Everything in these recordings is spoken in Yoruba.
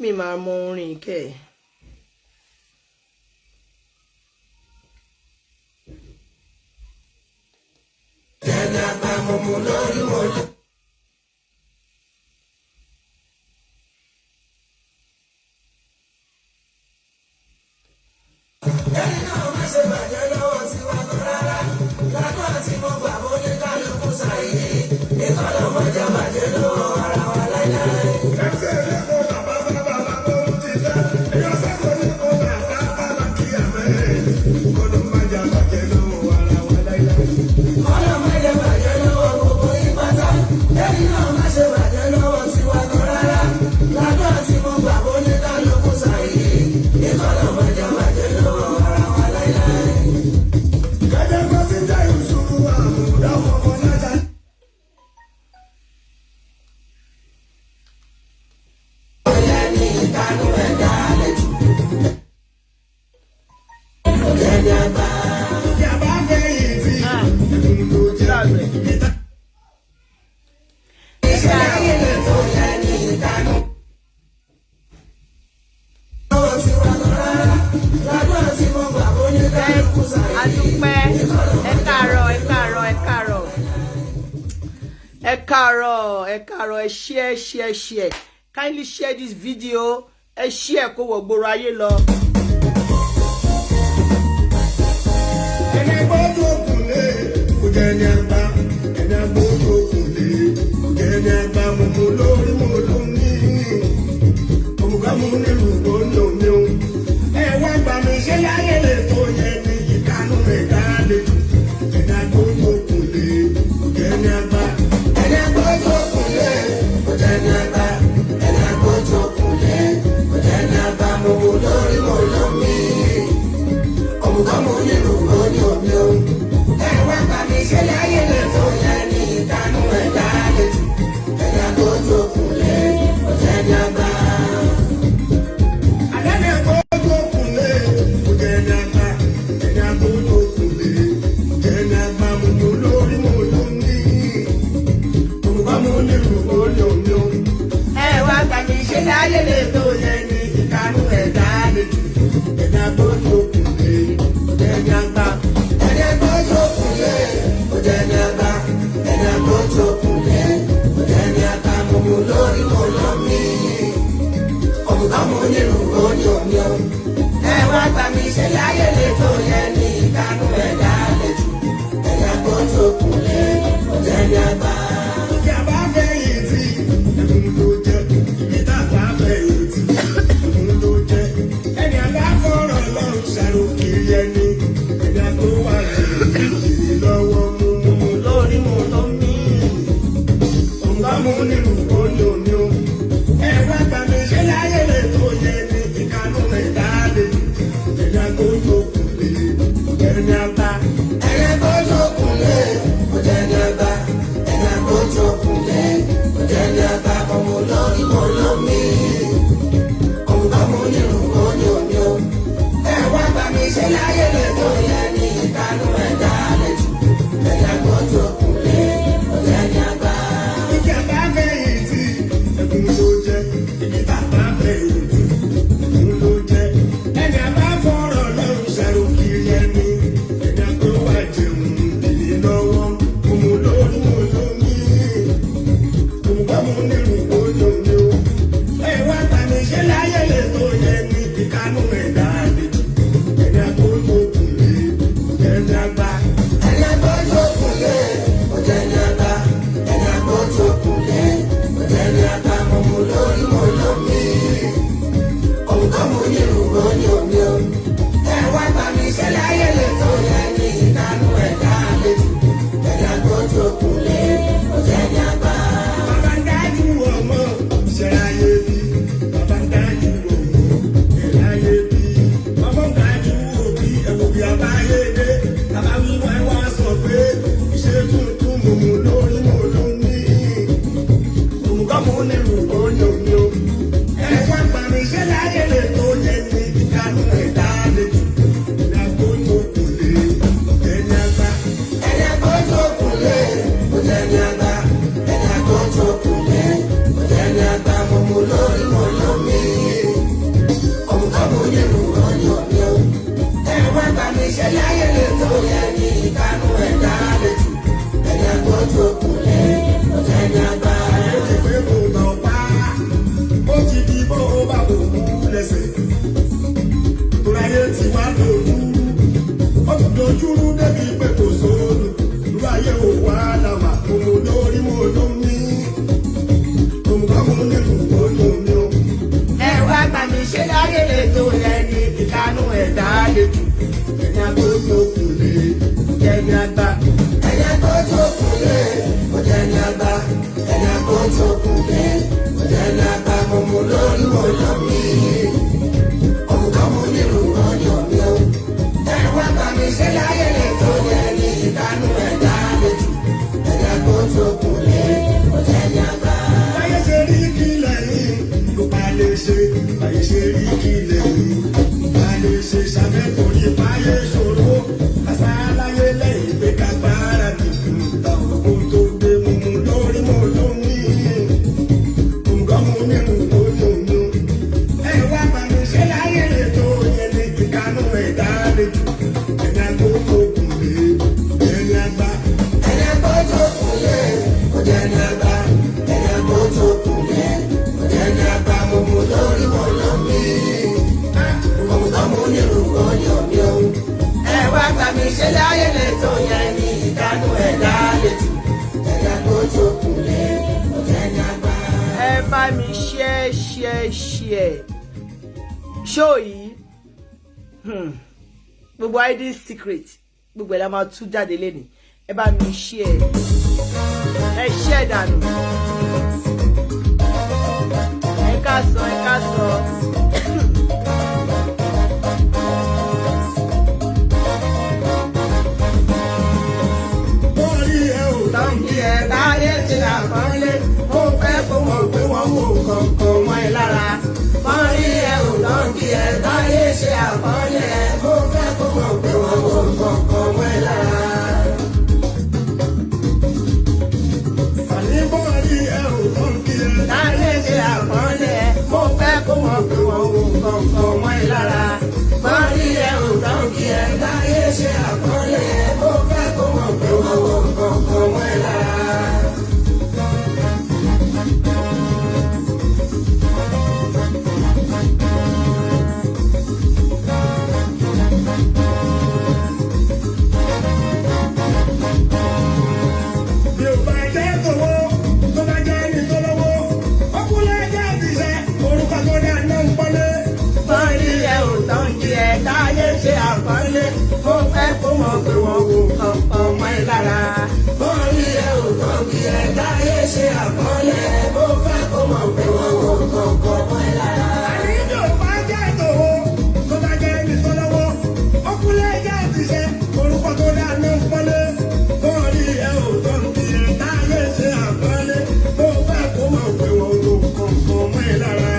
mi máa mọ orin kẹ́ share. Kindly share this video. Share kó wọ gboro ayé lọ. Ẹni gbọ́dọ̀ kùnlé, kò jẹ́ ní àgbà. Ẹni gbọ́dọ̀ kùnlé, kò jẹ́ ní àgbà. Mo mú lórí mo ló ní. Òmùgá mo nílùú ló ní omi o. Ẹ wá gbà mí ṣé láyé lè tó yẹ ní ìkànnì rẹ̀ dáadé. Ẹni gbọ́dọ̀ kùnlé, kò jẹ́ ní àgbà. Ẹni gbọ́dọ̀ kùnlé, kò jẹ́ ní àgbà. Ẹni gbọ́dọ̀ kùnlé, kò jẹ́ ní àgbà. Mo mú lórí mo ló ní. Òmùgá mo nílùú ló ní omi o. Ẹ wá gbà mí ṣé láyé lè tó yẹ ní ìkànnì rẹ̀ dáadé. Ẹni gbọ́dọ̀ kùnlé. ẹni àgbà ẹni àgbójú òkúlé kò jẹ́ ẹni àgbà ẹni àgbójú òkúlé kò jẹ́ ẹni àgbà mo mú lórí mo yọ mí òmùgọ̀ mo nílùú mo yọ mí o ẹ wá bá mi ṣe láyé lè tó yẹ ní ìdánù ẹ̀dá lójú ẹni àgbójú òkúlé kò jẹ́ ẹni àgbà. báyé ṣe rí kí lẹ́yìn ló bá lè ṣe báyé ṣe rí kí lẹ́yìn ló bá lè ṣe ṣàfẹ́kọ̀ọ́ ní báyé ṣòro àṣàláyé lẹ́yìn pé kágbára nìkan ohun tó gbé mu mu lórí mo ló ní nǹkan mu nínú lóyún ẹ wá bá mi ṣe láyé lè tó yẹn ní ìkànnì ẹ̀dá lójú ẹni àgbójú òkúlé ẹni àgbà ẹni àgbójú òkúlé kò jẹ́ ẹni àgbà ẹni àgbójú òkúlé kò jẹ́ ẹni àgbà mo mú lórí mo ló ní nǹkan mu nínú lóyún ẹ wá bá mi ṣe láyé lè tó yẹn ní ìkànnì ẹ̀dá lójú ẹni àgbójú òkúlé kò jẹ́ ẹni àgbà. ẹ bá mi share show yìí gbogbo hidden secret gbogbo ẹ̀ la máa tú jáde lénìí ẹ bá mi share ẹ share dànù ẹ ká sọ. Orí ẹ ò tán kí ẹ táyé ti àpọ́nlé mo fẹ́ kó mọ̀ pé wọ́n mú kọ̀ọ̀kan mọ́ ẹ lára. Orí ẹ ò tán kí ẹ táyé ṣe àpọ́nlé mo fẹ́ kó mọ̀ pé wọ́n mú kọ̀ọ̀kan mọ́ ẹ lára. Àní bọ́ọ̀rí ẹ ò tán kí ẹ táyé ṣe àpọ́nlé mo fẹ́ kó mọ̀ pé wọ́n mú kọ̀ọ̀kan mọ́ ẹ lára. Orí ẹ ò tán kí ẹ táyé ṣe àpọ́nlé mo fẹ́ kó mọ̀ pé wọ́n mú kọ̀ọ̀kan mọ́ ẹ lára. Bí o bá jẹ́ tòwó, tó bá jẹ́ ní tó lówó, ọkùnrin ẹjẹ́ àtìṣẹ́, orúkọ tó dá náà ń pọ́nlé. Bọ́ọ̀lì ẹ ò tán kí ẹ táyé ṣe àpọ́nlé, mo fẹ́ kó mọ̀ pé wọ́n wo kọ̀ọ̀kan mọ́ ẹ lára. Bọ́ọ̀lì ẹ ò tán kí ẹ táyé ṣe àpọ́nlé, mo fẹ́ kó mọ̀ pé wọ́n wo kọ̀ọ̀kan mọ́ ẹ lára. Àní bí o bá jẹ́ tòwó, tó bá jẹ́ ní tó lówó, ọkùnrin ẹjẹ́ àtìṣẹ́, orúkọ tó dá náà ń pọ́nlé. Bọ́ọ̀lì ẹ ò tán kí ẹ táyé ṣe àpọ́nlé, mo fẹ́ kó mọ̀ pé wọ́n wo kọ̀ọ̀kan mọ́ ẹ lára.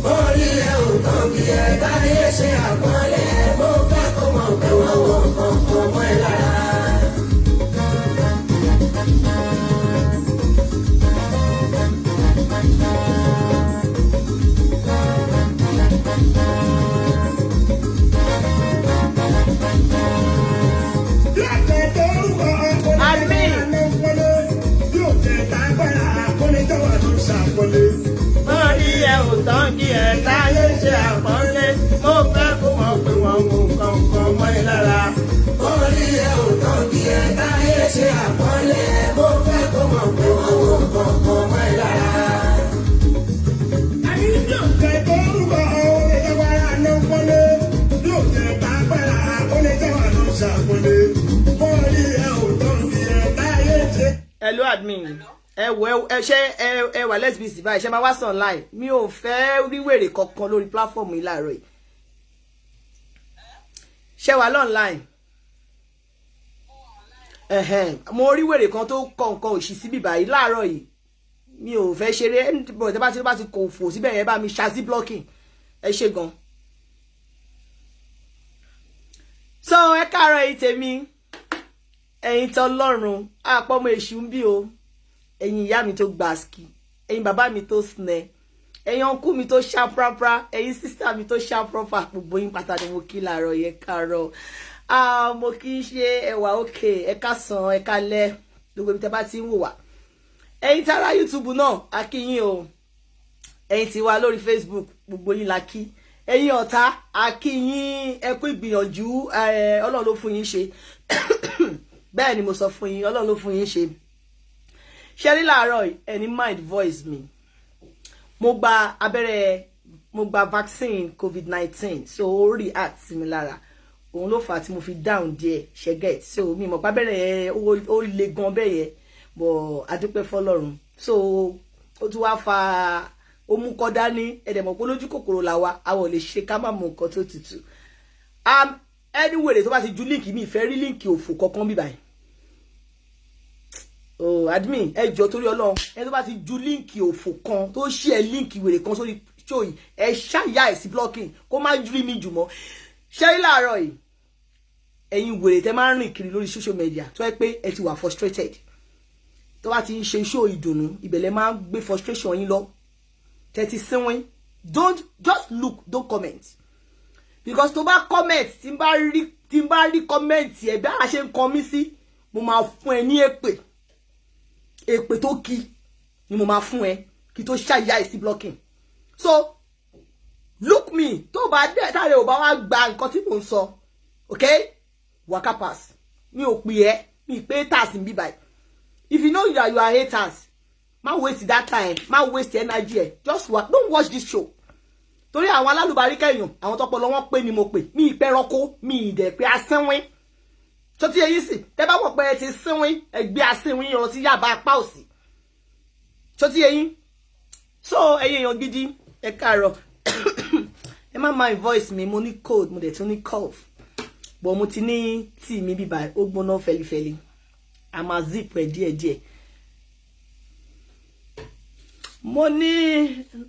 Bọ́ọ̀lì ẹ ò tán kí ẹ táyé ṣe àpọ́nlé, mo fẹ́ kó mọ̀ pé wọ́n wo kọ̀ọ̀kan mọ́ ẹ lára. Bọ́ọ̀lì ẹ ò tán kí ẹ táyé ṣe àpọ́nlé, mo fẹ́ kó mọ̀ pé wọ́n wo kọ̀ọ̀kan mọ́ ẹ lára. Bọ́ọ̀lì ẹ ò tán kí ẹ táyé ṣe àpọ́nlé, mo fẹ́ kó mọ̀ pé wọ́n wo kọ̀ọ̀kan mọ́ ẹ lára. Àní bí òkè tó rúbọ orin ẹwàrà ló ń pọ́nlé, bí òkè tá a gbára orin ẹwà ló ń ṣàpọ́nlé. Bọ́ọ̀lì ẹ ò tán kí ẹ táyé ṣe. Hello admin ẹ wò ẹ ṣe ẹ wà let's be báyìí ṣe máa wá sí online mi ò fẹ́ rí wèrè kankan lórí platform yìí láàárọ̀ yìí ṣe wà online mo rí wèrè kan tó kọ nǹkan òṣì síbí báyìí láàárọ̀ yìí mi ò fẹ́ ṣeré ẹnìbọ̀ tẹ́ bá ti kò fò síbẹ̀ yẹn bá mi ṣáàzí blocking ẹ ṣe gan. so ẹ káàárọ̀ yìí tèmi ẹ̀yin tọ́lọ́run àpọ́mọ èṣù ń bí o ẹ̀yin ìyá mi tó gbàsíkì ẹ̀yin bàbá mi tó snẹ ẹ̀yin ọ̀nkú mi tó ṣàprápra ẹ̀yin sísá mi tó ṣàprápà gbogbo yín pátá ni mo kí láàárọ̀ yẹn káàárọ̀ mo kì í ṣe ẹwà òkè ẹ káàsán ẹ káalẹ́ gbogbo ibi tẹ́ bá ti ń wò wá ẹ̀yin tára YouTube náà a kí yín o ẹ̀yin tí wà lórí Facebook gbogbo yín la kí ẹ̀yin ọ̀tá a kí yín ẹ kú ìgbìyànjú Ọlọ́run ló fún yín ṣe bẹ́ẹ̀ ni mo sọ fún yín Ọlọ́run ló fún yín ṣe ṣe rí láàárọ̀ ẹni mind voice mi mo gba vaccine COVID-19 so ó react sí mi lára òun ló fà tí mo fi down díẹ̀ ṣe get so mi mọ̀ pa bẹ̀rẹ̀ ó le gan bẹ́ẹ̀ yẹn but adúpẹ́ fọ́lọ́run so ó tún wá fa ó mú kọ́ dání ẹ̀dẹ̀mọ̀ pé lójú kòkòrò làwa àwọn ò lè ṣe ká má mọ nǹkan tó tutù anyway tó bá ti ju líǹkì mi ìfẹ́ rí líǹkì òfò kankan bí báyìí admin ẹ jọ̀ọ́ torí Ọlọ́run ẹ tó bá ti ju líǹkì òfò kan tó ṣí ẹ líǹkì wèrè kan sórí show yìí ẹ ṣáyà ẹ sí blocking kó má rí mi jù mọ́ ṣé láàárọ̀ yìí ẹ̀yin wèrè tẹ́ máa ń rìn kiri lórí social media tó yẹ pé ẹ ti wà frustrated tó bá ti ń ṣe show ìdùnnú ìbẹ̀lẹ̀ máa ń gbé frustration yín lọ tẹ́ ti sínwín don't just look don't comment because tó bá comment tí n bá rí comment ẹ bí a ṣe ń kọ mí sí mo máa fún ẹ ní èpè tó kí ni mo máa fún ẹ kí tó ṣàyà ẹ sí blocking so look me tó bá dé tààrẹ ò bá wá gba nǹkan tí mò ń sọ okay waka pass mi ò pè ẹ́ mi pé haters ń bí báyìí if you know that you are haters má waste that time má waste energy ẹ just don't watch this show torí àwọn alálùbáríkà èèyàn àwọn tọpọlọ wọn pé ni mo pè mi ìpẹ rọkó mi ìdẹ pé asínwín tó ti èyí sì tẹ bá wọ pé ẹ ti sínwín ẹgbẹ asínwín yọrọ sí yàbá apá òsì tó ti èyí so ẹyẹ èèyàn gidi ẹ káàárọ̀ ẹ má mind voice mi mo ní cold mo dẹ̀ tún ní cough but mo ti ní tíì mi bíbá ó gbóná fẹlifẹli a máa zip ẹ díẹ̀díẹ̀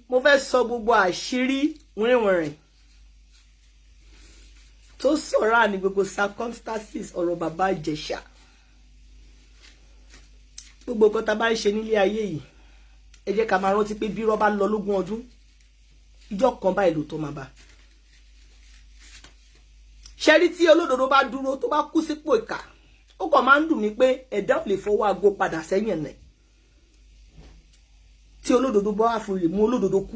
mo fẹ́ sọ gbogbo àṣírí wìrìwìrì tó sọ̀rọ̀ àní gbogbo circumstances ọ̀rọ̀ bàbá Ìjẹ̀ṣà gbogbo nǹkan tá a bá ń ṣe nílé ayé yìí ẹ jẹ́ ká máa rántí pé bí irọ́ bá lọ lógún ọdún ìjọ kan báyìí ló tó máa bá ṣẹ́rí tí olódodo bá dúró tó bá kú sípò ìkà ó kàn máa ń dùn mí pé ẹ̀dá ò lè fọwọ́ aago padà sẹ́yìn ẹ̀ tí olódodo bá wà fún ìmú olódodo kú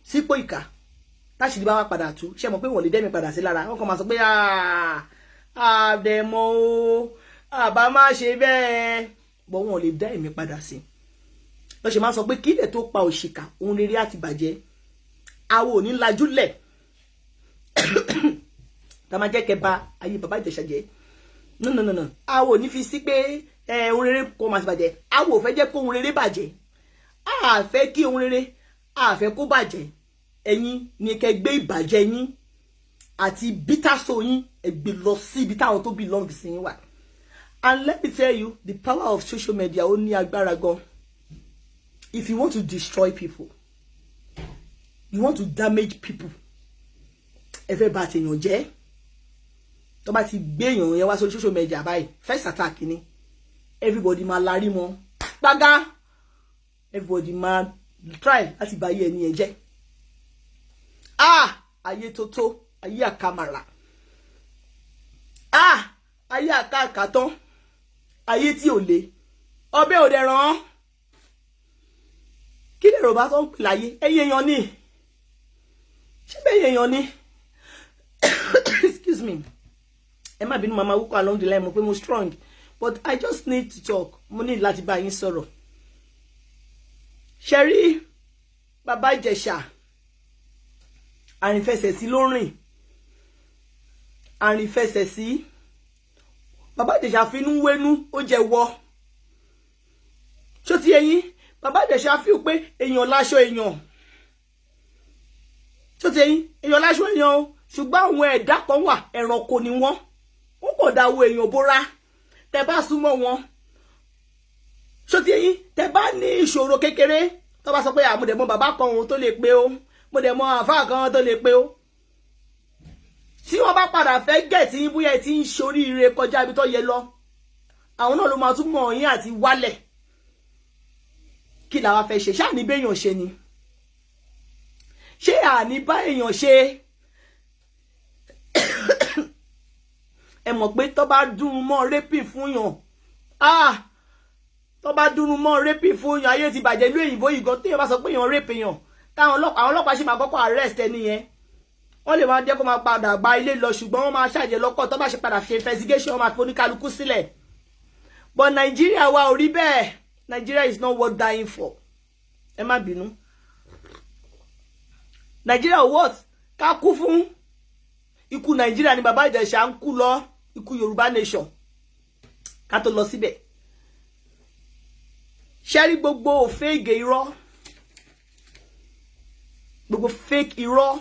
sípò ìkà táṣìírí bá wà padà tú ṣe mọ̀ pé wọ́n lè dẹ́mi padà sí lára wọ́n kàn máa sọ pé àdẹ̀mọ́ o àbá má ṣe bẹ́ẹ̀ bọ́ wọn ò lè dá èmi padà sí lọ́ ṣe máa sọ pé kí ilẹ̀ tó pa òṣìkà ohun rere àti bàjẹ́ àwọn ò ní lajúlẹ̀ tá máa jẹ́ kẹba ayé bàbá Ìjẹ̀ṣà jẹ́ no àwọn ò ní fi sí pé ohun rere kó máa ti bàjẹ́ àwọn ò fẹ́ jẹ́ kó ohun rere bàjẹ́ a fẹ́ kí ohun rere a fẹ́ kó bàjẹ́ ẹ̀yin ni kẹ́ gbé ìbàjẹ́ yín àti bítàsó yín ẹ gbé lọ sí ibi táwọn tó belong sí yín wà and let me tell you the power of social media ó ní agbára gan if you want to destroy people you want to damage people ẹ fẹ́ bà tèèyàn jẹ́ tó bá ti gbé èèyàn yẹn wá sórí social media báyìí first attack ni everybody máa larí mọ́ gbágá everybody máa try láti bá ayé ẹni ẹ jẹ́ ayé tótó ayé àkàmàrà ayé àkàkàtán ayé tí ò le ọbẹ̀ ò dẹ̀ ràn kí lè rò bá tó ń pè láyé ẹyẹ èèyàn ni ṣé bẹ́ẹ̀ èèyàn ni excuse me ẹ má bínú mama wúkọ along the line mo pé mo strong but I just need to talk mo ní láti bá yín sọ̀rọ̀ ṣẹ́rí bàbá Ìjẹ̀ṣà àrìnfẹsẹ̀sí ló rìn àrìnfẹsẹ̀sí bàbá Ìjẹ̀ṣà finú wénú ó jẹ wọ ṣó ti ẹ̀yin bàbá Ìjẹ̀ṣà fi pé èèyàn láṣọ èèyàn ṣó ti ẹ̀yin èèyàn láṣọ èèyàn o ṣùgbọ́n àwọn ẹ̀dá kan wà ẹranko ni wọ́n kò dáwọ́ èèyàn bóra tẹ́ bá súnmọ́ wọn ṣó ti ẹ̀yin tẹ́ bá ní ìṣòro kékeré tó bá sọ pé mo dẹ̀ mọ̀ bàbá kan ohun tó lè pé o mo dẹ̀ mọ̀ àfáà kan tó lè pé o tí wọ́n bá padà fẹ́ gẹ̀ tí bóyá tí ń ṣoríire kọjá ibi tó yẹ lọ àwọn náà ló máa tún mọ̀ yín àti wálẹ̀ kí làwa fẹ́ ṣe ṣáà ní béèyàn ṣe ni ṣé àní bá èèyàn ṣe ẹ mọ̀ pé tó bá dùn mọ́ rẹ́pì fún yàn tó bá dùn mọ́ rẹ́pì fún yàn ayé ti bàjẹ́ ìlú òyìnbó yìí gan téèyàn bá sọ pé èèyàn rẹ́pì yàn táwọn ọlọ́pàá ṣì máa kọ́kọ́ arrest ẹni yẹn wọ́n lè máa jẹ́ kó máa padà gba ilé lọ ṣùgbọ́n wọ́n máa ṣàjẹ́ lọ́kọ̀ tó bá ṣe padà ṣe investigation wọ́n máa fi oníkálukú sílẹ̀ but Nigeria wa ò rí bẹ́ẹ̀ Nigeria is not worth dying for ẹ má bínú Nigeria what ká kú fún ikú Nàìjíríà ni bàbá Ìjẹ̀ṣà ń kú lọ, ikú Yorùbá nation ká tó lọ síbẹ̀. Ṣẹ́rí gbogbo òfégè irọ́, gbogbo fake irọ́,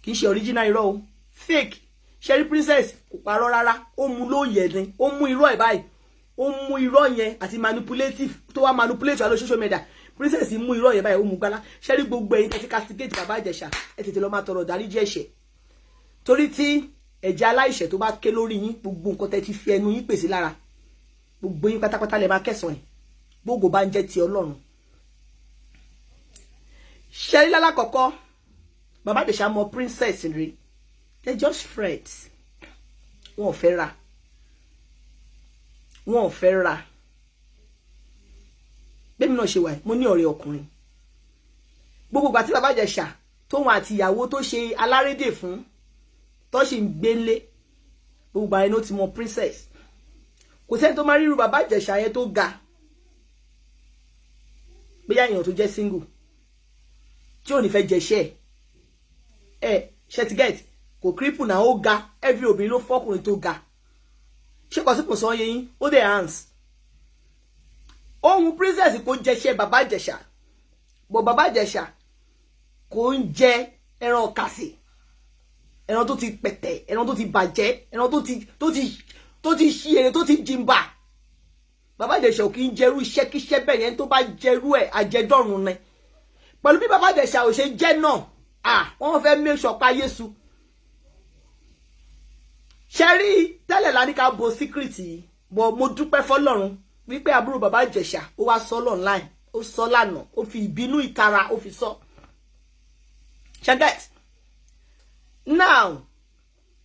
kì í ṣe original irọ́ o, fake. Ṣẹ́rí princess kò parọ́ rárá, ó mú lóye ni, ó mú irọ́ ẹ̀ báyìí, ó mú irọ́ yẹn àti manipulative tó wá manipulate lórí social media. Princess mú irọ́ yẹn báyìí, ó mú gbálá. Ṣẹ́rí gbogbo ẹ̀yin tẹ́tí castigate bàbá Ìjẹ̀ṣà, ẹ tètè lọ máa tọrọ dáríjì ẹ̀ṣẹ̀. Torí tí ẹ̀jẹ̀ aláìṣẹ̀ tó bá ké lórí yín, gbogbo nǹkan tẹ́ ti fi ẹnu yín pèsè lára, gbogbo yín pátápátá lè máa kẹsàn-án ẹ̀ gbogbo bá ń jẹ́ ti Ọlọ́run. Ṣẹ́rí lálákọ̀ọ́kọ́ bàbá Ìjẹ̀ṣà mọ princess rí, they're just friends. Wọn ò fẹ́ ra, wọn ò fẹ́ ra. Bẹ́ẹ̀ni náà ṣe wà, mo ní ọ̀rẹ́ ọkùnrin. Gbogbo ìgbà tí bàbá Ìjẹ̀ṣà tóun àti ìyàwó tó ṣe alárédè fún tó sì ń gbélé, gbogbo àyẹn ló ti mọ princess. Kò sẹ́ni tó máa ríru bàbá Ìjẹ̀ṣà yẹn tó ga, bóyá èèyàn tó jẹ́ single tí ò ní fẹ́ jẹṣẹ́ ṣẹtigẹ́t kò kírípù náà, ó ga, every obìnrin ló fọ́kùnrin tó ga. Ṣé kò sí kò sọ yẹ yín, ó dẹ̀ hands. Ohun princess kò jẹṣẹ́ bàbá Ìjẹ̀ṣà, bọ̀ bàbá Ìjẹ̀ṣà kò ń jẹ ẹran kàsì, ẹran tó ti pẹ̀tẹ̀, ẹran tó ti bàjẹ́, ẹran tó ti ṣí èrè, tó ti jìmbà. Bàbá Ìjẹ̀ṣà ò kì í jẹrú iṣẹ́kíṣẹ́ bẹ́ẹ̀ yẹn, tó bá jẹrú ẹ̀ àjẹdọ́run ni. Pẹ̀lú bí bàbá Ìjẹ̀ṣà ò ṣe jẹ́ náà, wọ́n fẹ́ make sure pa Yésù. Ṣẹ́rí tẹ́lẹ̀ la ní ká bo secret yìí, bọ̀ mo dúpẹ́ fọ́lọ́run wípé àbúrò bàbá Ìjẹ̀ṣà ó wá sọ online, ó sọ lánàá, ó fi ìbínú ìtara ó fi sọ. Ṣẹ́gẹ́t now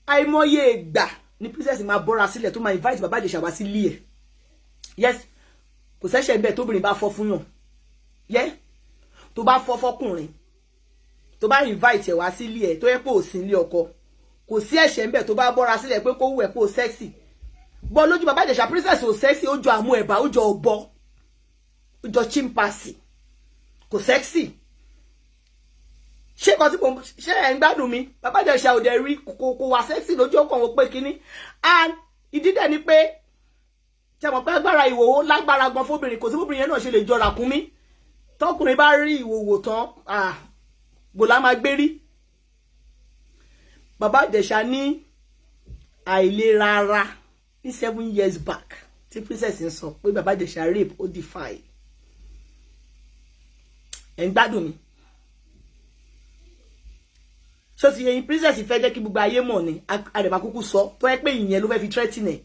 àìmọye ìgbà ni princess máa bọ́ra sílẹ̀ tó máa invite bàbá Ìjẹ̀ṣà wá sí ilé ẹ̀. Yes, kò sẹ́ṣẹ̀ bẹ́ẹ̀ tóbìnrin bá fọ́ fún yàn. Yeah, tó bá fọ́ fọ́kùnrin, tó bá invite ẹ̀ wá sí ilé ẹ̀ tó yẹ pé ò sí ilé ọkọ, kò sí ẹ̀ṣẹ̀ ńbẹ̀ tó bá bọ́ra sílẹ̀ pé kó wù ẹ́ pé ó sexy. Bọ́ lójú bàbá Ìjẹ̀ṣà princess ò sexy, ó jọ àmú ẹ̀bà, ó jọ ọ̀bọ, ó jọ chimpanzee, kò sexy. Ṣé kan tí mo ṣe ẹ̀ ń gbádùn mi? Bàbá Ìjẹ̀ṣà ò dẹ̀ rí kò wá sexy lójú ọkàn wọn pé kíní. And ìdí dẹ̀ ni pé ṣé mọ̀ pé agbára ìwòwò lágbára gan fóbìnrin, kò sí fóbìnrin yẹn náà ṣe lè jọ ràkúnmí. Tọkùnrin bá rí ìwòwò tán, gbòlá máa gbé rí. Bàbá Ìjẹ̀ṣà ní àìlera ara ní 7 years back tí princess ń sọ pé bàbá Ìjẹ̀ṣà rape ó defy. Ẹ̀ ń gbádùn mi? Ṣó ti yẹn princess fẹ́ jẹ́ kí gbogbo ayé mọ̀ ni, àdèmà kúkú sọ tó yẹ pé ìyẹn ló fẹ́ fi threaten ẹ̀.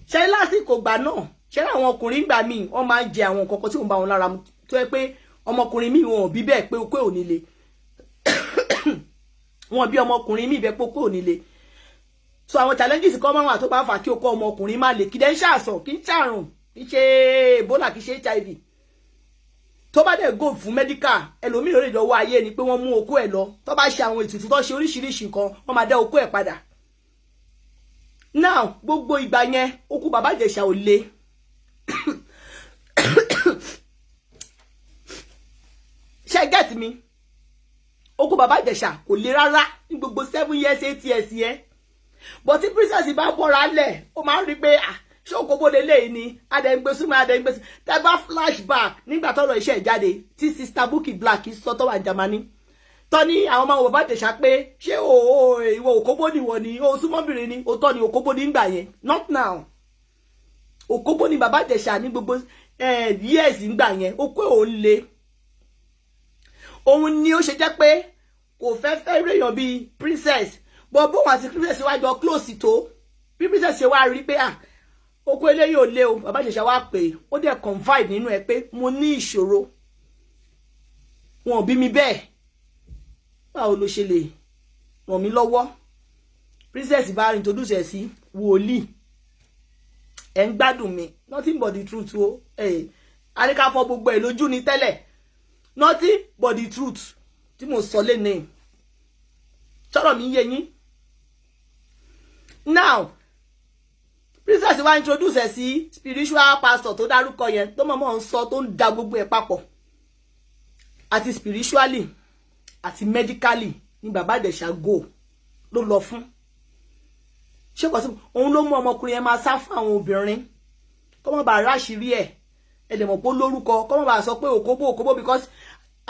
Ṣé lásìkò gbà náà, ṣé àwọn ọkùnrin gbà míì wọ́n máa ń jẹ àwọn nǹkan kan tí wọ́n bá wọn lára mu, tó yẹ pé ọmọkùnrin míì wọn ò bí bẹ́ẹ̀ pé okó ò nílé. Wọn bí ọmọkùnrin míì bẹ́ẹ̀ pé okó ò nílé. So àwọn challenges kan máa wà tó bá fà kí okó ọmọkùnrin má lè, kí dẹ́ ń ṣàṣàn, kí ń ṣàrùn, kí ṣe Ebola, kí ṣe HIV. Tó bá dẹ̀ go fún medical, ẹlòmíì lórí ìdánwò ayé ni pé wọ́n mú okó ẹ̀ lọ, tó bá ṣe àwọn ètùtù tó ṣe oríṣiríṣi nǹkan, wọ́n máa dá okó ẹ̀ padà. Now gbogbo ìgbà yẹn okú bàbá Ìjẹ̀ṣà ò le. Ṣé get mi? Okú bàbá Ìjẹ̀ṣà kò le rárá ní gbogbo 7 years 8 years yẹn. But tí princess bá bọ́ra lẹ̀, ó máa ń rí pé ṣé òkóbó lélẹ́yìí ni adẹ́gbẹ́súnmọ́ adẹ́gbẹ́súnmọ́. Tẹ́ bá flashback nígbà tọ́rọ̀ iṣẹ́ ìjáde tí sister Bukky Black sọ tó wà Germany. Tọ́ni àwọn ọmọ bàbá Ìjẹ̀ṣà pé ṣé ìwọ òkóbó ni wọ ni, o súnmọ́bìnrin ni, o tọ́ ni òkóbó ní gbà yẹn. Not now. Òkóbó ni bàbá Ìjẹ̀ṣà ní gbogbo years ngbà yẹn, ó pé òun le. Òun ni ó ṣe jẹ́ pé kò fẹ́ réyàn bí princess. But bóun àti princess wá jọ close tó. Bí princess ṣe wá rí pé okó eléyìí ò le o, bàbá Ìjẹ̀ṣà wá pé ó dẹ̀ confide nínú ẹ pé mo ní ìṣòro. Wọn ò bí mi bẹ́ẹ̀. Báwo ló ṣe lè ràn mí lọ́wọ́? Princess bá introduce ẹ̀ sí wòlíì. Ẹ̀ ń gbádùn mi. Nothing but the truth o. A ní ká fọ́ gbogbo ẹ̀ lójú ni tẹ́lẹ̀. Nothing but the truth. Tí mo sọ lénìí. Sọ̀rọ̀ mi yé yín. Now, princess wá introduce ẹ̀ sí spiritual pastor tó dárúkọ yẹn, tó mọ̀mọ́ ń sọ tó ń da gbogbo ẹ̀ papọ̀. Àti spiritually àti medically ni bàbá Ìjẹ̀ṣà go ló lọ fún ṣé kò sí òun ló mú ọmọkùnrin yẹn máa sá fún àwọn obìnrin kó má bàa ráṣìírí ẹ̀ ẹ dẹ̀ mọ̀ pé lórúkọ kó má bàa sọ pé òkóbó because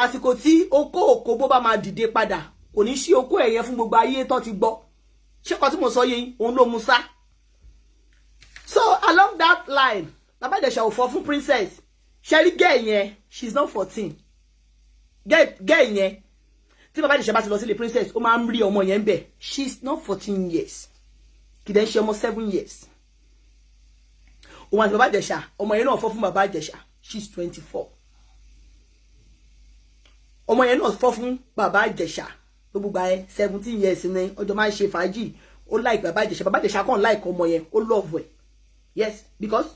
àsìkò tí òkóbó bá máa dìde padà kò ní sí okó ẹ̀yẹ fún gbogbo ayé tó ti gbọ́ ṣé kò tí mo sọ yẹn òun ló mú sá. So along that line Baba Ijesha ò fọ́ fún princess ṣẹ́rí gẹ́ yẹn she's not 14 gẹ́ yẹn tí Baba Ijesha bá ti lọ sílé princess ó máa ń rí ọmọ yẹn bẹ̀ she's not 14 years kì í dẹ̀ ṣe ọmọ 7 years òun àti Baba Ijesha ọmọ yẹn náà fọ́ fún Baba Ijesha she's 24 ọmọ yẹn náà fọ́ fún Baba Ijesha gbogbo ẹ 17 years ni ọjọ́ máa ń ṣe fàájì ó like Baba Ijesha kàn like ọmọ yẹn ó love ẹ yes because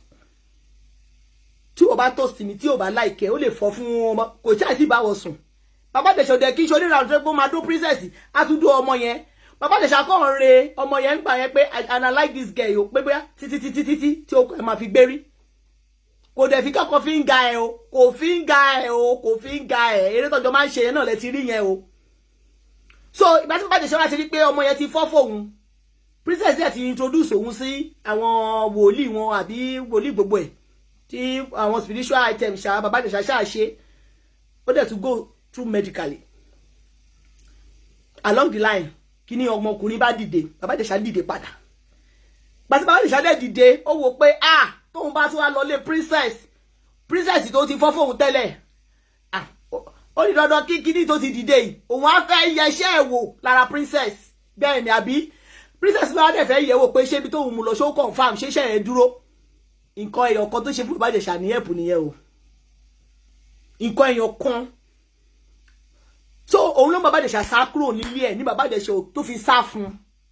tí o bá toast mi tí o bá like ẹ ó lè fọ́ fún ọmọ kò tí àti báwọ sùn Baba Ijesha de kí ṣe onírànú tó gbó máa dó princess á tún dó ọmọ yẹn Baba Ijesha kàn re ọmọ yẹn gbà yẹn pé and I like this girl o pé bóyá títí tí o kò máa fi gbérí kò dẹ̀ fi kọ́kọ́ fi ń ga ẹ o kò fi ń ga ẹ eré tọ́jọ́ máa ń ṣe yẹn náà lẹ ti rí yẹn o so ìgbà tí Baba Ijesha wá ti rí pé ọmọ yẹn ti fọ́ fóun princess dẹ̀ ti introduce òun sí àwọn wòlíì wọn àbí wòlíì gbogbo ẹ̀ tí àwọn spiritual items ṣá Baba Ijesha ṣáà ṣe ó dẹ̀ to go through medically along the line kí ni ọmọkùnrin bá dìde Baba Ijesha dìde padà gbàtí Baba Ijesha dẹ̀ dìde ó wò pé tóun bá tún wá lọ lé princess tó ti fọ́ fóun tẹ́lẹ̀ ó ní dandan kí kíní tó ti dìde yìí òun á fẹ́ yẹṣẹ́ ẹ̀ wò lára princess bẹ́ẹ̀ ni àbí princess bá dẹ̀ fẹ́ yẹ̀ wò pé ṣé ibi tóun mú lọ ṣó confam ṣé iṣẹ́ yẹn dúró nǹkan èèyàn kan tó ṣe fún Baba Ijesha ní ẹ̀pù nìyẹn o nǹkan èèyàn kan so òun ló ń Baba Ijesha sá kúrò nílé ẹ̀ ní Baba Ijesha tó fi sá fún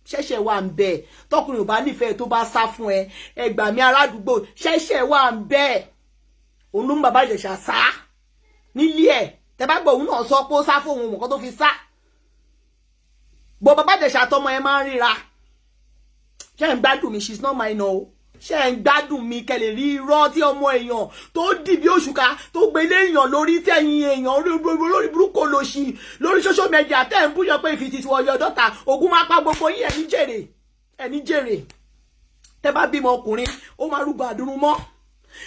ṣẹ̀ṣẹ̀ wà ń bẹ tọkùnrin ò bá nífẹ̀ẹ́ tó bá sá fún ẹ ẹgbà mi aládùúgbò ṣẹ̀ṣẹ̀ wà ń bẹ òun ló ń Baba Ijesha sá nílé ẹ̀ tẹ́ bá gbọ́ òun náà sọ pé ó sá fún òun nǹkan tó fi sá bó Baba Ijesha tọmọ ẹ máa ń ríra ṣé ń gbádùn mi she's not mine o ṣé ń gbádùn mi kẹ́ lè rí irọ́ tí ọmọ èèyàn tó dì bí òṣùká tó gbélé èèyàn lórí tẹ̀yìn èèyàn lórí burúkú lòṣì lórí social media tẹ́ ń búyọ pé ìfìtì wọ ọyọ dọ́ta ogun máa pa gbogbo yín ẹni jèrè tẹ́ bá bímọ ọkùnrin ó máa rúgbọ àdúrún mọ́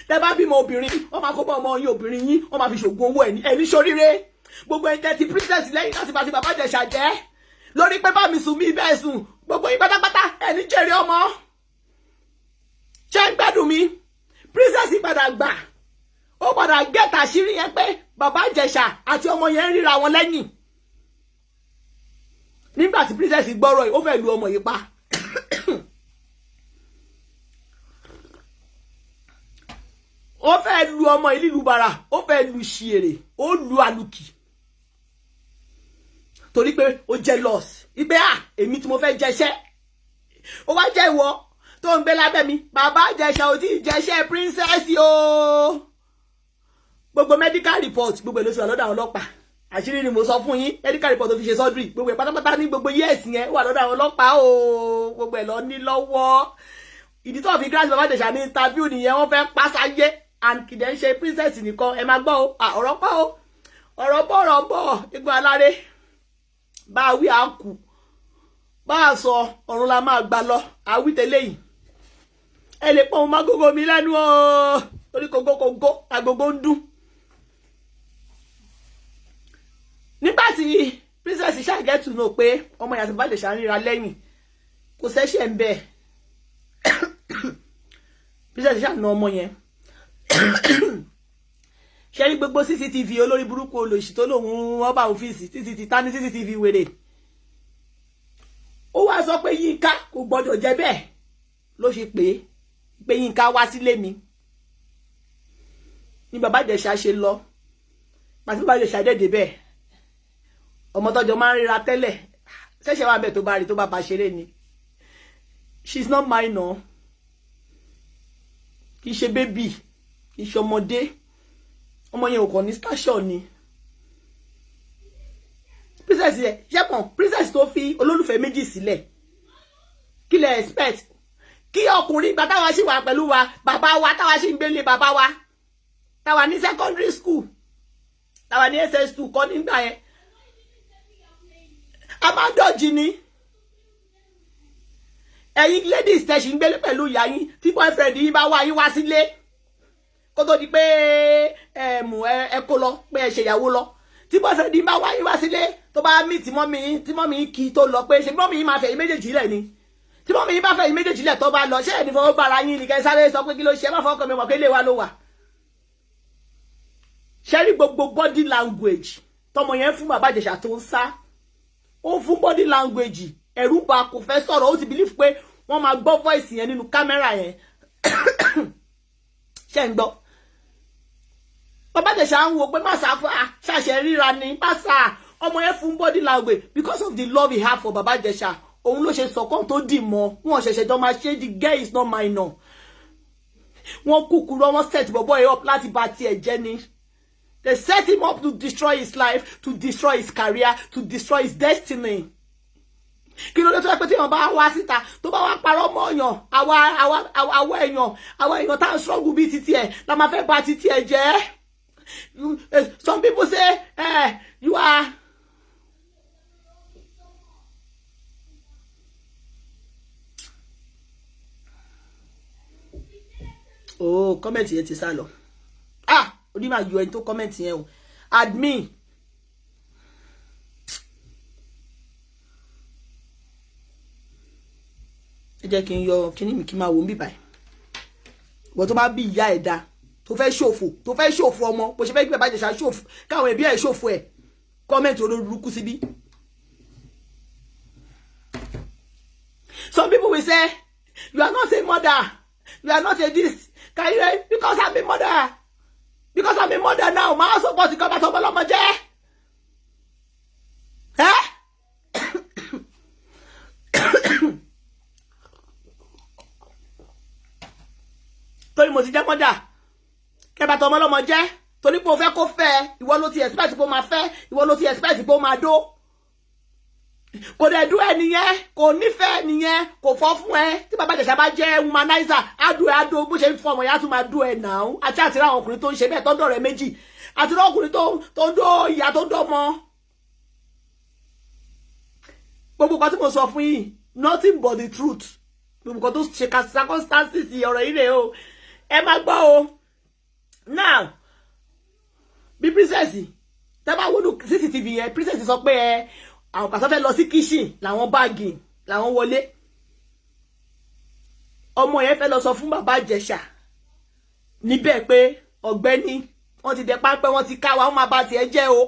tẹ́ bá bímọ obìnrin ó máa kó bá ọmọ yín obìnrin yín ó máa fi ṣògùn owó ẹni ṣoríire gbogbo ẹni tẹ́ ti princess lẹ́yìn láti bá ti Baba Ijesha jẹ́ lórí pé bá mi sùn mí bẹ́ẹ̀ sùn gbogbo yín pátápátá ẹni jèrè ọmọ ṣé ń gbádùn mi princess padà gbà ó padà gẹ́ta àṣírí yẹn pé Baba Ijesha àti ọmọ yẹn ríra wọn lẹ́yìn nígbà tí princess gbọ́rọ̀ yìí ó fẹ́ lu ọmọ yìí pa ó fẹ́ lu ọmọ yìí lílu bara ó fẹ́ lu ṣìèrè ó lu alùkì torí pé ó jealous ìgbé èmi tí mo fẹ́ jẹṣẹ́ ó wá jẹ́ ìwọ tó ń gbé lábẹ́ mi Baba Ijesha ò tí ì jẹṣẹ́ princess o gbogbo medical report gbogbo èlò sí wà lọ́dọ̀ àwọn ọlọ́pàá àṣírí ni mo sọ fún yín medical report tó fi ṣe surgery gbogbo ẹ̀ pátápátá ní gbogbo years yẹn wà lọ́dọ̀ àwọn ọlọ́pàá o gbogbo ẹ̀ lọ ní lọ́wọ́ ìdí tó fi grant Baba Ijesha ní interview nìyẹn wọ́n fẹ́ pásáyé and kìdẹ̀ ń ṣe princess nìkan ẹ máa gbọ́ o ọ̀rọ̀ pa o ọ̀rọ̀ bọ̀ igbó aláré bá a wí à ń kù bá a sọ ọ̀run la máa gbà lọ àwí tẹ́lẹ̀ yìí ẹ lè pọ́n ọmọ agogo mi lẹ́nu o torí kògókògó agogo ń dún nígbà tí princess ṣàgẹ́tù náà pé ọmọ ìyá Baba Ijesha ríra lẹ́yìn kò sẹ́ṣẹ̀ ń bẹ̀ princess ṣàna ọmọ yẹn ṣe rí gbogbo cctv olórí burúkú olóṣì tó lòun ọba òfìsì títí ta ní cctv wèrè ó wá sọ pé Yínká kò gbọdọ̀ jẹ́ bẹ́ẹ̀ ló ṣe pé Yínká wá sílé mi ní Baba Ijesha ṣe lọ pàtí Baba Ijesha dẹ̀dẹ̀ bẹ́ẹ̀ ọmọ tọ́jọ́ máa ń ríra tẹ́lẹ̀ ṣẹ̀ṣẹ̀ wà bẹ́ẹ̀ tó bá rí tó bá bá ṣeré ni she's not mine no kì í ṣe baby kì í ṣe ọmọdé ọmọ yẹn ò kàn ní station ni princess yẹ ṣẹ́pọ̀n princess tó fi olólùfẹ́ méjì sílẹ̀ kí lẹ expect kí ọkùnrin gbà táwa sì wà pẹ̀lú wa bàbá wa táwa sì ń gbélé bàbá wa táwa ní secondary school táwa ní SS2 kọ́ nígbà yẹn a máa dọ̀jì ni ẹ̀yin ladies tẹ́ ṣì ń gbélé pẹ̀lú ìyá yín tí boyfriend yín bá wá yín wá sílé kó tó di pé ẹ kó lọ pé ẹ ṣe ìyàwó lọ tí boyfriend yín bá wá yín wá sílé tó bá mí tí mọ́mí yín kí tó lọ pé ṣe mọ́mí yín máa fẹ́ yín méjèèjì lẹ̀ ni tí mọ́mí yín bá fẹ́ yín méjèèjì lẹ̀ tó bá lọ ṣé ẹni fọwọ́ bára yín ni kẹ́ sáré sọ pé kí ló ṣe má fọwọ́ kan mi mọ̀ pé ilé wa ló wà. ṣé rí gbogbo body language tọmọ yẹn fún bàbá Ìjẹ̀ṣà tó ń sá ó fún body language ẹ̀rù bà kò fẹ́ sọ̀rọ̀ ó ti believe pé wọ́n máa gbọ́ voice yẹn nínú kámẹ́rà yẹn ṣe ń gbọ́ bàbá Ìjẹ̀ṣà ń wo pé má sá fún ṣàṣẹ ríra ni má sá ọmọ yẹn fún body language because of the love he have for bàbá Ìjẹ̀ṣà òun ló ṣe sọ̀kan tó dì mọ́ wọn ṣẹ̀ṣẹ̀ jọ máa ṣe the girl is not minor wọ́n kúkúrú wọ́n set bọ̀bọ̀ yẹn up láti bà tiẹ̀ jẹ́ ni. They set him up to destroy his life, to destroy his career, to destroy his destiny. Kí ló dé tó yẹ pé tí èèyàn bá wá síta tó bá wá parọ́ mọ́ èèyàn àwa èèyàn tá à ń struggle bí títí ẹ̀ la máa fẹ́ bà títí ẹ̀ jẹ́. Some people say you are. Oh, comment yẹn ti sá lọ. Odi ma yọ ẹni tó comment yẹn o admin ẹ jẹ́ kí n yọ kíní mi kí n máa wò ń bì báyìí wọ́n tó bá bí ìyá ẹ̀dá tó fẹ́ ṣòfò ọmọ bó ṣe fẹ́ gbé bàbá Ìjẹ̀ṣà ṣòfò káwọn ẹbí ẹ̀ ṣòfò ẹ̀ comment olórúkú síbí. Some people will say you are not a mother, you are not a this, can you because I'm a mother. Because I'm a mother now, my support to come back to Obolomo jẹ́. Torí mo ti jẹ́ mother. Kẹ́ bá to Obolomo jẹ́. Torí pé o fẹ́ kó fẹ́, ìwọ ló ti expect pé o máa fẹ́, ìwọ ló ti expect pé o máa dó. Kò dẹ̀ dú ẹ nìyẹn, kò nífẹ̀ẹ́ nìyẹn, kò fọ́ fún ẹ. Tí bàbá Ìjẹ̀ṣà bá jẹ́ womanizer, ado bó ṣe ń fọmọ yá tún máa dú ẹ now. Àti ra ọkùnrin tó ń ṣe bẹ́ẹ̀ tó ń dọ̀rẹ́ méjì. Àti ra ọkùnrin tó ń dó ìyá tó ń dọ́mọ. Gbogbo nǹkan tí mo sọ fún yín, nothing but the truth. Gbogbo nǹkan tó ṣe circumstances ọ̀rọ̀ yìí rèé o. Ẹ má gbọ́ o. Now, bí princess, tẹ́ bá wo CCTV yẹn, princess sọ pé àwọn kan tó fẹ́ lọ sí kitchen làwọn báàgì làwọn wọlé ọmọ yẹn fẹ́ lọ sọ fún bàbá Ìjẹ̀ṣà níbẹ̀ pé ọ̀gbẹ́ni wọ́n ti dẹ páńpẹ́ wọ́n ti ká wa wọ́n máa bá tiẹ̀ jẹ́ o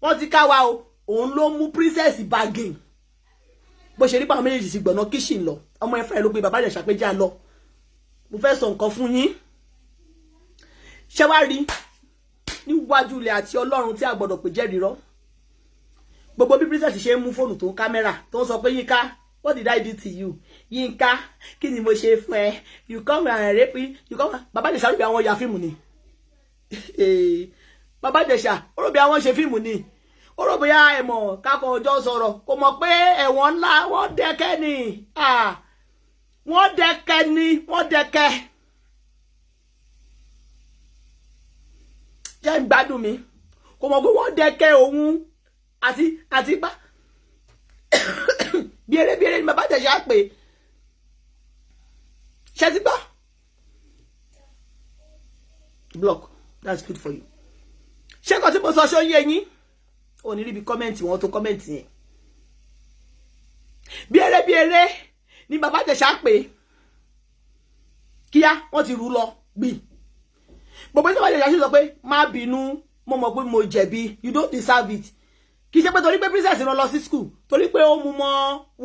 wọ́n ti ká wa o òun ló mú princess báàgì bó ṣe rí pa àwọn méjèèjì sí gbọ̀nà kitchen lọ ọmọ yẹn fẹ́ ló pe bàbá Ìjẹ̀ṣà pé já lọ mo fẹ́ sọ nǹkan fún yín ṣé wá rí níwájú ilẹ̀ àti Ọlọ́run tí a gbọ́dọ̀ pè jẹ́rìí rọ́ gbogbo bí princess ṣe mú fóònù tó kámẹ́rà tó ń sọ pé Yínká what did I do to you Yínká kí ni mo ṣe fún ẹ you come and rape me you come bàbá Ìjẹ̀ṣà rò bí àwọn ya fíìmù ni bàbá Ìjẹ̀ṣà ó rò bí àwọn ṣe fíìmù ni ó rò bóyá ẹ̀mọ̀ kákan ọjọ́ sọ̀rọ̀ kò mọ̀ pé ẹ̀wọ̀n ńlá wọ́n dẹ́kẹ́ ni wọ́n dẹ́kẹ́ jẹ́ ń gbádùn mi kò mọ̀ pé wọ́n dẹ́kẹ́ òun àti bá biere ni bàbá Ìjẹ̀ṣà pé ṣe ti gbọ́ block that's good for you ṣé kò tí mo sọ ṣó yé yín ò ní ríbi kọ́mẹ́ǹtì wọn tó kọ́mẹ́ǹtì yẹn biere ni bàbá Ìjẹ̀ṣà pé kíá wọ́n ti rú lọ gbì gbogbo tí bàbá Ìjẹ̀ṣà sọ pé má bínú mo mọ̀ pé mo jẹ̀bi you don't deserve it kì í ṣe pé torí pé princess rán lọ sí school torí pé ó mú mọ́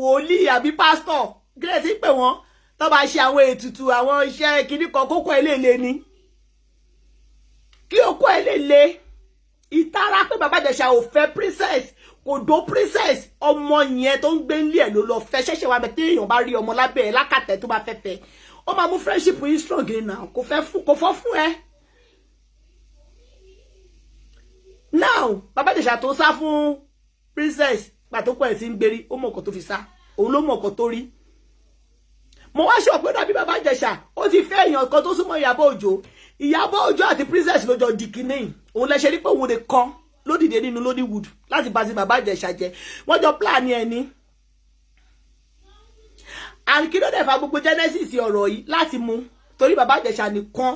wòlíì àbí pastor gílẹ̀ sí pé wọ́n tó bá ṣe àwọn ètùtù àwọn iṣẹ́ kìíní kan kókó eléle ni kí okó eléle ìtara pé bàbá Ìjẹ̀ṣà ò fẹ́ princess kò dó princess ọmọ yẹn tó ń gbé nílé ẹ̀ ló lọ fẹ́ ṣẹ̀ṣẹ̀ wá bẹ́ẹ̀ tí èèyàn bá rí ọmọ lábẹ́ ẹ̀ lákàtẹ́ tó bá fẹ́ fẹ́ ó máa mú friendship yín strong now kò fọ́ fún ẹ. Now bàbá Ìjẹ̀ṣà tó sá fún princess pàtó pọ̀ ẹ̀ tí ń gbérí ó mọ̀ ọ̀kan tó fi sá òun ló mọ̀ ọ̀kan tó rí mo wá ṣọ̀ pé dàbí bàbá Ìjẹ̀ṣà ó ti fẹ́ èèyàn kan tó súnmọ́ Ìyábọ̀ Òjó àti princess ló jọ di kìíní òun lẹ ṣe rí pé òun lè kan lódìdé nínú Lollywood láti bá sí bàbá Ìjẹ̀ṣà jẹ wọ́n jọ plan ẹni and kí ló dẹ̀ fa gbogbo genesis ọ̀rọ̀ yìí láti mú torí bàbá Ìjẹ̀ṣà nìkan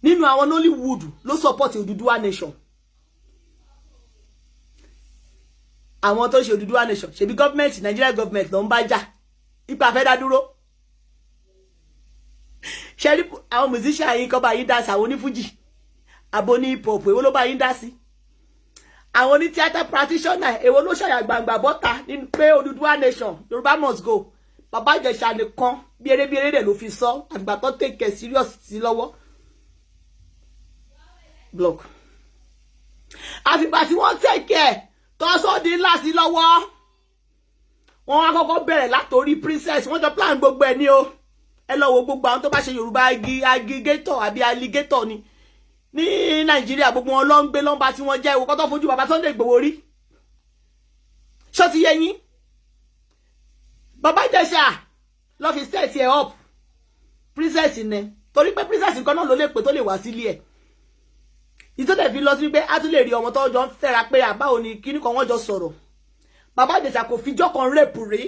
nínú àwọn Nollywood ló support Odùduwà nation. Àwọn tó ṣe Odùduwà nation ṣebí government Nigeria government ló ń bá jà ipa fẹ́ dá dúró. Ṣé rí àwọn musician yìí kọ́ bá yín dá sí àwọn onífújì àbò ní hip hop èwo ló bá yín dá sí. Àwọn ní theatre practitioner èwo ló ṣàyà gbangba bọ́ta nínú pé Odùduwà nation Yorùbá must go. Bàbá Ìjẹ̀ṣà nìkan bí eré dẹ̀ ló fi sọ àgbà tó take it serious sí lọ́wọ́. Block. Àfìgbà tí wọ́n take ẹ̀ tó sọ di ńlá sí lọ́wọ́. Wọ́n wá kọ́kọ́ bẹ̀rẹ̀ látorí princess wọ́n jọ plan gbogbo ẹ̀ ní o. Ẹ lọ wo gbogbo àwọn tó bá ṣe Yorùbá aggregator àbí alligator ni ní Nàìjíríà gbogbo wọn ló ń gbé lọ́nba tí wọ́n jẹ́ ìwò kọ́tọ́ fojú bàbá Sunday Igboho rí. Ṣó ti yé yín? Bàbá Ìjẹ̀ṣà lọ fi set ẹ̀ up princess ni torí pé princess nǹkan náà ló lè pè tó lè wá sílé ẹ̀. Ìtọ́ dẹ̀ fi lọ sí pé a tún lè rí ọmọ tó jọ ń fẹ́ra pé àbáwo ni kíní kan wọ́n jọ sọ̀rọ̀. Bàbá Ìjẹ̀ṣà kò fijọ́ kan rape rí.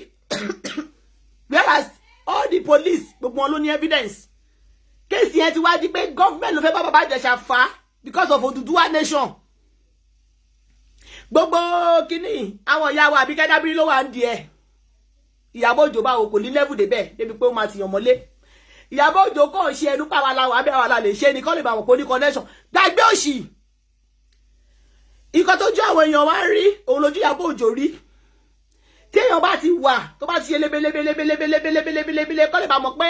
Whereas all the police gbogbo wọn ló ní evidence. Kéèsì yẹn ti wá di pé government ló fẹ́ bá Bàbá Ìjẹ̀ṣà fà because of Odùduwà nation. Gbogbo kíní àwọn ìyá wa àbí kẹ́dábírí ló wà ń di ẹ̀. Ìyábọ̀ Òjó báwo kò ní level débẹ̀ débi pé ó máa ti yàn mọ́lé. Ìyábọ̀ Òjó kò ṣe ẹnu pa wa láwọn abẹ́ wa la lè ṣe ni kọ́ lè bá wọn pọ̀ ní connection. Gbàgbé òṣì. Ìkọ́ tó jọ àwọn èèyàn wá rí òun lójú Ìyábọ̀ Òjó rí. Tí èèyàn bá ti wà tó bá ti ṣe lebelebelebelebelebelebele kọ́ lè bá mọ̀ pé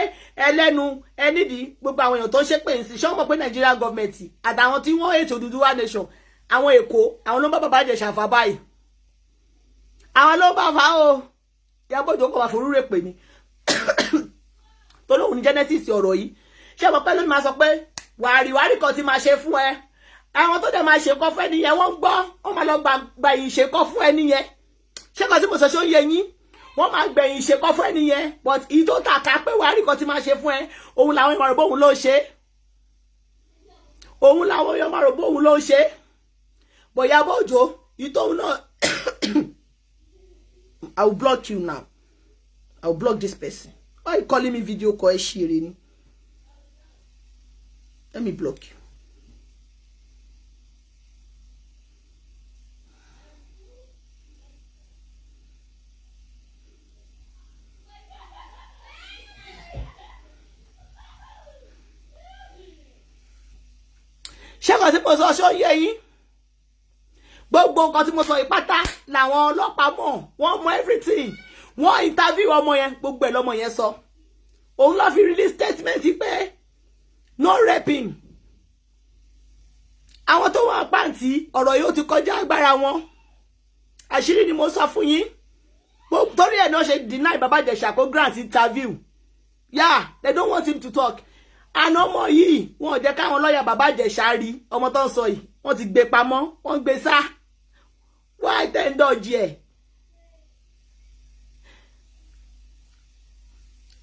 ẹlẹ́nu ẹnídìí gbogbo àwọn èèyàn tó ń ṣépè sí ṣé wọ́n mọ̀ pé Nigeria government àtàwọn tí wọ́n ètò Odùduwà nation àwọn Èkó àwọn ló ń bá Bàbá Ìjẹ̀ṣà fà báyìí. Àwọn ló bá fà o. Ìyábọ̀ Òjó kò wá forú rè pè ní. Tó lóhun ní genesis ọ̀rọ̀ yìí. Ṣé mo pẹ́ ló máa sọ pé wàrí kan ti máa ṣe fún ẹ. Àwọn tó dẹ̀ máa ṣe kọ́ fún ẹni yẹn wọ́n gbọ́ wọ́n máa lọ gba ìṣekọ́ fún ẹni yẹn. Ṣé kan tí mo sọ ṣó yé yín? Wọ́n máa gbẹ̀yìn ìṣekọ́ fún ẹni yẹn but ìyí tó tàka pé wàrí kan ti máa ṣe fún ẹ òun làwọn èèyàn rò bóun ló ṣe. Òun làwọn èèyàn máa rò bóun ló ṣe. But Ìyábọ̀ Òjó ìyí tóun náà I will block you now. I will block this person. Why are you calling me video call sharing? Let me block you. Ṣé kan tí mo sọ ṣó yé yín? Gbogbo nǹkan tí mo sọ ìpátá làwọn ọlọ́pàá mọ̀ wọ́n mọ̀ everything wọ́n interview ọmọ yẹn gbogbo ẹ̀ lọ́mọ yẹn sọ òun ló fi release statement pé no raping àwọn tó wà pàǹtí ọ̀rọ̀ yóò ti kọjá agbára wọn àṣírí ni mo sọ fún yín torí ẹ̀ náà ṣe deny Bàbá Ìjẹ̀ṣà kó grant interview yeah they don't want him to talk àná ọmọ yìí wọn ò jẹ́ káwọn lọ́ọ̀yà Bàbá Ìjẹ̀ṣà rí ọmọ tó ń sọ yìí wọ́n ti gbé pamọ́ wọ́n gbé sá why ten dodge ẹ̀.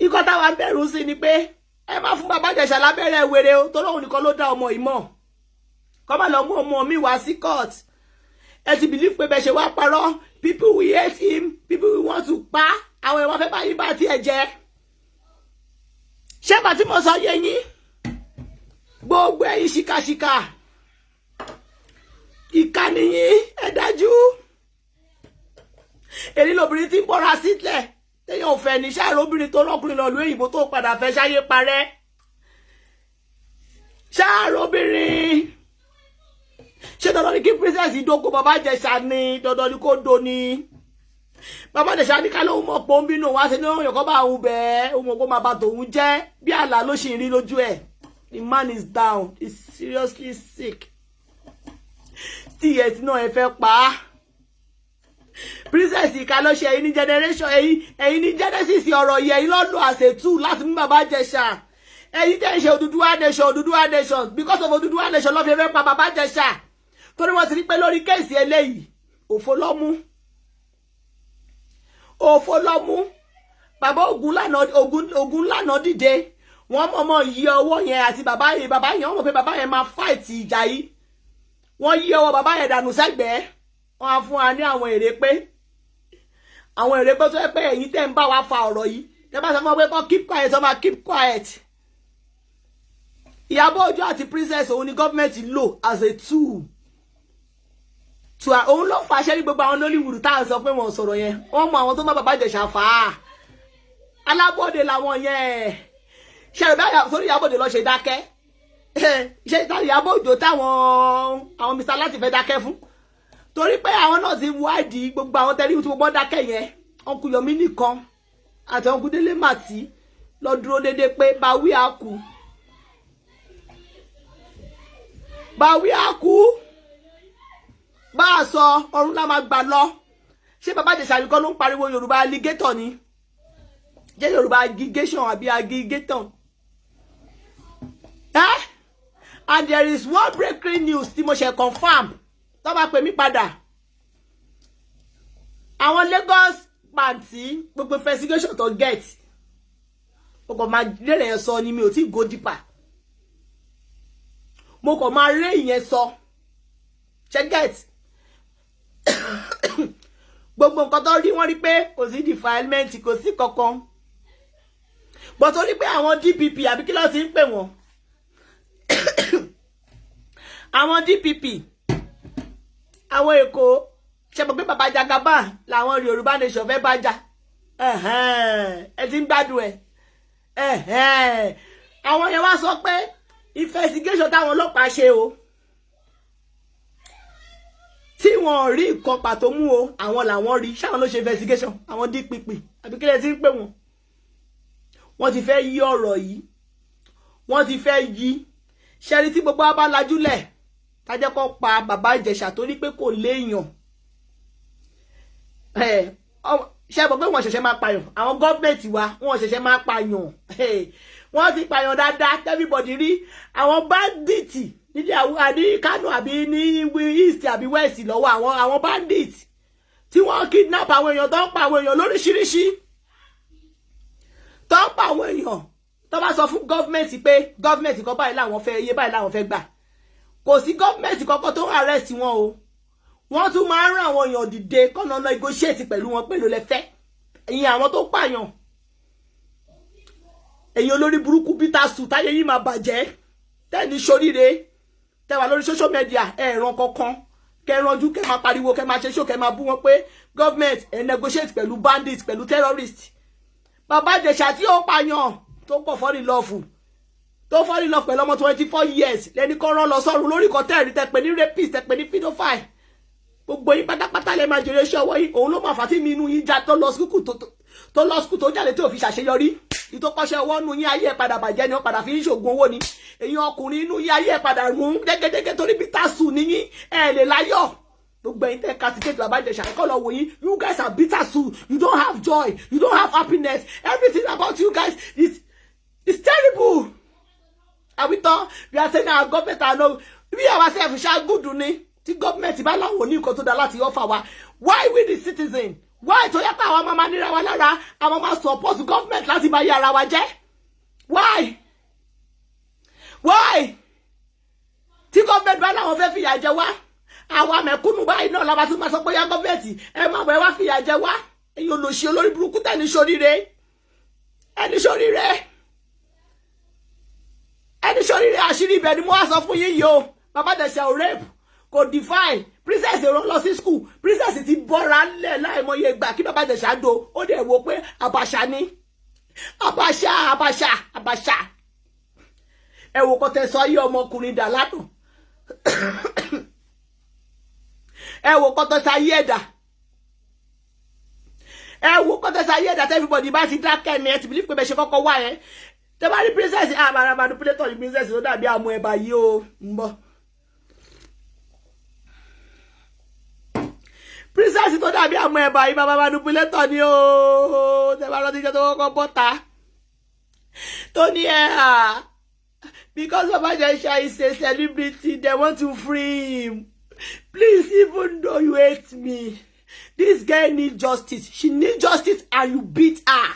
Ikọ́ táwa ń bẹ̀rù sí ni pé ẹ má fún Bàbá Ìjẹ̀ṣà lábẹ́rẹ́ wèrè o torí òun nìkan ló dá ọmọ yìí mọ̀ kọ́ má lọ mú ọmọ mi wá sí court ẹ ti believe pé bẹ́ẹ̀ ṣe wá parọ́ people will hate him people will want to pa àwọn ẹ̀wọ̀n fẹ́ bá yín bá tiẹ̀ jẹ́ ṣé bá tí mo sọ yé yín gbogbo ẹ̀yin ṣìkàṣìkà ìkànnì yín ẹ dájú èyí lóbìnrin tí ń bọ́ra sílẹ̀ téèyàn ò fẹ́ ní ṣáà lóbìnrin tó rọ́kùnrin lọ lóyún òyìnbó tó padà fẹ́ ṣáyé parẹ́ ṣáà lóbìnrin ṣé dandan ni kí princess ìdókò Bàbá Ìjẹ̀ṣà ni dandan ni kó do ni Bàbá Ìjẹ̀ṣà ní ká lóun mọ̀ pé ó ń bínú wá sí ní òun yọ̀kọ́ bá òun bẹ́ẹ̀ òun mọ̀ kó máa bá tòun jẹ́ bí àlá ló ṣì ń rí lójú ẹ̀ the man is down he's seriously sick tí ẹ̀ tí náà ẹ fẹ́ pa á princess ìka ló ṣe ẹ̀yin ní generation ẹ̀yin ní genesis ọ̀rọ̀ yìí ẹ̀yin lọ́dún àṣetù láti mú Bàbá Ìjẹ̀ṣà ẹ̀yin tẹ́ ń ṣe Odùduwà nation because of Odùduwà nation ló fi fẹ́ pa Bàbá Ìjẹ̀ṣà torí wọ́n ti rí pé lórí kéèsì eléyìí òfò lọ́mú bàbá Ògún lànà dìde wọ́n mọ̀mọ́ yí ọwọ́ yẹn àti bàbá yẹn wọ́n mọ̀ pé bàbá yẹn máa fight ìjà yìí wọ́n yí ọwọ́ bàbá yẹn dànù sẹ́gbẹ̀ẹ́ wọ́n á fún wa ní àwọn èrè pé àwọn èrè pé tó yẹ pé ẹ̀yin tẹ́ ń bá wa fa ọ̀rọ̀ yìí tẹ́ bá sọ fún ọ pé kọ́ keep quiet ọmọ keep quiet. Ìyábọ̀ Òjó àti princess òun ni gọ́ọ̀mẹ̀ntì lò as a tool òun ló fàṣẹ ní gbogbo àwọn Nollywood tá à ń sọ pé wọ́n sọ̀rọ̀ yẹn wọ́n mọ àwọn tó bá bàbá Ìjẹ̀ṣà fà á alábọ́dé làwọn yẹn ṣẹlẹ̀ bá sórí Ìyábọ̀ Òjó lọ ṣe dákẹ́ ṣe Ìyábọ̀ Òjó táwọn àwọn Mr. láti fẹ́ dákẹ́ fún torí pé àwọn náà ti wádìí gbogbo àwọn tẹ́lẹ̀ tí gbogbo dákẹ́ yẹn ọkùn Yomi nìkan àti ọkùn Délé Màtí lọ dúró déédéé pé báwí àkú bá a sọ ọ̀run la máa gbà lọ ṣé bàbá Ìjẹ̀ṣà nìkan ló ń pariwo Yorùbá alligator ni jẹ́ Yorùbá aggregation àbí aggregator and there is one breaking news tí mo ṣe confirm tó bá pè mí padà àwọn Lagos pàǹtí gbogbo investigation tó get mo kàn máa lérè yẹn sọ ni mi ò tí go deeper mo kàn máa ré ìyẹn sọ ṣe get gbogbo nǹkan tó rí wọ́n rí pé kò sí defilement kò sí kankan but ó rí pé àwọn DPP àbí kí ló ti ń pè wọ́n àwọn DPP àwọn Èkó ṣe mọ̀ pé bàbá Jagaban làwọn Yorùbá nation fẹ́ bá jà ẹ ti ń gbádùn ẹ àwọn yẹn wá sọ pé investigation táwọn ọlọ́pàá ṣe o tí wọ́n rí nǹkan pàtó mú o àwọn làwọn rí ṣáwọn ló ṣe investigation àwọn DPP àbí kílẹ̀ tí ń pè wọ́n ti fẹ́ yí ọ̀rọ̀ yìí wọ́n ti fẹ́ yí ṣẹ́rí tí gbogbo wa bá lajúlẹ̀ tájẹ́ kó pa bàbá Ìjẹ̀ṣà torí pé kò léèyàn ṣe bọ̀ pé wọ́n ṣẹ̀ṣẹ̀ máa pààyàn àwọn gọ́ọ̀mẹ̀ntì wa wọ́n ṣẹ̀ṣẹ̀ máa pààyàn wọ́n ti pààyàn dáadáa everybody rí àwọn bandits nídìí àbí Kano àbí ní east àbí west lọ́wọ́ àwọn bandits tí wọ́n kidnap àwọn èèyàn tó ń pa àwọn èèyàn lóríṣiríṣi tó ń pa àwọn èèyàn tó bá sọ fún gọ́ọ̀mẹ̀ntì pé gọ́ọ̀mẹ̀ntì kan báyìí làwọn fẹ́ iye báyìí làwọn fẹ́ gbà kò sí gọ́ọ̀mẹ̀ntì kankan tó ń arrest wọn o wọ́n tún máa ń rán àwọn èèyàn dìde kọ́nà negotiate pẹ̀lú wọn pẹ̀lú lẹ́fẹ́ ẹ̀yin àwọn tó pààyàn ẹ̀yin olórí burúkú Peter Su táyé yìí máa bàjẹ́ tẹ́ni ṣoríire tẹ́wà lórí social media ẹ̀ràn kankan kẹranjú kẹ máa pariwo kẹ máa ṣe ṣó kẹ máa bú wọn pé government ẹ̀ negotiate pẹ̀lú bandits pẹ̀lú terrorists bàbá Ìjẹ̀ṣà tí ó pààyàn tó pọ̀ fọ́rí lọ́ọ̀fù tó fọ́rí lọ́ọ̀fù pẹ̀lú ọmọ 24 years lẹ́ni kan rán lọ sọ́run lórí kan tẹ́ẹ̀rí tẹ́pẹ́ ní rapist tẹ́pẹ́ ní pedophile gbogbo yín pátápátá lè máa jèrè iṣẹ́ ọwọ́ yín òun ló máa fà tí mi inú yín já tó lọ skúkù tó jáde tí ò fi ṣàṣeyọrí ìtòkọ́ṣẹ́ ọwọ́ nù yín ayé ẹ̀ padà bàjẹ́ ni ó padà fi ń ṣògùn owó ni èyàn ọkùnrin inú yín ayé ẹ̀ padà rún dẹ́gẹ́dẹ́gẹ́ torí Peter Su níyín ẹ̀ lè láyọ̀ gbogbo ẹ̀yin tẹ́ kásìkéètì bàbá Ìjẹ̀ṣà kọ́ lọ wò yín you guys are Peter Su you don't have joy you don't have happiness everything about you guys is terrible àwítọ́ bí a ṣe ní àwọn gọ́ọ̀mẹ̀ntì àná bí àwọn sẹ́ẹ̀fù ṣáàgùdù ni tí gọ́ọ̀mẹ̀ntì bá láwọn ní nǹkan tó dá láti offer wa why we the citizen why tó yẹ pé àwọn máa nira wa lára àwọn máa support government láti máa yí ara wa jẹ́ why tí gọ́ọ̀mẹ̀ntì bá láwọn fẹ́ fìyà jẹ wá àwa mẹ̀kúnnù báyìí náà la bá tún máa sọ pé yá gọ́ọ̀mẹ̀ntì ẹ máa bọ̀ ẹ wá fìyà jẹ wá ẹ̀yin olóṣì olórí burúkú tẹ̀ní ṣoríire ẹni ṣoríire àṣírí ibẹ̀ ni mo wá sọ fún yín yìí o bàbá Ìjẹ̀ṣà ò rape kò define princess èrò lọ sí school princess ti bọ́ra lẹ̀ láìmọye ìgbà kí bàbá Ìjẹ̀ṣà do ó dẹ̀ wo pé àbàṣà ni àbàṣà ẹ wò kọ́ tẹ sọ ayé ọmọkùnrin dà lánàá ẹ wò kọ́ tẹ sọ ayé ẹ̀dà everybody bá ti dákẹ́ ni ẹ ti believe pé bẹ́ẹ̀ ṣe kọ́kọ́ wá yẹn tẹ bá rí princess àmàrà manipulator ní princess ló dàbí àmọ́ ẹ̀bà yìí ó ń bọ̀ princess tó dàbí àmọ́ ẹ̀bà yìí bàbá manipulator ni ó tẹ bá rántí jẹ́ tó kọ́kọ́ bọ́ta tó ní because Baba Ìjẹ̀ṣà is a celebrity they want to free him please even though you hate me this girl need justice she need justice and you beat her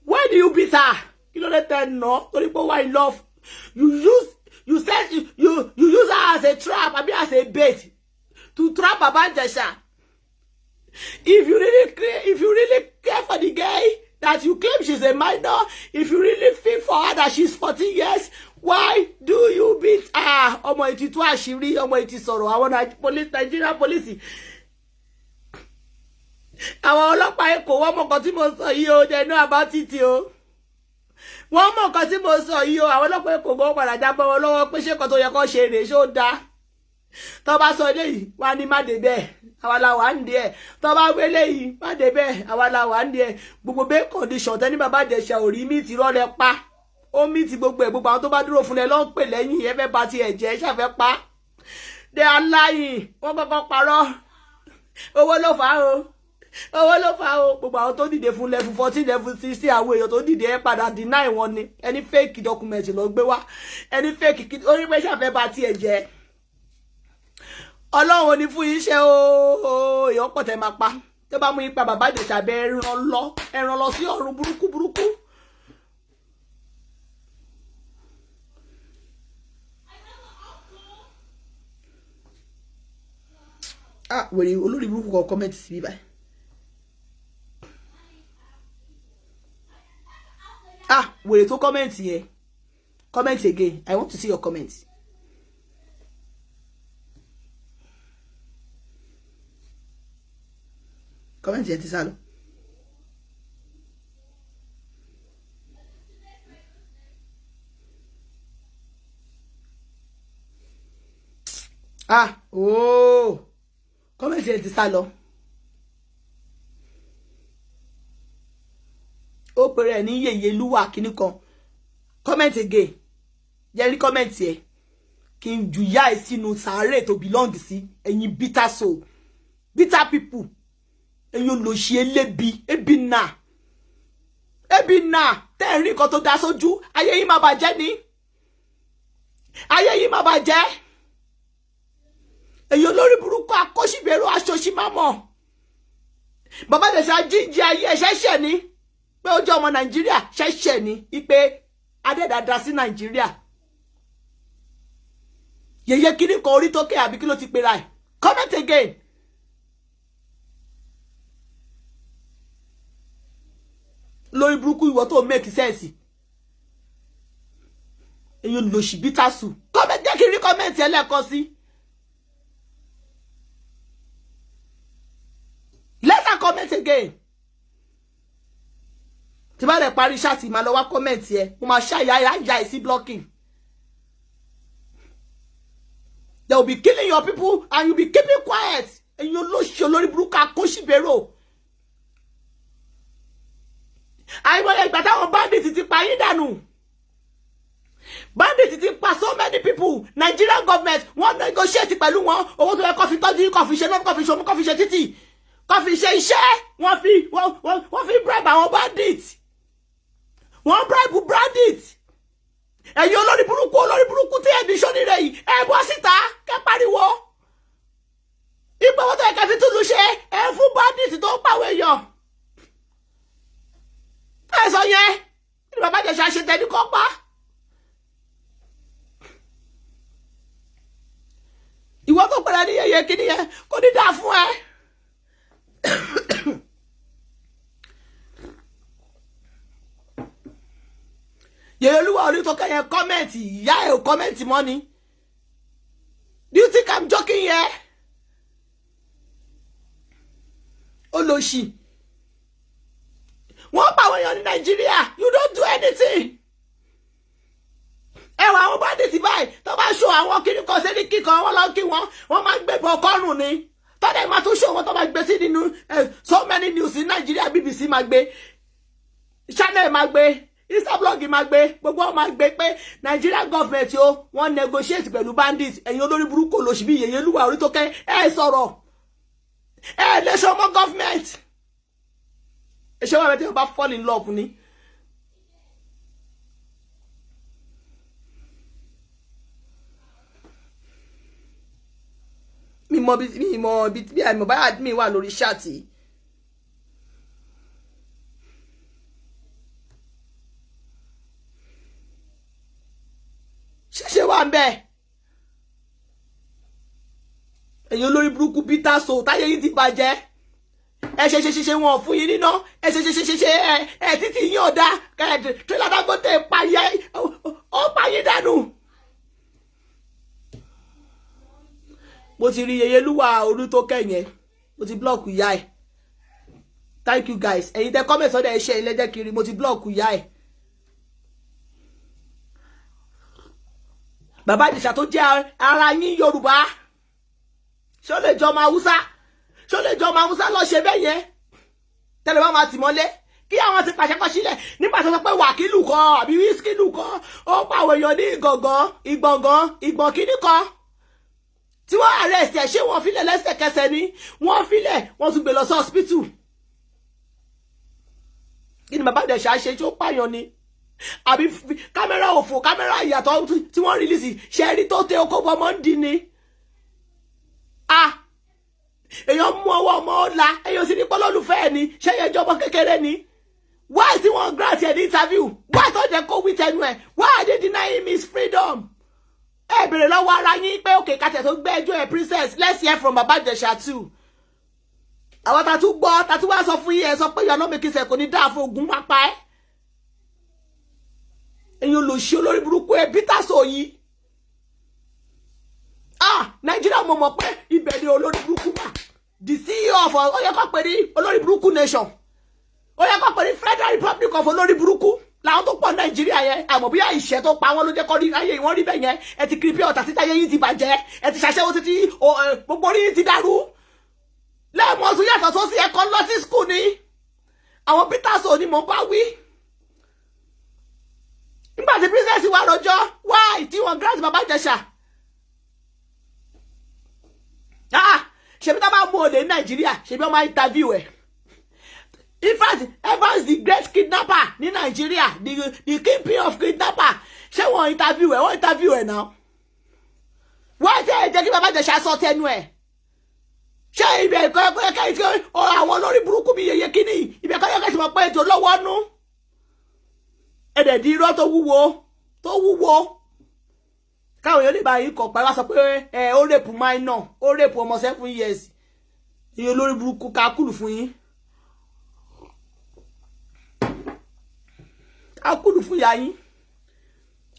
why do you beat her you know that no torí pé why love you use her as a trap abi as a bait to trap Baba Ìjẹ̀ṣà if you really care for the girl that you claim she's a minor, if you really feel for her that she's 14 years, why do you beat her? Ọmọ ìtì tú àṣírí, ọmọ ìtì sọ̀rọ̀ àwọn Nigerian police. Àwọn ọlọ́pàá Èkó wọ́n mọ̀ nǹkan tí mo sọ yìí o, they know about it o. Wọ́n mọ̀ nǹkan tí mo sọ yìí o, àwọn ọlọ́pàá Èkó gan padà jábọ́ wọn lọ́wọ́ pé ṣé nǹkan tó yẹ kó ṣe rèé ṣó dáa. Tó bá sọ eléyìí wá ní má dé bẹ́ẹ̀, àwa la wà ń díẹ̀. Tó bá gbé eléyìí má dé bẹ́ẹ̀, àwa la wà ń díẹ̀. Gbogbo bẹ́ẹ̀ condition tẹ́ni bàbá Ìjẹ̀ṣà ò rí mí ti rọ́lẹ̀ pa. Ó mí ti gbogbo ẹ̀, gbogbo àwọn tó bá dúró fún ẹ ló ń pè lẹ́yìn ẹ fẹ́ bá ti ẹ̀jẹ̀ ṣàfẹ́ pa. They are lying. Wọ́n kọ́kọ́ parọ́. Owó ló fà á o. Owó ló fà á o. Gbogbo àwọn tó dìde fún level 14, level 16, àwọn èèyàn tó dìde ẹ padà deny wọn ni. Ẹni fake document ló gbé wá. Ẹni fake orí pé ṣàfẹ́ bá ti ẹ̀jẹ̀. Ọlọ́run ní fún iṣẹ́ o. Èèyàn pọ̀ tẹ́ máa pa. Tó bá mú ipa bàbá Ìjẹ̀ṣà bẹ ẹran lọ sí ọ̀run burúkú burúkú. Ah, wèrè olórí burúkú kọ comment sí báyìí. Ah, wèrè tó comment yẹn. Comment again. I want to see your comments. Comment yẹn ti sá lọ. Ah, oh. Comment yẹn ti sá lọ. Ó pèrè ní Yèyélúwà kíní kan. Comment again. Jẹ́ rí comment yẹn. Kí n ju yá ẹ sínú sàárè tó belong sí ẹ̀yin bitter soul. Bitter people. Ẹ̀yin olóṣì elébi, ebi náà. Ebi náà. Tẹ́ rí nǹkan tó dá sójú. Ayé yìí má bàjẹ́ ni. Ayé yìí má bàjẹ́. Ẹ̀yin olórí burúkú akọ́ṣìbẹ̀rù aṣoṣì mámọ̀. Bàbá Ìjẹ̀ṣà jíjí ayé ṣẹ̀ṣẹ̀ ni. Pé ó jẹ́ ọmọ Nàìjíríà ṣẹ̀ṣẹ̀ ni. Ipe adẹ́dàdà sí Nàìjíríà. Yèyé kíní kan orí tókè àbí kí ló ti pera ẹ̀. Comment again. Lórí burúkú ìwọ tó make sense. Ẹ̀yin olóṣì bitter soul. Comment jẹ́ kí n rí comment ẹlẹ́ẹ̀kan sí. Let her comment again. Tí bá lè parí ṣáàtì máa lọ wá comment yẹ. Mo máa ṣàyà sí blocking. They will be killing your people and you be keeping quiet. Ẹ̀yin olóṣì olórí burúkú akóṣìbẹ̀rò. Àìmọye ìgbà táwọn bandits ti pa yín dànù. Bandits ti pa so many people. Nigerian government wọ́n negotiate pẹ̀lú wọn. Owó tó yẹ kó fi tọ́jú kó fi ṣe náà kó fi ṣe omi kó fi ṣe títì. Kó fi ṣe iṣẹ́. Wọ́n fi bribe àwọn bandits. Wọ́n bribe bandits. Ẹ̀yin olórí burúkú tí ẹ̀dí ṣọ́ni rẹ̀ yìí. Ẹ bọ́ síta kẹ́ pariwo. Ipò owó tó yẹ kẹ́ fi túlù ṣe. Ẹ fún bandits tó ń pàwọ̀ èèyàn. Ẹ sọ yẹn. Ní bàbá Ìjẹ̀ṣà ṣe tẹ́ni kọ́ pa. Ìwọ tó pẹ̀lẹ́ ní yẹyẹ kí ni yẹn kò ní dáa fún ẹ. Yèyélúwà Onítọ́kẹ́ yẹn kọ́mẹ̀ntì ìyá ẹ̀ ò kọ́mẹ̀ntì mọ́ ni. Do you think I'm joking here? Olóṣì. Wọ́n pa àwọn èèyàn ní Nàìjíríà. You don't do anything. Ẹwà àwọn bandits báyìí tó bá ṣó àwọn kiri kan sẹ́ni kíkan wọ́n lọ kí wọ́n máa ń gbé bọ̀ ọkọ́rùn ni. Tọ́dẹ̀ máa tún ṣó wọn tó máa gbé sí nínú so many news in Nigeria. BBC máa gbé, Channel máa gbé, Instablog máa gbé, gbogbo wọn máa gbé pé Nigerian government o wọ́n negotiate pẹ̀lú bandits. Ẹ̀yin olórí burúkú olóṣì bí Yèyélúwà Onítọ́kẹ́ ẹ sọ̀rọ̀. Ẹ lè ṣe ọmọ government. Ẹ ṣe wà mẹ́tẹ́ ọba fall in love ni. Mi mọ bí àìmọ̀ báyà mi wà lórí ṣáàtì. Ṣẹ̀ṣẹ̀ wà ń bẹ̀. Ẹ̀yin olórí burúkú bitter soul táyé yìí ti bàjẹ́. ẹ ṣe wọn fún yín níná ẹ ṣe ẹ títí yín ò dá tírélà Dangote pààyè ó pààyè dànù. mo ti rí Yeyelúwà orí tó kẹyìn mo ti blọọkù ìyá ẹ thank you guys ẹ̀yin tẹ́ comment sọ́dọ̀ ẹ ṣe ilé kiri mo ti blọọkù ìyá ẹ. Bàbá Ìjẹ̀ṣà tó jẹ́ ara yín Yorùbá ṣó lè jọ ọmọ Haúsá ṣó lè jọ ọmọ Haúsá lọ ṣe bẹ́ẹ̀ yẹn tẹ́lẹ̀ bá máa tì mọ́lé kí àwọn ti pàṣẹ kọ́ sílẹ̀ nígbà tó sọ pé wàkílù kan àbí wíṣkìlù kan ó pàwọ̀ èèyàn ní ìgbọ̀n kíní kan tí wọ́n arrest ẹ̀ ṣé wọ́n filẹ̀ lẹ́sẹ̀kẹsẹ̀ ni wọ́n filẹ̀ wọ́n tún gbé lọ sí hospital. Kí ni Bàbá Ìjẹ̀ṣà ṣe tí ó pààyàn ni àbí kámẹ́rà òfò kámẹ́rà ìyàtọ̀ tí wọ́n rìlísì ṣe rí tó tẹ okó bọ́mọ́ ń dín ni. Èèyàn mú ọwọ́ ọmọ ọ̀la èèyàn sì ní pọ́lọ́lùfẹ́ ẹ̀ ni ṣé yẹn jọmọ kékeré ni. Why tí wọ́n grant ẹ̀ ní interview why tó jẹ́ kó wí tẹnu ẹ̀ why are they denying him his freedom. Ẹ bèrè lọ́wọ́ ara yín pé òkè kàtẹ́ tó gbé ẹjọ́ ẹ̀ princess let's hear from Bàbá Ìjẹ̀ṣà too. Àwọn tàtú gbọ́ tàtú wá sọ fún yín ẹ sọ pé ìyá náà mi kì í sẹ̀ kò ní dáa fún ogun pápá ẹ̀. Ẹ̀yin olóṣì olórí burúkú ẹ̀ Peter Soyi. Nàìjíríà mo mọ̀ pé ibẹ̀ ni olórí burúkú wà. The CEO of ó yẹ kó pè ní olórí burúkú nation. Ó yẹ kó pè ní Federal Republic of olórí burúkú. Làwọn tó pọ̀ Nàìjíríà yẹn àmọ́ bí ìṣẹ́ tó pa wọ́n ló jẹ́ kọ́ ní ayé wọ́n rí bẹ́ẹ̀ yẹn ẹ ti kiri pé ọ̀tà títa yẹn yìí ti bàjẹ́ ẹ ti ṣàṣẹ́wó títí gbogbo orí yìí ti dàrú. Lẹ́ẹ̀mọ́ tún yàtọ̀ tó sí ẹ̀kọ́ lọ sí school ni àwọn Peter Soyi ni mo bá wí. Nígbà tí princess wà rọjọ́ why tí wọ́n grant Bàbá Ìjẹ̀ṣà. Ṣebí tá bá mú olè ní Nàìjíríà ṣebí wọ́n máa interview ẹ̀. In fact Evans the great kidnapper ní Nàìjíríà the kingpin of kidnapper ṣé wọ́n interview ẹ̀ náà. Wọ́n jẹ́ kí Bàbá Ìjẹ̀ṣà sọ tẹnu ẹ̀. Ṣé ibẹ̀ kẹ́kẹ́ tí àwọn olórí burúkú bí yeye kíní ibẹ̀ kẹ́kẹ́ tí wọ́n pẹ́ ètò lọ́wọ́ nú. Ẹ̀dẹ̀ di irọ́ tó wúwo káwọn èèyàn lè bá yín kọ̀ pẹ́ wá sọ pé ó rèpù minor ó rèpù ọmọ 7 years iye olórí burúkú kakúlù fún yín kakúlù fún ìyá yín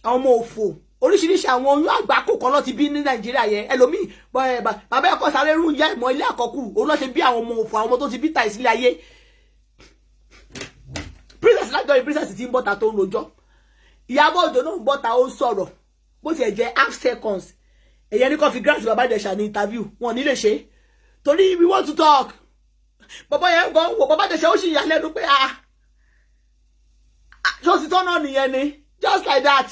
àwọn ọmọ òfò oríṣiríṣi àwọn oyún àgbákò kan ló ti bí ní Nàìjíríà yẹn ẹlòmíì bàbá ẹ̀kọ́ sáré rú ìyá ìmọ̀ ilé àkọ́kù òun ló ṣe bí àwọn ọmọ òfò àwọn ọmọ tó ti bí ta ìsílẹ̀ ayé princess lájọ yìí princess ti ń bọ́ta tó ń rojọ́ Ìyábọ̀ Òjó náà ń bọ́ta ó ń sọ̀rọ̀ bó ti ẹ̀ jẹ́ half seconds ẹ̀yẹ ní kò fi grant Bàbá Ìjẹ̀ṣà ní interview wọn ní lè ṣe torí we want to talk bàbá yẹn gan wò Bàbá Ìjẹ̀ṣà ó sì yà lẹ́nu pé ṣó ti tọ́nà nìyẹn ni just like that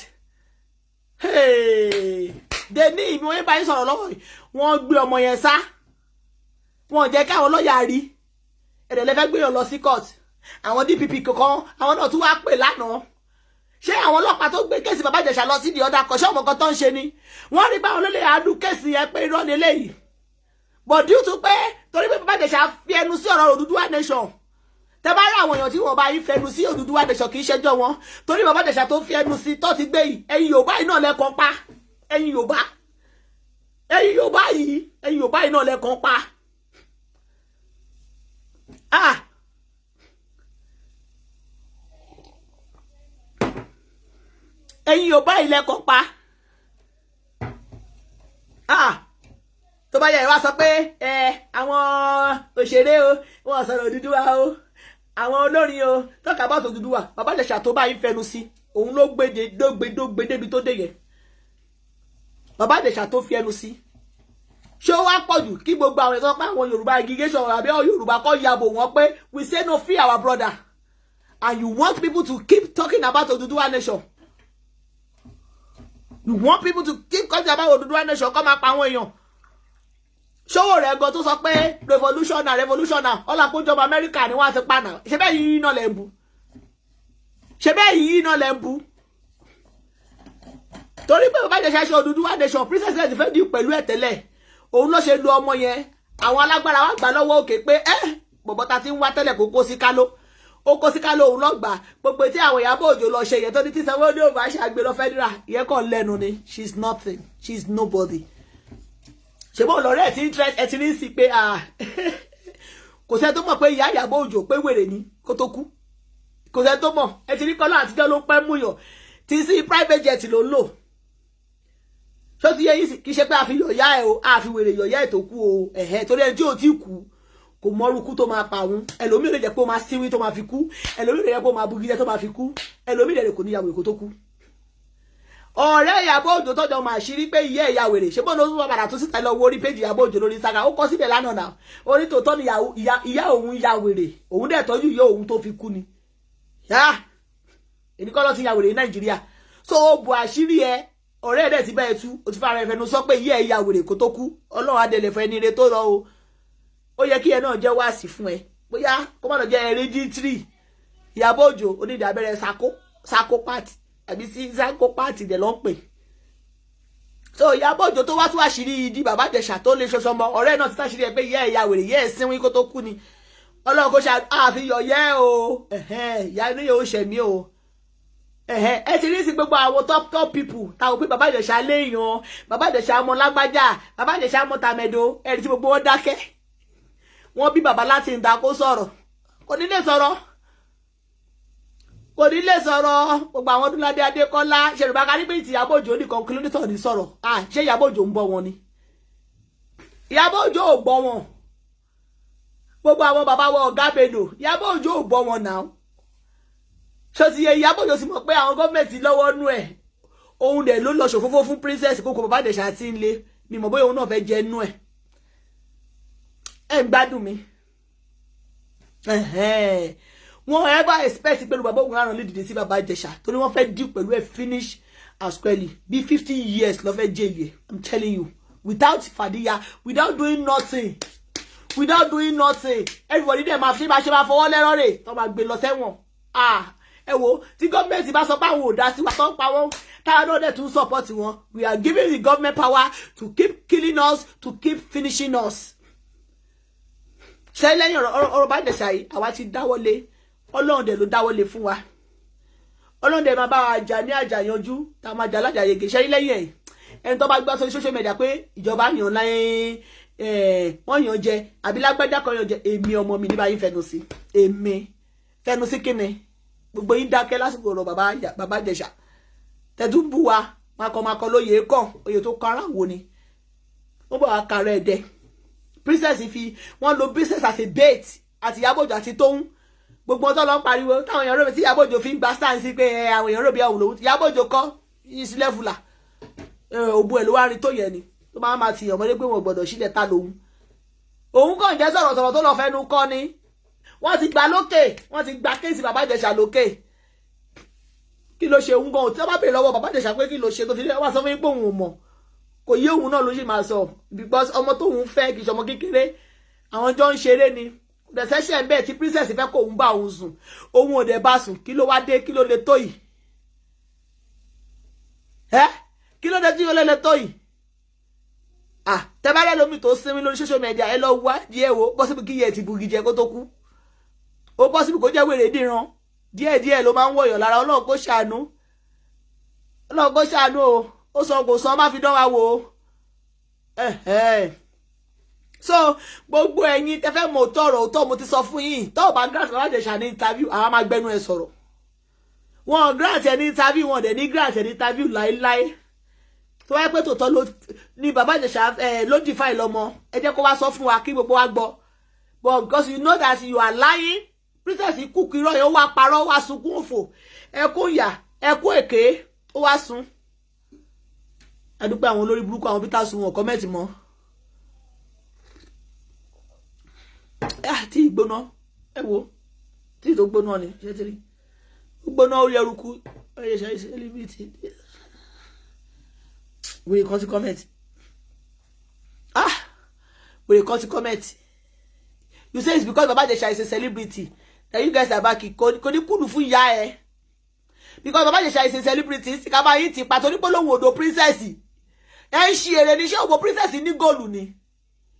dèní ìbí wọn yẹn bá yín sọ̀rọ̀ lọ́wọ́ wọn gbé ọmọ yẹn sá wọn jẹ́ káwọn lọ́ọ̀yà rí ẹ̀dẹ̀ lẹ́fẹ́ gbé yàn lọ sí court àwọn DPP kankan àwọn náà tún wá pè lánàá ṣé àwọn ọlọ́pàá tó gbé kéèsì Bàbá Ìjẹ̀ṣà lọ sí di ọ̀dà kọ̀ṣẹ́ ọmọ kan tó ń ṣe ni wọ́n rí báwọn lólè àádú kéèsì yẹn pé irọ́ ni eléyìí but due to pé torí pé Bàbá Ìjẹ̀ṣà fi ẹnu sí ọ̀rọ̀ Odùduwà nation tẹ bá rí àwọn èèyàn tí wọ́n bá yín fẹnu sí Odùduwà nation kì í ṣẹjọ́ wọn torí Bàbá Ìjẹ̀ṣà tó fi ẹnu sí tó ti gbé yìí ẹ̀yin Yorùbá yìí náà lẹ́kọ̀ọ́ pa ẹ̀yin Yorùbá yìí náà lẹ́kọ̀ọ́ pa ẹ̀yin Yorùbá yìí lẹ́kọ̀ọ́ pa tó bá yẹ ìwá sọ pé àwọn òṣèré o wọ́n sọ̀rọ̀ Odùduwà o àwọn olórin o tọ́ka bá tó Odùduwà Bàbá Ìjẹ̀ṣà tó bá yín fẹnu sí òun ló gbé débi tó dé yẹn Bàbá Ìjẹ̀ṣà tó fi ẹnu sí ṣé ó wá pọ̀jù kí gbogbo àwọn ẹ̀sọ́ pé àwọn Yorùbá aggregation àbí Yorùbá kọ́ yàbò wọn pé we say no fear our brother and you want people to keep talking about Odùduwà nation. You want people to keep talking about Odùduwà nation kọ́ máa pa àwọn èèyàn. Ṣówó rẹ̀ gan tó sọ pé revolutionary ọlápọ̀jọba Amẹ́ríkà ni wọ́n ti pa náà. Ṣé bẹ́ẹ̀ yìí náà lẹ́ ń bu? Torí pé Bàbá Ìjẹ̀ṣà ṣe Odùduwà nation princess ẹ̀ ti fẹ́ dì pẹ̀lú ẹ̀ tẹ́lẹ̀. Òun ló ṣe lu ọmọ yẹn. Àwọn alágbára wa gbà lọ́wọ́ òkè pé bọ̀bọ̀ta ti ń wá tẹ́lẹ̀ kó kó sí kálọ́. Ó kó sí kálọ́ òun lọ́gbà gbogbo tí àwọn Ìyábọ̀ Òjó lọ ṣe yẹn tó ní tí Sanwó-Olú ò bá ṣe àgbélọ́ federal ìyẹn kàn lẹ́nu ni she's nothing she's nobody. Ṣé bó lọ́rẹ́ ẹ̀ ti interest ẹ̀ ti ní sí pé kò sẹ́ tó mọ̀ pé ìyá Ìyábọ̀ Òjó pé wèrè ni kó tó kú kò sẹ́ tó mọ̀ ẹ ti rí Kọ́lá àtijọ́ ló pẹ́ mú yàn tí sí private jet ló ń lò ṣó ti yẹ yìí kì í ṣe pé a fi yọ̀yá ẹ̀ o a fi wèrè yọ̀yá ẹ̀ tó kú o torí ẹni tí ò tí kú kò mọ́rúkú tó máa pa òun ẹlòmíì lè jẹ́ pé ó máa síwí tó máa fi kú ẹlòmíì lè jẹ́ pé ó máa bugidẹ tó máa fi kú ẹlòmíì lè kò níyàwó èkó tó kú. ọ̀rẹ́ Ìyábọ̀ Òjó tọ́jọ́ máa ṣírí pé ìyá ẹ̀yà wèrè ṣé bọ́n ló ń padà tó síta lọ wo orí péjì Ìyábọ̀ Òjó lórí Instagram ó kọ́ síbẹ̀ lánàá náà orí tòótọ́ ni ìyá òun ya wèrè òun dẹ̀ tọ́jú ìyá òun tó fi kú ni. èmi kọ́ ló ti ya wèrè ní Nàìjíríà so ó bu àṣírí ẹ ọ̀rẹ́ ẹ̀ ti bẹ́ẹ̀ tú o ti fara ẹ̀fẹ̀nu sọ pé ìyá ẹ̀yà wèrè kó tó kú Ọlọ́run adẹ̀lẹ̀ fún ẹni ire tó lọ o ó yẹ kí ẹ náà jẹ́ wáàsí fún ẹ bóyá kó má lọ jẹ́ hereditary Ìyábọ̀ Òjó onídìí abẹ́rẹ́ psychopath àbí sí psychopath dẹ̀ ló ń pè so Ìyábọ̀ Òjó tó wá tún àṣírí ìdí bàbá Ìjẹ̀ṣà tó lè ṣoṣọ mọ ọ̀rẹ́ náà ti táṣírí ẹ pé ìyá ẹ̀yà wèrè yẹ́ ẹ̀ sínwín kó tó kú ni Ọlọ́run kó ṣe àfihàn yẹ́ o ìyá inú yóò ṣẹ̀mí o ẹ ti rí sí gbogbo àwọn top people táwọn pé bàbá Ìjẹ̀ṣà léèyàn bàbá Ìjẹ̀ṣà ọmọ lágbájá bàbá Ìjẹ̀ṣà ọmọ tàmẹ̀dò ẹ̀rí tí gbogbo wọn dákẹ́ wọ́n bí bàbá láti ń da kó sọ̀rọ̀ kò ní lè sọ̀rọ̀ gbogbo àwọn Ọdúnládé Adékọ́lá ṣèrùbá kárí pé Ìyábọ̀ Òjó nìkan kí ló ní tọ̀ ní sọ̀rọ̀ ṣé Ìyábọ̀ Òjó ń bọ́ wọn ni Ìyábọ̀ Òjó ò gbọ́ wọn gbogbo àwọn bàbá wọn ọ̀gá bèlò Ìyábọ̀ Òjó ò gbọ́ wọn náà ṣó ti yẹ Ìyábọ̀ Òjó sì mọ̀ pé àwọn gọ́ọ̀mẹ̀ntì lọ́wọ́ nú ẹ̀ òun dẹ̀ ló lọ ṣòfófó fún princess kókò bàbá Ìjẹ̀ṣà tí ń lé mi mọ̀ bóyá òun náà fẹ́ jẹ nú ẹ̀ ń gbádùn mi wọ́n ever expect pẹ̀lú bàbá ògùn àrùn lè dìde sí bàbá Ìjẹ̀ṣà torí wọ́n fẹ́ deal pẹ̀lú ẹ̀ finish as squarely bí 50 years lọ fẹ́ jẹ́ ìyẹ́ I'm telling you without fàdíyà without doing nothing everybody dẹ̀ máa ṣe máa fọwọ́ lẹ́rọ̀ rẹ̀ tó máa gbé lọ sẹ́wọ̀n ẹ wo tí gọ́ọ̀mẹ̀ntì bá sọ pé àwọn ò dá sí wa tó ń pa wọ́n táwọn náà dẹ̀ tún support wọn we are giving the government power to keep killing us to keep finishing us. ṣé lẹ́yìn ọ̀rọ̀ bá Ìjẹ̀ṣà yìí àwa ti dáwọ́lé Ọlọ́run dẹ̀ ló dáwọ́lé fún wa Ọlọ́run dẹ̀ máa bá wa jà ní àjà yanjú tá a máa jà lájà yege ṣé lẹ́yìn ẹ̀ ẹni tó bá gbọ́ sórí social media pé ìjọba yàn láyé wọ́n yàn jẹ àbí lágbájá kan yàn jẹ èmi ọmọ mi ní báyìí fẹnu sí kíni gbogbo yín dákẹ́ lásìkò ọ̀rọ̀ bàbá Ìjẹ̀ṣà tẹ̀tún bú wa makọ lóye kàn oyè tó kára wo ni wọ́n bọ̀ wá kàrẹ́ ẹ̀dẹ́ princess fi wọ́n lo princess as a bait àti Ìyábọ̀ Òjó àti tóun gbogbo ọjọ́ lọ ń pariwo táwọn èèyàn ròbí tí Ìyábọ̀ Òjó fi ń gba stand sí pé àwọn èèyàn ròbí àwọn olówó Ìyábọ̀ Òjó kọ́ ìsílẹ̀ fúlà òbu ẹ̀ ló wá rí tó yẹ ni tó máa ti yàn mọ́lé pé wọ́n gbọ́dọ̀ sílẹ̀ ta lòun òun kàn jẹ́ sọ̀rọ̀ tó lọ fẹ́nu kọ́ ni wọ́n ti gba lókè wọ́n ti gba kéèsì bàbá Ìjẹ̀ṣà lókè kí ló ṣe òun gan tí wọ́n bá bèèrè lọ́wọ́ bàbá Ìjẹ̀ṣà pé kí ló ṣe tó fi wá sọ fún pé òun ò mọ̀ kò yé òun náà ló ṣì máa sọ because ọmọ tóun fẹ́ kì í ṣe ọmọ kékeré àwọn jọ ń ṣeré ni dẹ̀sẹ̀ṣẹ̀ ń bẹ́ẹ̀ tí princess fẹ́ kó òun bá òun sùn òun ò dẹ̀ bá sùn kí ló wá dé kí ló lè tó yìí kí ló dé tí ó lè tó yìí tẹ́bárẹ́ lómi tó sinmi lórí social media ẹ lọ wá díẹ̀ wo bọ́sibí kí yẹ ti bugi jẹ kó tó kú ó bọ́sibí kó jẹ́ wèrè dìran díẹ̀díẹ̀ ló máa ń wọ̀yọ̀ lára Ọlọ́run kó ṣàánú o ó sọ kò sọ má fi dán wa wò ó so gbogbo ẹ̀yin tẹ́ fẹ́ mọ̀ òótọ́ mo ti sọ fún yín tó bá grant Bàbá Ìjẹ̀ṣà ní interview àwọn máa gbẹnu ẹ sọ̀rọ̀ wọn grant ẹ ní interview wọn dẹ̀ ní grant ẹ ní interview láéláé tó wáyé pé tòótọ́ ló ní Bàbá Ìjẹ̀ṣà ló define lọ́mọ ẹ jẹ́ kó wá sọ fún wa kí gbogbo wa gbọ́ but because you know that you are lying princess kúkú irọ́ yẹn ó wá parọ́ wá sunkún òfò ẹkún ìyà ẹkún èké ó wá sun adúpẹ́ àwọn olórí burúkú àwọn peter sun wọn kọ́mẹ́ǹtì mọ́ tí ìgbóná ẹ wo tí tó gbóná ni ṣe tí rí gbóná orí ẹrùkú ẹyẹ ṣe ṣe líbìtì wèrè kan ti kọ́mẹ́ǹtì wèrè kan ti kọ́mẹ́ǹtì you say it's because Baba Ìjẹ̀ṣà is a celebrity that you guys are back kò ní kúlù fún ìyá ẹ because Baba Ìjẹ̀ṣà is a celebrity tí ká bá yín ti pàtó nípò lóhùn odò princess ẹ ń ṣe èrè ní ṣé òbò princess ní góòlù ni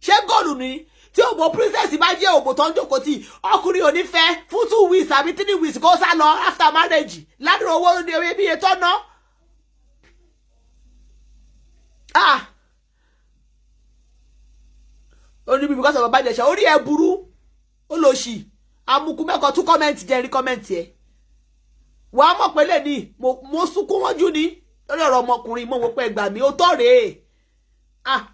ṣé góòlù ni tí òbò princess bá jẹ́ òbò tó ń jókòó tí ọkùnrin ò ní fẹ́ fún 2 weeks àbí 3 weeks kó sá lọ after marriage ládùúgbò owó ní ewé bí ètò ná. Ó ní bí because of Baba Ìjẹ̀ṣà orí ẹ burú ó lọ sí amukú mẹ́kọ̀ọ́ tún kọ́mẹ́ǹtì jẹ́ rí kọ́mẹ́ǹtì ẹ̀ wà á mọ̀ pé lè ní mo sunkún wọ́n jú ní lórí ọ̀rọ̀ ọmọkùnrin mo wò pé ẹgbà mi ó tọ́ rèé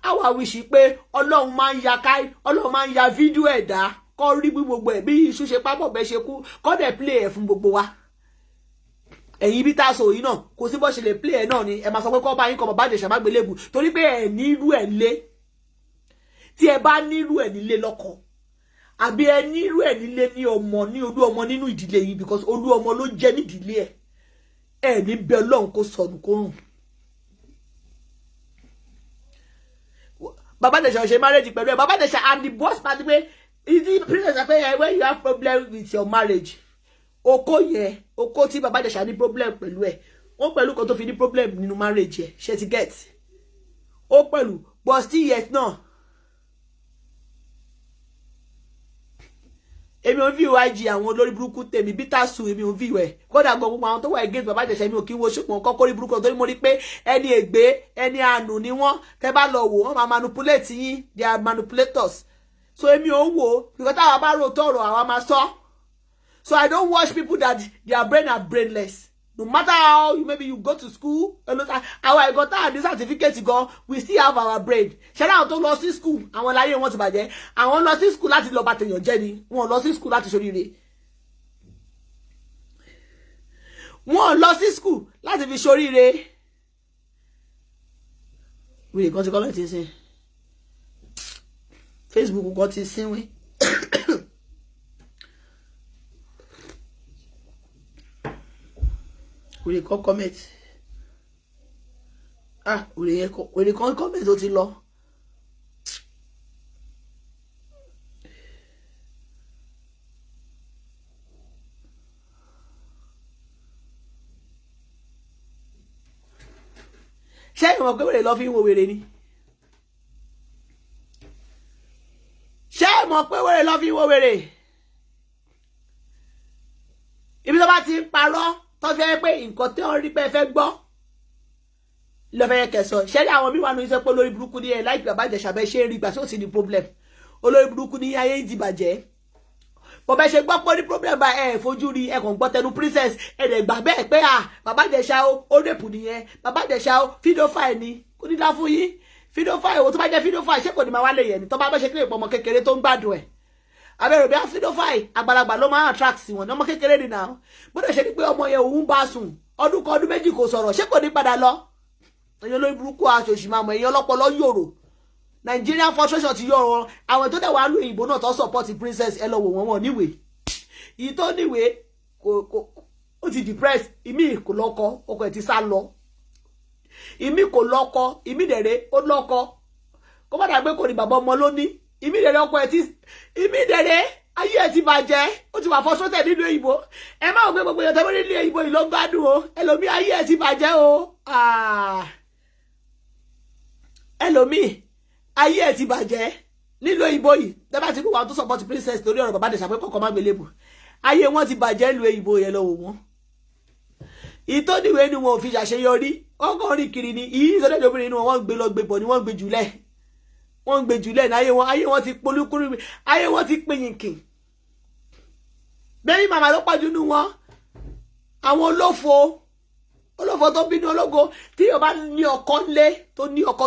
àwa wíṣí pé ọlọ́run máa ń ya fídíò ẹ̀dá kọ́ rí bí gbogbo ẹ̀ bí iṣu ṣe pápọ̀ bẹ́ẹ̀ ṣe kú kọ́ dẹ̀ play ẹ̀ fún gbogbo wa ẹ̀yin bí táṣọ yìí náà kò sí bó ṣe lè play ẹ̀ náà ni ẹ máa sọ pé kọ́ bá yín kọ́ bàbá àjẹsà má gbélébù torí pé ẹ̀ nírú ẹ̀ lé tí ẹ bá nírú ẹ̀ nílé lọ́kọ àbí ẹ nírú ẹ̀ nílé ní ọmọ ní olú ọmọ nínú ìdílé yìí because olú ọmọ ló jẹ́ nídìílé ẹ̀ ní bẹ Ọlọ́run kó sọnù kó rùn. Baba Desha ṣe marriage pẹ̀lú ẹ̀ Baba Desha and the boss party pé the princess pé when you have problem with your marriage oko tí Baba Desha ní problem pẹ̀lú ẹ̀ wọ́n pẹ̀lú kan tó fi ní problem nínú marriage ẹ̀ ṣe ti get ó pẹ̀lú but still yet náà èmi ò view IG àwọn olórí burúkú tèmi bitter su èmi ò view ẹ̀ kódà gbogbo àwọn tó wà against Baba Desha èmi ò kí wo ṣùgbọ́n kọ́kọ́ rí burúkú torí mo rí pé ẹni ègbé ẹni àánú ni wọ́n tẹ́ bá lọ wò wọ́n máa manipulate yín they are manipulators so èmi ò wò because táwa bá rò tọ̀rọ̀ àwa máa sọ so I don't watch people that their brain are brainless no matter how maybe you go to school our got this certificate go we still have our brain ṣẹlẹ àwọn tó lọ sí school àwọn láyé wọn ti bàjẹ́ àwọn lọ sí school láti lọ bá tèèyàn jẹ́ ni wọn lọ sí school láti ṣoríire wọn lọ sí school láti fi ṣoríire wíì kan ti kọ́mẹ̀tì sí Facebook kan ti sínwín. Wèrè kan comment wèrè kan comment ó ti lọ ṣé ìmọ̀ pé wèrè lọ fi ń wo wèrè ni ṣé ìmọ̀ pé wèrè lọ fi ń wo wèrè ibi tó bá ti ń parọ́ tó fẹ́ pé nǹkan tí wọ́n rí pé fẹ́ gbọ́ lọ fẹ́ kẹsàn ṣẹ́rí àwọn bí wà ní iṣẹ́ pé olórí burúkú ní ẹ̀ láì Baba Desha bẹ́ ṣe ń rí gbà tí ó sì ní problem olórí burúkú ní ayé ti bàjẹ́ bọ́ bẹ́ ṣe gbọ́ pé ní problem bá ẹ̀ fojú rí ẹ̀ kàn gbọ́ tẹnu princess ẹ̀rẹ̀ gbà bẹ́ẹ̀ pé Baba Desha ó rèpù nìyẹn Baba Desha ó fídófàì ni kò ní dá fún yín fídófàì ò tó bá jẹ́ fídófàì ṣé kò ní máa wálé yẹn ni tó bá bẹ́ ṣe kí èèpọ̀ ọmọ kékeré tó ń gbádùn ẹ̀ abẹ́rẹ́ bí afidofai àgbàlagbà ló máa attract sí wọn ní ọmọ kékeré ni náà bọ́dọ̀ ṣe ni pé ọmọ yẹn òun bá sùn ọdún kan ọdún méjì kò sọ̀rọ̀ ṣé kò ní padà lọ ẹ̀yin olórí burúkú aṣòṣì máa mọ̀ ẹ̀yin ọlọ́pọlọ yòrò Nigerian frustration ti yọ̀rọ̀ àwọn tó dẹ̀ wà lù òyìnbó náà tó support princess ẹ lọ wò wọ́n níwèé yìí tó níwèé ó ti depress ìmí kò lọ́kọ ọkọ ẹ̀ ti sá lọ ìmí kò lọ́kọ ìmí dẹ̀rẹ̀ ó lọ́kọ kó má dàgbé kò ní bàbá ọmọ lónìí ìmí dẹ̀rẹ̀ ọkọ ẹ̀ ti ìmí dẹ̀rẹ̀ ayé ẹ̀ ti bàjẹ́ ó ti wà frustrated nínú òyìnbó ẹ má gbé gbogbo ìyọ̀tẹ́ lórí ilé òyìnbó yìí ló ń gbádùn o ẹlòmí ayé ẹ̀ ti bàjẹ́ o ẹlòmí ayé ẹ̀ ti bàjẹ́ nínú òyìnbó yìí tẹ́bá ti wà tó support princess torí ọ̀rọ̀ Baba Desha pé kọ̀ọ̀kan má gbélébù ayé wọn ti bàjẹ́ nínú òyìnbó yẹn lọ́wọ́ wọn ìtọ́niwé ni wọn ò fi ṣàṣeyọrí ọkọ̀ rìn kiri ni ìyí ìsọdẹ́jọ́ obìnrin inú wọn gbé lọ gbé bọ̀ ni wọ́n gbé jùlẹ̀ wọ́n gbé jùlẹ̀ ní ayé wọn ti polúkúrú ayé wọn ti pinyìnkì bẹ́ẹ̀ ni màmá ló pàjù nù wọn àwọn olófo tó bínú ológo tí yóò bá ní ọkọ lé tó ní ọkọ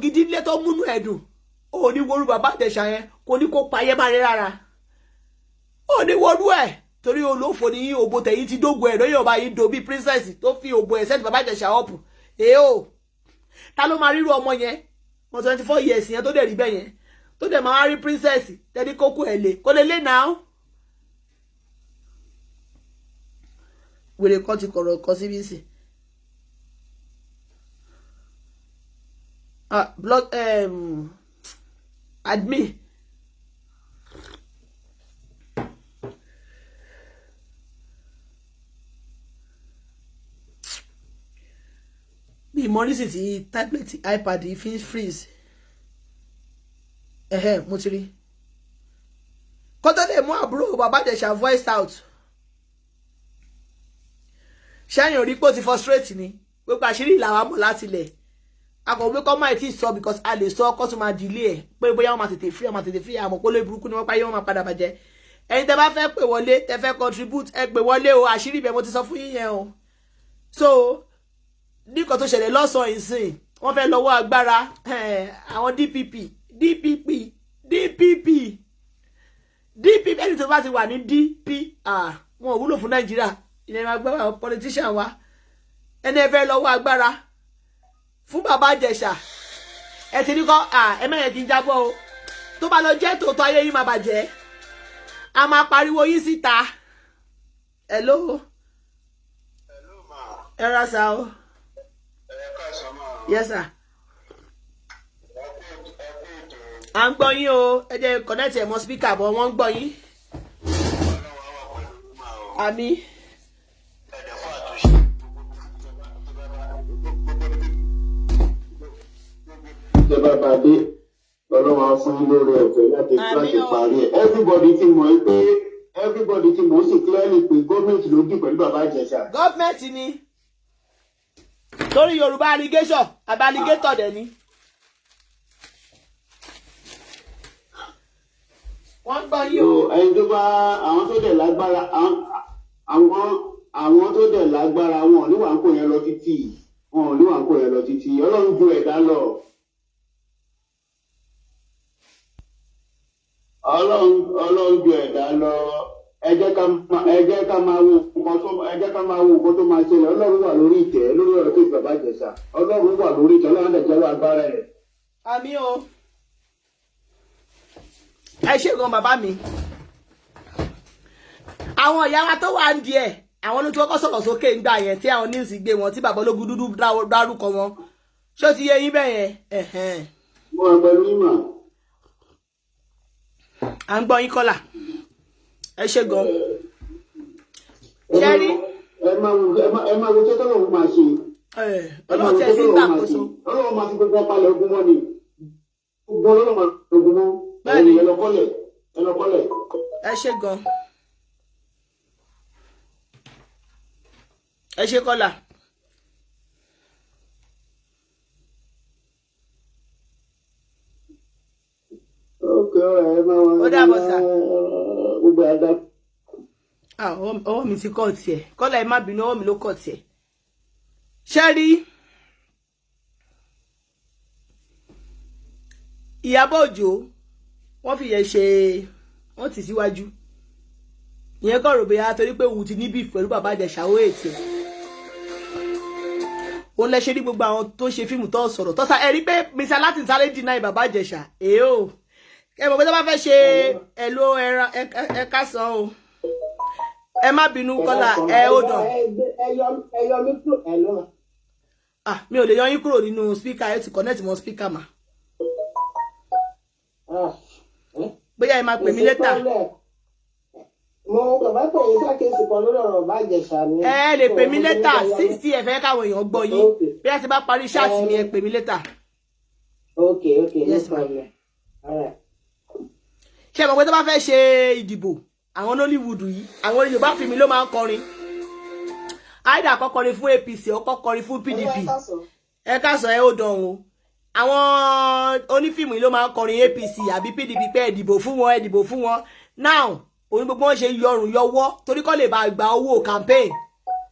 gidi lé tó múnú ẹ̀dùn ò ní worú Baba Desha yẹn kò ní kó payé má rí rárá ò ní worú ẹ̀ torí olófo ní òbò tẹ̀yìn ti dógo ẹ̀ lóyè ọba yìí do bí princess tó fi òbò ẹ̀ sẹ́ni Baba Desha ọ̀pù èèó ta ló máa ríru ọmọ yẹn wọn 24 years yẹn tó dẹ̀ rí bẹ́ẹ̀ yẹn tó dẹ̀ máa rí princess tẹ́lí kókó ẹ̀ lè kó lè lé náà wèrè kan ti kọ̀rọ̀ kan síbí sí blog admin bí ìmọ̀rísì tí tablet iPad fi freeze mo ti rí kó tó lè mú àbúrò Baba Desha voice out ṣẹ́yìn orí pò ti frustrate ni gbogbo àṣírí ìlàwà mọ̀ láti lẹ̀ akọ̀wé kọ́ máa ti sọ because a lè sọ ọkọ̀ tó máa delay ẹ̀ pé bóyá wọ́n máa tètè free àmọ́ pé lórí burúkú ni wọ́n páyé wọ́n máa padà bàjẹ́ ẹ̀yin tẹ́ bá fẹ́ pè wọlé tẹ́ fẹ́ contribute ẹ pè wọlé o àṣírí ibẹ̀ mo ti sọ fún yín yẹn o so nǹkan tó ṣẹlẹ̀ lọ́sàn-án ìsìn wọ́n fẹ́ lọ́wọ́ agbára àwọn DPP ẹni tó bá ti wà ní DP wọn ò wúlò fún Nàìjíríà ilẹ̀ máa gbọ́ àwọn politician wa ẹni ẹ fẹ́ lọ́wọ́ agbára fún bàbá Ìjẹ̀ṣà ẹ ti ní kọ́ ẹ mẹ́yẹn kí n jábọ́ o tó bá lọ jẹ́ tòótọ́ ayé yìí máa bàjẹ́ a máa pariwo yín síta hello ẹ ra sa o yes sir à ń gbọ́ yín o ẹ jẹ́ connect ẹ̀ mọ́ speaker bọ́ wọ́n ń gbọ́ yín àmì. ìjọba bàdé lọ́lọ́wọ́ á fún yín lórí ọ̀fẹ́ láti parí ẹ̀ everybody ti mọ̀ pé everybody ti mọ̀ ó sì clearly pé gọ́ọ̀mẹ̀ntì ló dì pẹ̀lú bàbá Ìjẹ̀ṣà. gọ́ọ̀mẹ̀ntì ni torí Yorùbá allegation àbí alligator dẹ̀ ni. wọ́n gbọ́ yín o. ẹni tó bá àwọn tó dẹ̀ lágbára àwọn tó dẹ̀ lágbára wọn ò ní wà ń kó yẹn lọ títí Ọlọ́run ju ẹ̀dá lọ. Ọlọ́run ju ẹ̀dá lọ. ẹ jẹ́ ká máa wo nǹkan tó máa ṣẹlẹ̀. Ọlọ́run wà lórí ìtẹ́ lórí ọ̀rọ̀ tó bàbá Ìjẹ̀ṣà. Ọlọ́run wà lórí ìtẹ́ Ọlọ́run dẹ̀ jẹ́wọ́ agbára ẹ̀. àmì o ẹ ṣe gan bàbá mi àwọn ìyá wa tó wà ń di ẹ àwọn ló tí wọ́n kọ́ sọ̀rọ̀ sókè ń gbà yẹn tí àwọn news gbé wọn tí bàbá ológun dúdú dárúkọ wọn ṣó ti yé yín bẹ́ẹ̀ yẹn. mo wà pẹ̀lú ìmọ̀. à ń gbọ́ yín kọ́là ẹ ṣe gan. ṣẹ́rí. ẹ máa wo tẹ́tọ́ lòun máa ṣe. ọlọ́run tẹ̀ sí gbàkóso. Ọlọ́run máa fi gbogbo apalẹ̀ ogun mọ́ ni. gbogbo Ọlọ́run máa fi ogun mọ́. bẹ́ẹ̀ni ẹ lọ kọ́lẹ̀. ẹ ṣe gan. ẹ ṣe kọ́là. ó dàbọ̀ sà. gbogbo àdá. ọwọ́ mi ti kọ́ tiẹ̀ kọ́là ẹ má bínú ọwọ́ mi ló kọ́ tiẹ̀. ṣẹ́rí Ìyábọ̀ Òjó wọ́n fi yẹn ṣe wọ́n ti síwájú ìyẹn kọ́ rògbòyà torí pé òun ti ní beef pẹ̀lú bàbá Ìjẹ̀ṣà ó ètè òun lẹ ṣe rí gbogbo àwọn tó ṣe fíìmù tó sọ̀rọ̀ tó ẹ rí pé Mr. Latin sáré deny bàbá Ìjẹ̀ṣà èèó ẹ mọ̀ pé tó bá fẹ́ ṣe ẹ̀lò ẹ̀ka sàn o ẹ má bínú Kọ́lá ẹ ó dàn. ẹyọ mi kúrò ẹ lọ. mi ò lè yọ yín kúrò nínú speaker ẹ ti connect mọ́ speaker mà. bóyá ẹ máa pè mí létà. mo bàbá pè yín sákèsì kan lórí ọ̀rọ̀ bá Ìjẹ̀ṣà ni. ẹ lè pè mí létà 60 ẹ fẹ́ káwọn èèyàn gbọ́ yín bí a ti bá parí ṣáàtì mi ẹ pè mí létà. ok yes no ma. problem. ṣé ẹ mọ̀ pé tó bá fẹ́ ṣe ìdìbò àwọn Nollywood yìí àwọn Yorùbá fíìmù ló máa ń kọrin àìdá kọkọrin fún APC ó kọkọrin fún PDP ẹ káàsán ẹ ó dán o àwọn onífíìmù yìí ló máa ń kọrin APC àbí PDP pé ẹ dìbò fún wọn now òun gbogbo wọn ṣe yọrùn yọwọ́ torí kọ́ lè bá gba owó campaign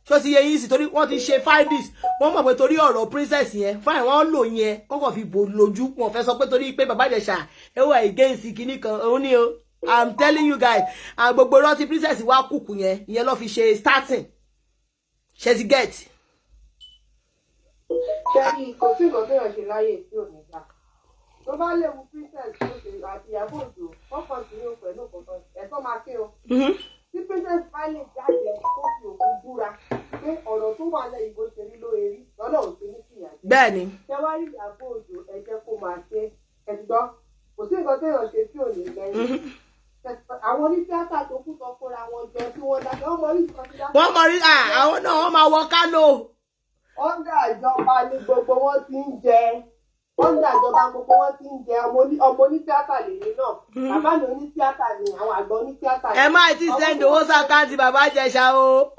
ṣó ti yẹ yín sí torí wọ́n ti ṣe findings wọ́n mọ̀ pé torí ọ̀rọ̀ princess yẹn fáìn wọ́n lò yẹn kọ́kọ́ fi bò lójú wọn fẹ́ sọ pé torí pé bàbá Ìjẹ̀ṣà ẹ wà against kinní kan òun ni o I'm telling you guys and gbogbo rántí princess wá kùkù yẹn ìyẹn ló fi ṣe starting ṣe ti get. ṣẹ́yìn kò sí nǹkan tó yàn ṣe láyé tí ò ní gbà tó bá léwu princess tó ṣe àti Ìyábọ̀ Òjó kọ́kọ́ sí ní pẹ̀lú kọ̀ọ̀kan ẹ̀tọ́ máa ké o. tí princess bá lè jáde tó fi òkú búra pé ọ̀rọ̀ tó wà lẹ́yìn bó ṣe rí lóye rí lọ́nà òṣèlú ní fìyà jẹ. bẹ́ẹ̀ni. ṣẹ́wárí Ìyábọ̀ Òjó ẹ jẹ́ kó máa ṣe ẹ̀gbọ́n kò sí nǹkan tó yàn ṣe tí ò ní lẹ́yìn. àwọn onítíátà tó kú sọ fúnra wọn jọ tí wọ́n dákẹ́ wọ́n mọ orí ìkan tí dákẹ́. wọ́n mọ rí àwọn náà wọ́n máa wọ Kánò. ọ̀gá ìjọba ni gbogbo wọn ti ń jẹ wọ́n ń dàjọba gbogbo wọn ti ń jẹ ọmọ onítíátà lèmi náà bàbá mi onítíátà ni àwọn àgbà onítíátà ni. ẹ má ti send owó sákàǹtì bàbá Ìjẹ̀ṣà o.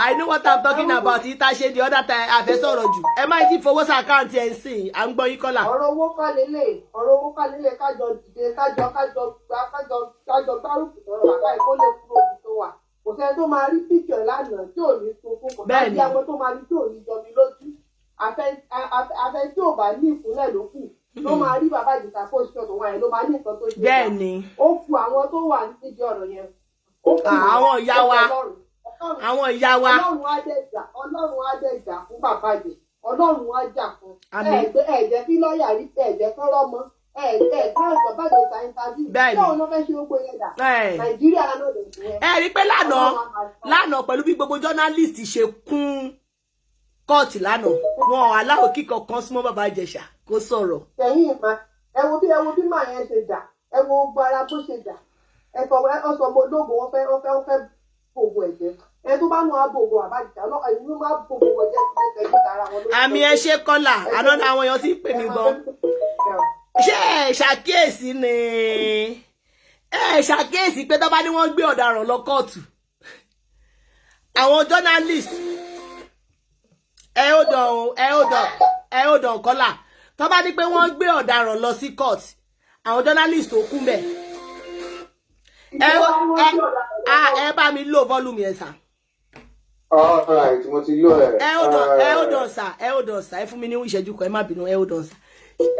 I know what I'm talking about. Ìta ṣe the other time àfẹ́sọ̀rọ̀ jù. Ẹ má ti fowó sákàǹtì ẹ̀ ń sìn. À ń gbọ́ yín kọ́là. ọ̀rọ̀ owó kọ́ lélẹ̀ kájọ dìde kájọ gbárùkù sọ̀rọ̀ bàbá ìkólé kúrò ní tó wà. Kò sẹ́ni tó máa rí píkẹ̀ lánàá tí ò ní sunkún kò bá bí àwọn tó máa rí tí ò ní jọmi lójú. Afẹ́ tí ò bá ní ìkúnlẹ̀ ló kù ló máa rí bàbá Ìjẹ̀ṣà pòṣíṣọ̀ tó wà yẹn ló máa ní nǹkan tó ṣe. Bẹ́ẹ̀ni. Ó ku àwọn tó wà nídìí ọ̀rọ̀ yẹn. Àwọn ìyá wa. Àwọn ìyá wa. Ọlọ́run á dẹ̀ jà fún bàbá Ìjẹ̀ṣà. Ọlọ́run á jà fún. Ẹ̀jẹ̀ kí lọ́ọ̀yà rí ẹ̀jẹ̀ kọ́ lọ́mọ. Bàbá Ìjẹ̀ṣà interview. Bẹ́ẹ̀ni. Báwo ló fẹ́ ṣe gbogbo yẹn dà? Nàìjíríà náà lè fún ẹ. Ẹ rí pé lánàá pẹ̀lú bí gbogbo journalist ṣe kún kóòtù lánàá wọn aláwọ̀ kíkọ̀ kan súnmọ́ bàbá Ìjẹ̀ṣà kó sọ̀rọ̀. Ẹ̀yin ìmọ̀ ẹ wo bí màá yẹn ṣe jà ẹ wo gbogbo ara bó ṣe jà ọsọ ọmọ ológun wọn fẹ́ gbogbo ẹ̀jẹ̀ ẹ tó bá nù abògo àbájá ẹ̀yin ló máa gbogbo ọjọ́ tí ẹ tẹ̀lé ara wọn. Àmì ẹ ṣe kọ́là àná àwọn èèyàn sì ń pè mí gan. Ṣé ẹ ṣàkíyèsí ni ṣàkíyèsí pé tó bá ní wọ́n gbé ọ̀daràn lọ kóòtù àwọn journalist ẹ ó dàn kọ́là tó bá ní pé wọ́n gbé ọ̀daràn lọ sí court àwọn journalist tó kú mbẹ̀ ẹ bá mi lo volume yẹn sà. All right, mo ti lo ẹ. ẹ ó dàn sà ẹ fún mi ní ìṣẹ́jú kan ẹ má bínú ẹ ó dàn sà.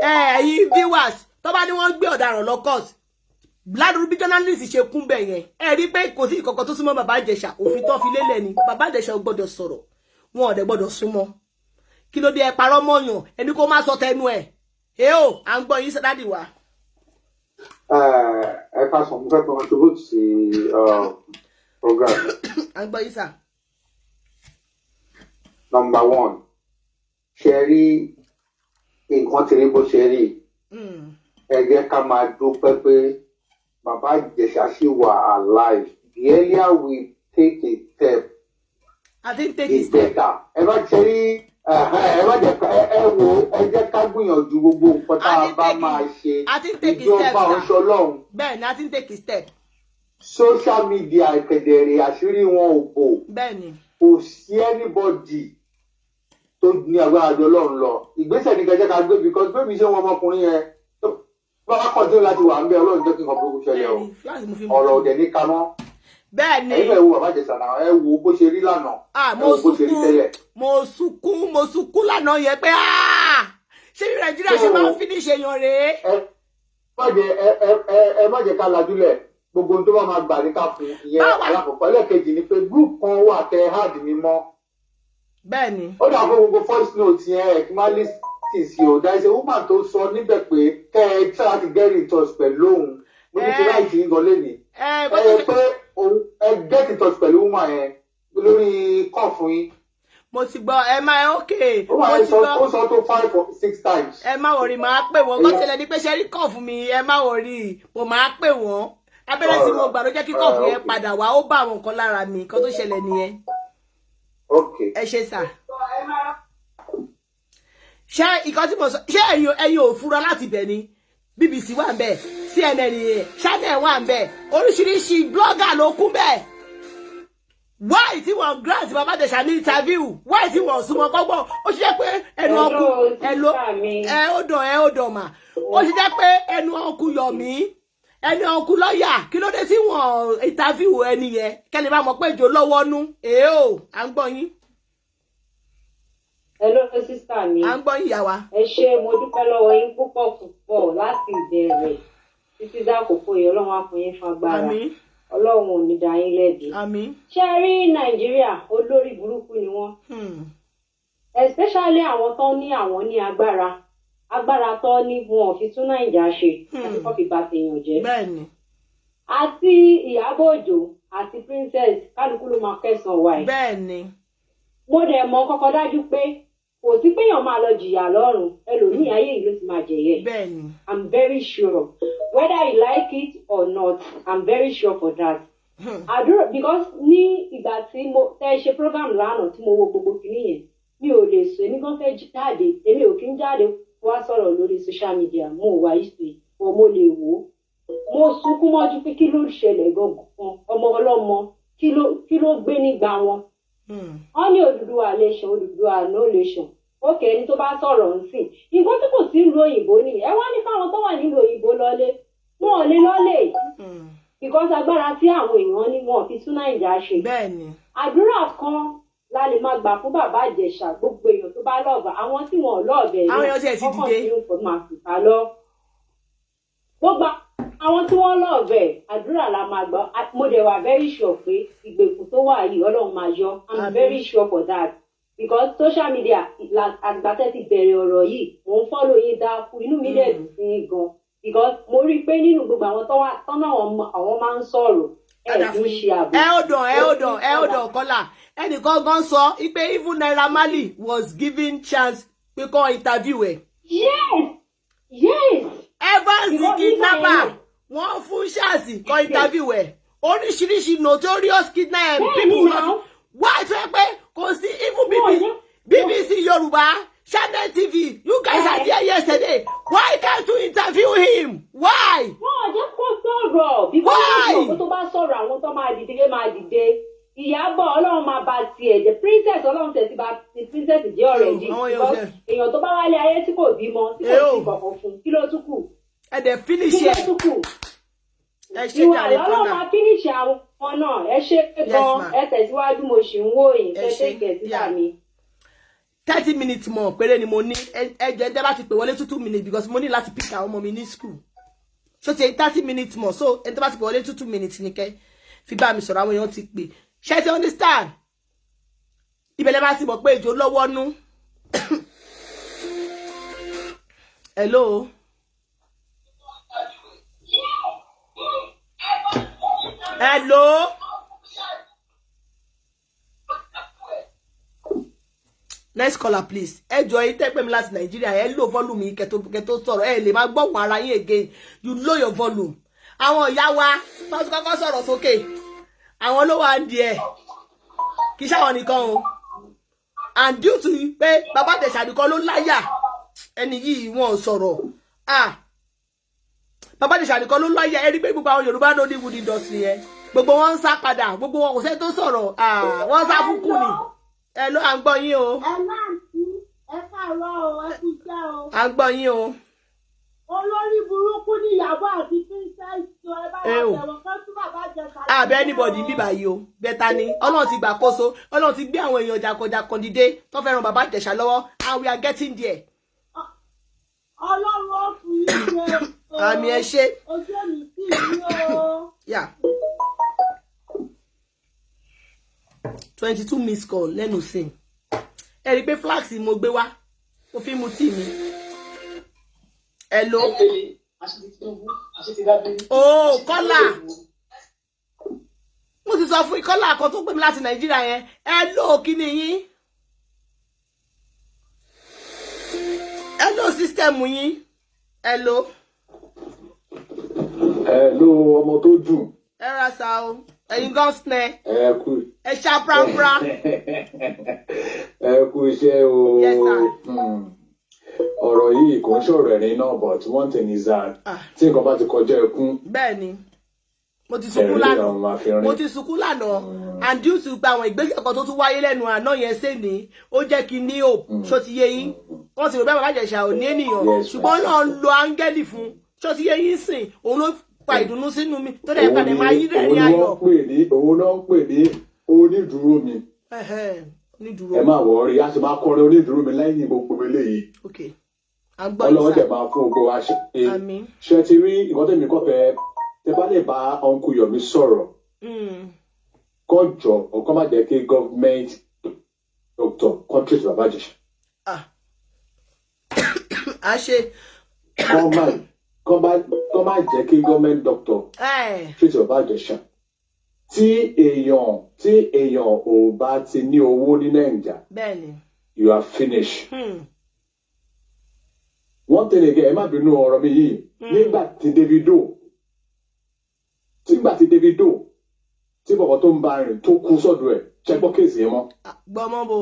Ẹ̀yin viewers tó bá ní wọ́n gbé ọ̀daràn lọ court ládùúgbò bí journalist ṣe kún bẹ̀ yẹn ẹ rí pé kò sí ìkọ̀kọ̀ tó súnmọ́ bàbá Ìjẹ̀ṣà òfin tó fi lélẹ̀ ni bàbá Ìjẹ̀ṣà ò gbọ́dọ̀ sọ̀rọ̀ wọn ò dẹ̀ gbọ́dọ̀ súnmọ́ kí ló dé ẹ parọ́ mọ́yàn ẹni kó má sọ tẹnu ẹ̀ à ń gbọ́ yín sádàdì wá. Ẹ ká sọ mo fẹ́ contribute sí program. À ń gbọ́ yín sà. Number one, ṣe rí nǹkan tí rí bó ṣe rí ẹ jẹ́ ká máa dúpẹ́ pé bàbá Ìjẹ̀ṣà ṣì wà alive. The earlier we take a step, I think take the better. Ẹ bá ṣe rí ẹ má jẹ́ ẹ jẹ́ ká gbìyànjú gbogbo nǹkan tá a bá máa ṣe ìjọba ọ̀ṣọ́lọ́run. Bẹ́ẹ̀ni a ti ń take a step. Social media ìkẹ̀dẹ̀rẹ̀ àṣírí wọn ò bò. Bẹ́ẹ̀ni. Kò sí anybody tó ní agbára jọ Ọlọ́run lọ. Ìgbésẹ̀ ní kẹjẹ́ ká gbé because gbé mi ṣe wọn ọmọkùnrin yẹn bá wá kọ́ńtò láti wà ń bẹ Ọlọ́run jẹ́ kí nǹkan burúkú ṣẹlẹ̀ o. Ọ̀rọ̀ òdẹ̀ ní kaná. Bẹ́ẹ̀ni. Ẹ̀yin fẹ́ wo bàbá Ìjẹ̀ṣà náà ẹ wo bó ṣe rí lánàá. Mo sunkún lánàá yẹn pé ṣé bí Nàìjíríà ṣe máa ń finish èèyàn rèé. Ẹ má jẹ́ ká lajúlẹ̀ gbogbo ohun tó bá máa gbà ní ká fún ìyẹn alákọ̀ọ́kọ́ ẹlẹ́ẹ̀kejì ni pé group kan wà tẹ hard mi mọ́. Bẹ́ẹ̀ni. Ó dà fún gbogbo voice note yẹn ẹ̀ kí má lè sí o there is a woman tó sọ níbẹ̀ pé kẹ́ ẹ tí láti get in touch pẹ̀lú òun mo ní ti láì tí ń gan lénìí. Pé ẹ get in touch pẹ̀lú woman yẹn lórí kọ́ fún yín. Mo ti gbọ́ ẹ máa okay. Ó sọ tó 5 or 6 times. Ẹ má wọrí máa pè wọ́n gọ́tẹ̀lẹ̀ ní pé ṣe rí kọ́ fún mi ẹ má wọrí mo máa pè wọ́n. Abẹ́rẹ́ sí mo gbà ló jẹ́ kí kọ́ fún yẹn padà wá ó bá àwọn nǹkan lára mi nǹkan tó ṣẹlẹ̀ nìyẹn. Ẹ ṣe sà. Ṣé ìkan tí mo sọ ṣé ẹ̀yin ò fura láti bẹ̀ ni BBC wà ń bẹ̀ CNN Channel wà ń bẹ̀ oríṣiríṣi blogger ló kún bẹ̀. Why tí wọ́n grant bàbá Ìjẹ̀ṣà ní interview why tí wọ́n súnmọ́ kọ́gbọ́n ó ṣe jẹ́ pé ẹnu ọkù ó dàn mà ó ṣe jẹ́ pé ẹnu ọkù yọ̀ mí ẹni ọkù lọ́ọ̀yà kí ló dé tí wọ́n interview ẹni yẹn kẹ́ni bá mọ̀ pé ìjò lọ́wọ́ nú à ń gbọ́ yín. Hello sister mi. À ń gbọ́ yín ìyá wa. Ẹ ṣé mo dúpẹ́ lọ́wọ́ yín púpọ̀ láti ìbẹ̀rẹ̀ títí dákòókò yìí Ọlọ́run á fún yín fagbára. Àmín. Ọlọ́run ò ní dá yín lẹ́bi. Àmín. Ṣé rí Nàìjíríà olórí burúkú ni wọ́n. Especially àwọn tó ní agbára tó ní wọn ò fi tún Nàìjíríà ṣe àti kó fi bà tèèyàn jẹ́. Bẹ́ẹ̀ni. Àti Ìyábọ̀ Òjó àti Princess kálukú ló máa kẹsàn-án wa yìí. Bẹ́ẹ̀ni. Mo dẹ̀ mọ̀ kọ́kọ́ dájú pé kò sí péyàn máa lọ jìyà lọ́run ẹlòmíì ayé yìí ló ti máa jẹ̀yẹ. Bẹ́ẹ̀ni. I'm very sure whether you like it or not I'm very sure for that. Àdúrà because ní ìgbà tí mo tẹ́ ṣe program lánàá tí mo wo gbogbo kìíní yẹn mi ò lè sọ èmi kan fẹ́ jáde èmi ò kí ń jáde wá sọ̀rọ̀ lórí social media mo wà ìsè mo lè wò ó mo sunkún mọ́jú pé kí ló ṣẹlẹ̀ gangan ọmọ ọlọ́mọ kí ló gbé nígbà wọn. wọ́n ní Odùduwà nation Odùduwà no nation ókè ẹni tó bá sọ̀rọ̀ ń sìn nǹkan tí kò sí ìlú òyìnbó nìyẹn ẹ wá ní káwọn tó wà nílùú òyìnbó lọlé wọn ò lè lọlé because agbára tí àwọn èèyàn ní wọn fi tún Nàìjíríà ṣe. bẹ́ẹ̀ni. àdúrà kan la lè máa gbà fún bàbá Ìjẹ̀ṣà gbogbo èèyàn tó bá lọ́ọ̀bà àwọn tí wọn ò lọ́ọ̀bẹ̀ àwọn èèyàn tiẹ̀ ti dìde tí wọn máa fi ká lọ. gbogbo àwọn tí wọ́n lọ́ọ̀bẹ̀ àdúrà la máa gbà mo dẹ̀ wà very sure pé ìgbèkùn tó wà yìí Ọlọ́run máa yọ I'm very sure for that because social media àgbàtẹ́ ti bẹ̀rẹ̀ ọ̀rọ̀ yìí mò ń follow yín dákú inú mi dẹ̀ dùn sí yín gan because mo rí i pé nínú gbogbo àwọn tọ́nà àwọn máa ń sọ̀rọ̀ ẹ̀ẹ́dùn ṣe àbò. ẹ ò dàn kọ́là ẹnìkan gan sọ pé even Naira Marley was given chance pé kọ́ interview ẹ̀. yes. Evans the kidnapper wọ́n fún ṣáàsì kọ́ interview ẹ̀ oríṣiríṣi notorious kidnapper people lọ wá tó ẹ pé kò sí even BBC Yorùbá Channel TV you guys are there yesterday why can't you interview him why. wọ́n jẹ́ kó sọ̀rọ̀ because wọ́n tó bá sọ̀rọ̀ àwọn tó máa dìde Ìyábọ̀ Ọlọ́run máa bá tiẹ̀ the princess Ọlọ́run tẹ̀ sí bá ti princess jẹ́ ọ̀rẹ́ yìí because èèyàn tó bá wálé ayé tí kò bímọ tí kò sí kọ̀ọ̀kan fún kí ló tún kù. ẹ dẹ̀ finish ẹ. kí ló tún kù. ìwà Ọlọ́run máa finish àwọn náà ẹ ṣe gan ẹ tẹ̀síwájú mo ṣì ń wò yín tẹ́tẹ́kẹ̀ síta mi. 30 minutes mọ̀ péré ni mo ní ẹjọ́ ẹ bá ti pè wọlé 2 minutes because mo ní láti pick àwọn ọmọ mi ní school so ti 30 minutes mọ̀ so ẹ bá ti pè wọlé 2 minutes ní kẹ́ fi bá mi sọ̀rọ̀ àwọn èèyàn ti pè ṣe ti understand ibẹ̀lẹ̀ bá ti mọ̀ pé èjò lọ́wọ́ nú. Hello. Hello. Next caller please. Ẹ jọ̀ọ́ yín tẹ́ pè mí láti Nàìjíríà ẹ lò volume yín kẹ́ tó sọ̀rọ̀ ẹ lè máa gbọ́ ara yín again you low your volume. Àwọn ìyá wa tó ti kọ́kọ́ sọ̀rọ̀ sókè. Àwọn ló wà díẹ̀. Kì í ṣàwọn nìkan o. And due to pé Bàbá Ìjẹ̀ṣà nìkan ló láyà. Ẹni yìí wọ́n sọ̀rọ̀. Bàbá Ìjẹ̀ṣà nìkan ló láyà ẹ rí pé gbogbo àwọn Yorùbá Nollywood industry yẹn. Gbogbo wọn ń sá padà, gbogbo wọn kò sẹ́ tó sọ̀rọ̀. Wọ́n sá fún kù ni. Ẹ ló à ń gbọ́ yín o. Ẹ máa ń tí ẹ káàárọ̀ o, ẹ kú iṣẹ́ o. À ń gbọ́ yín o. Olórí burúkú ní ìyàwó àti princess tó ẹ bá wà bẹ̀rọ̀ kan tún Bàbá Ìjẹ̀ṣà. Àbẹ́ anybody bí báyìí o. Bẹ́ta ni. Ọlọ́run ti gbàkóso. Ọlọ́run ti gbé àwọn èèyàn jàkọ̀jàkọ̀ dìde tó fẹ́ ran Bàbá Ìjẹ̀ṣà lọ́wọ́ and we are getting there. Ọlọ́run ó fún yín ṣe o. Àmì ẹ ṣe. Ojú mi sí yín o. Yeah. 22 missed call lẹ́nu sìn. Ẹ rí pé flax mo gbé wá. Mo fi mu tíì mi. Hello. Oh, Kọ́lá. Mo ti sọ fún Kọ́lá kan tó pè mí láti Nàìjíríà yẹn. Hello kíni yín. Hello system yín. Hello. Hello ọmọ tó dùn. Ẹ ra sa o. Ẹ̀yin gan snẹ. Ẹ kú. Ẹ ṣá prapra. Ẹ kú iṣẹ́ o. Yes sir. Ọ̀rọ̀ yìí kò ń ṣọ̀rọ̀ ẹ̀rín náà but one thing is that tí nǹkan bá ti kọjá ẹkún. Bẹ́ẹ̀ni. Mo ti sunkún lánàá. Mo ti sunkún lánàá. And due to gba àwọn ìgbésẹ̀ kan tó tún wáyé lẹ́nu àná yẹn ṣe ní ó jẹ́ kí ní hope ṣó ti yé yín. Wọ́n ti rò bẹ́ẹ̀ Bàbá Ìjẹ̀ṣà ò ní ènìyàn ṣùgbọ́n náà ń lo áńgẹ́lì fún ṣó ti yé yín sìn òun ló pa ìdùnnú sínú mi tó dẹ̀ padà máa yí rẹ̀ ní ayọ̀. Òun náà ń pè ní onídùúró mi. Onídùúró. Ẹ má wọrí a sì máa kọrin onídùúró mi lẹ́yìn gbogbo eléyìí. Ọlọ́wọ́ dẹ̀ máa fún gbogbo wa ṣe. Ṣé ti rí ìkọ́ tẹ̀mí kọ́ fẹ́ tẹ bá lè bá Uncle Yomi sọ̀rọ̀ kọjọ ọkọ má jẹ́ kí government doctor country to Bàbá Ìjẹ̀ṣà. A ṣe. Kọ́ má jẹ́ kí government doctor treat Bàbá Ìjẹ̀ṣà. Tí èèyàn ò bá ti ní owó ní Nàìjíríà. Bẹ́ẹ̀ni. You are finished. One thing again, ẹ má bínú ọ̀rọ̀ mi yìí. Nígbà tí Davido tí bọ̀bọ̀ tó ń bá rìn tó kú sọ́dọ̀ ẹ̀ ṣe gbọ́ kéèsì yẹn mọ́. Gbọ́mọ́ bo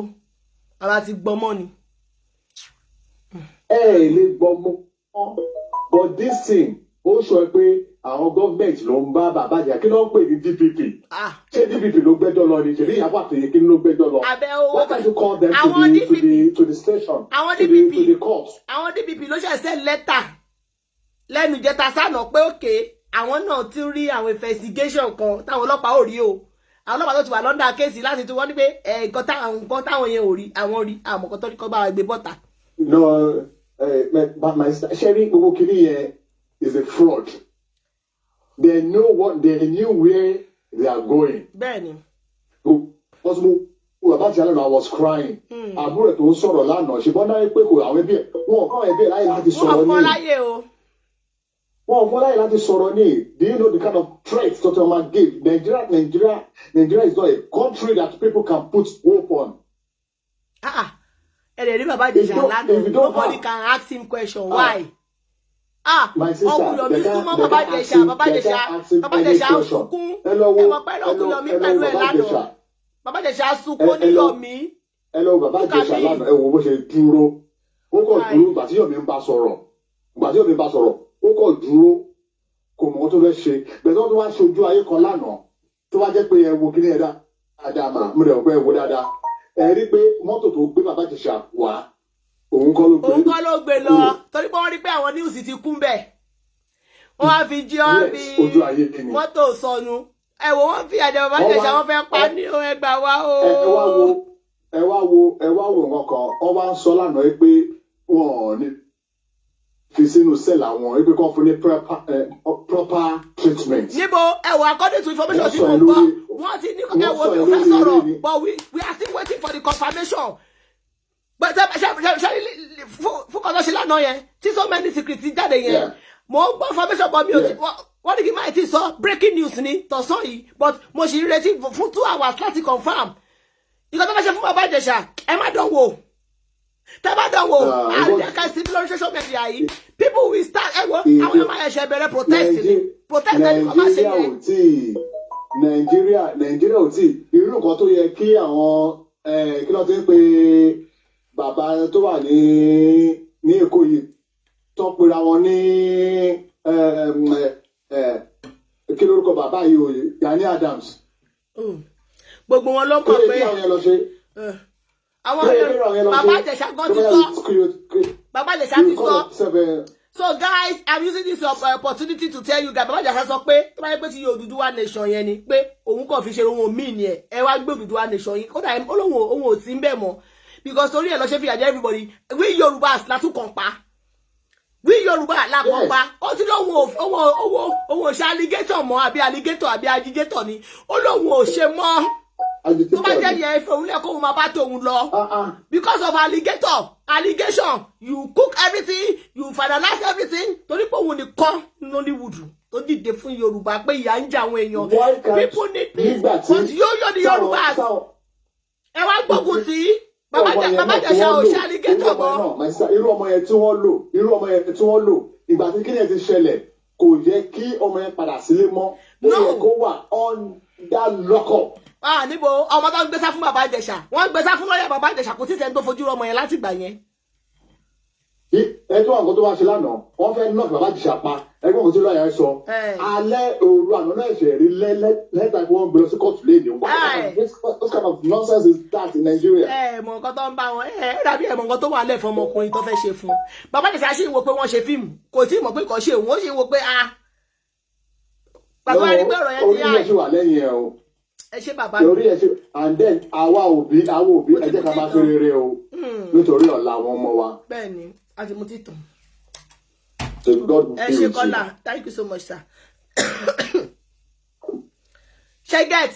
àbá ti gbọ́mọ́ ni. lè gbọ́ mọ́ but this thing ó sọ pé àwọn gọ́ọ̀mẹ̀ntì ló ń bá bàbá àjà kí ló ń pè ní DPP ṣé DPP ló gbẹ́jọ́ lọ ni ṣèlú ìyàwó àtòyè kí ló gbẹ́jọ́ lọ why can't you call them to the station to the court. àwọn DPP ló ṣẹ̀ṣẹ̀ lẹ́tà lẹ́nu ìjẹta sànà pé òkè àwọn náà ti rí àwọn investigation kan táwọn ọlọ́pàá ò rí o àwọn ọlọ́pàá tó ti wà lọ́ndà kéèsì láti tún wọ́n ní pé nǹkan táwọn yẹn ò rí àwọn rí àwọn kan tó ní kọ́ bá wa gbé bọ́ta. no my sharing gbogbo kiri yẹn is a fraud. They knew where they are going. Bẹ́ẹ̀ni. Possible. About Jalal, I was crying. Àbúrò tó ń sọ̀rọ̀ lánàá. Ṣùgbọ́n náà pé kò àwọn ẹbí ẹ̀. Wọ́n kọ́ ẹbí ẹ̀ láyé láti sọ̀rọ̀ ní. Wọ́n fọ́ láyé o. Wọ́n fọ́ láyé láti sọ̀rọ̀ ní. Do you know the kind of threats Dr. Omar gave? Nigeria is not a country that people can put hope on. Ẹ̀rẹ̀ rí bàbá Ìjẹ̀ṣà lánàá. Nobody can ask him question. Why? My sister, Ọkùnyomi súnmọ́ bàbá Ìjẹ̀ṣà sunkún ẹ̀wọ̀n pẹ̀lú Ọkùnyomi pẹ̀lú ẹ̀ lánàá bàbá Ìjẹ̀ṣà sunkún ní Yomi. Bàbá Ìjẹ̀ṣà lánàá ẹ wo bó ṣe dúró ó kọ̀ dúró gbà tí Yomi ń bá sọ̀rọ̀ ó kọ̀ dúró kò mọ̀ tó fẹ́ ṣe bẹ́ẹ̀ tó wá ṣe ojú ayé kan lánàá tó wá jẹ́ pé ẹ wo kí ni ẹ dáadáa mà mo rẹ̀ pé ẹ wo dáadáa ẹ rí pé mọ́tò tó gbé bàbá Ìjẹ̀ṣà wá òun kọ́ ló gbé lọ torí pé wọ́n rí pé àwọn news ti kún bẹ́ẹ̀ wọ́n á fi jí ọ́ fi mọ́tò sọnù ẹ̀wọ̀ wọ́n fi àjẹ́ bàbá Ìjẹ̀ṣà wọ́n fẹ́ pa ní ẹgbà wa o. ẹ wá wo nǹkan kan wọ́n wá ń sọ lánàá pé wọ́n ò ní fi sínú sẹ́ẹ̀lì àwọn pé kọ́ fún ní proper treatment. níbo ẹ̀wọ̀ according to information tí mo gbọ́ wọ́n ti ní ẹ̀wọ̀ mi ò fẹ́ sọ̀rọ̀ but we are still waiting for the confirmation. But fún kọ́tọ́ ṣe lánàá yẹn tí so many secrets jáde yẹn mo ń gbọ́ information bọ́ mi ò ti wọ́n ní kí n máa ti sọ breaking news ni tọ̀sán yìí but mo sì ń retí fún 2 hours láti confirm ìkọ́ tó bá ṣe fún bàbá Ìjẹ̀ṣà ẹ má dán wò tẹ́ bá dán wò àdéhàká sí lórí social media yìí people will start ẹ wo àwọn ọmọ ẹ̀ṣẹ̀ bẹ̀rẹ̀ protest ni protest ẹni kò má ṣe yẹn. Nàìjíríà ò tí irú nǹkan tó yẹ kí àwọn kí ló ti ń pe bàbá tó wà ní Èkó yìí tó pera wọn ní kí lórúkọ bàbá yìí òye Gani Adams. Gbogbo wọn ló mọ̀ pé àwọn bàbá Ìjẹ̀ṣà gan ti sọ bàbá Ìjẹ̀ṣà ti sọ. So guys, I'm using this opportunity to tell you guys bàbá Ìjẹ̀ṣà sọ pé tó bá yẹ pé ti Odùduwà nation yẹn ni pé òun kàn fi ṣe ohun míì ni ẹ wá gbé Odùduwà nation yìí kódà òun ò sí ń bẹ̀ mọ́ because torí ẹ̀ lọ ṣe fi àjẹ́ everybody we Yorùbá la tún kàn pa we Yorùbá la kàn pa ó ti lóhun owó ṣe alligator mọ́ àbí alligator àbí agigator ni ó lóhun ò ṣe mọ́ tó bá jẹ́ yẹn ìfẹ́ òun lẹ́kọ̀ọ́ máa bá tòun lọ because of allegation you cook everything you finalize everything torí pé òun nìkan Nollywood tó dìde fún Yorùbá pé ìyà ń jẹ àwọn èèyàn people need peace but yóò ní Yorùbá ẹ wá gbógun sí bàbá Ìjẹ̀ṣà ò ṣe alligator mọ́. irú ọmọ yẹn tí wọ́n lò ìgbà tí kíni ẹ ti ṣẹlẹ̀ kò yẹ kí ọmọ yẹn padà sílé mọ́ ó yẹ kó wà under lock-up. Níbo ọmọ tó ń gbésá fún bàbá Ìjẹ̀ṣà wọ́n ń gbésá fún lọ́yà bàbá Ìjẹ̀ṣà kò tí sẹ́ni tó fojú ọmọ yẹn láti gbà yẹn. Ẹjọ́ àgọ́ tó wá ṣe lánàá wọ́n fẹ́ knock bàbá Ìjẹ̀ṣà pa ẹgbẹ́ òun tí lọ́yà ẹ sọ alẹ́ òru àná náà ṣe rí lẹ́tà tí wọ́n gbé lọ sí kóòtù léde. What kind of nonsense is that in Nigeria? Mọ̀ nǹkan tó ń bá wọn dàbí mọ̀ nǹkan tó wà lẹ̀ fún ọmọkùnrin tó fẹ́ ṣe fún bàbá Ìjẹ̀ṣà sì ń wo pé wọ́n ṣe fíìmù kò tí ì mọ̀ pé kò ṣe òun ó sì ń wo pé bàbá rí pé ọ̀rọ̀ yẹn ti orí ẹ̀ ṣì wà lẹ́yìn ẹ̀ o. Ẹ ṣe bàbá mi. Orí ẹ̀ ṣe and then àwa òbí ẹ jẹ́ ká máa fi rere o nítorí ọ̀la àwọn ọmọ wa. Bẹ́ẹ̀ni àti mo ti tàn. God ẹ ṣe kọ́lá thank you so much sir. ṣe get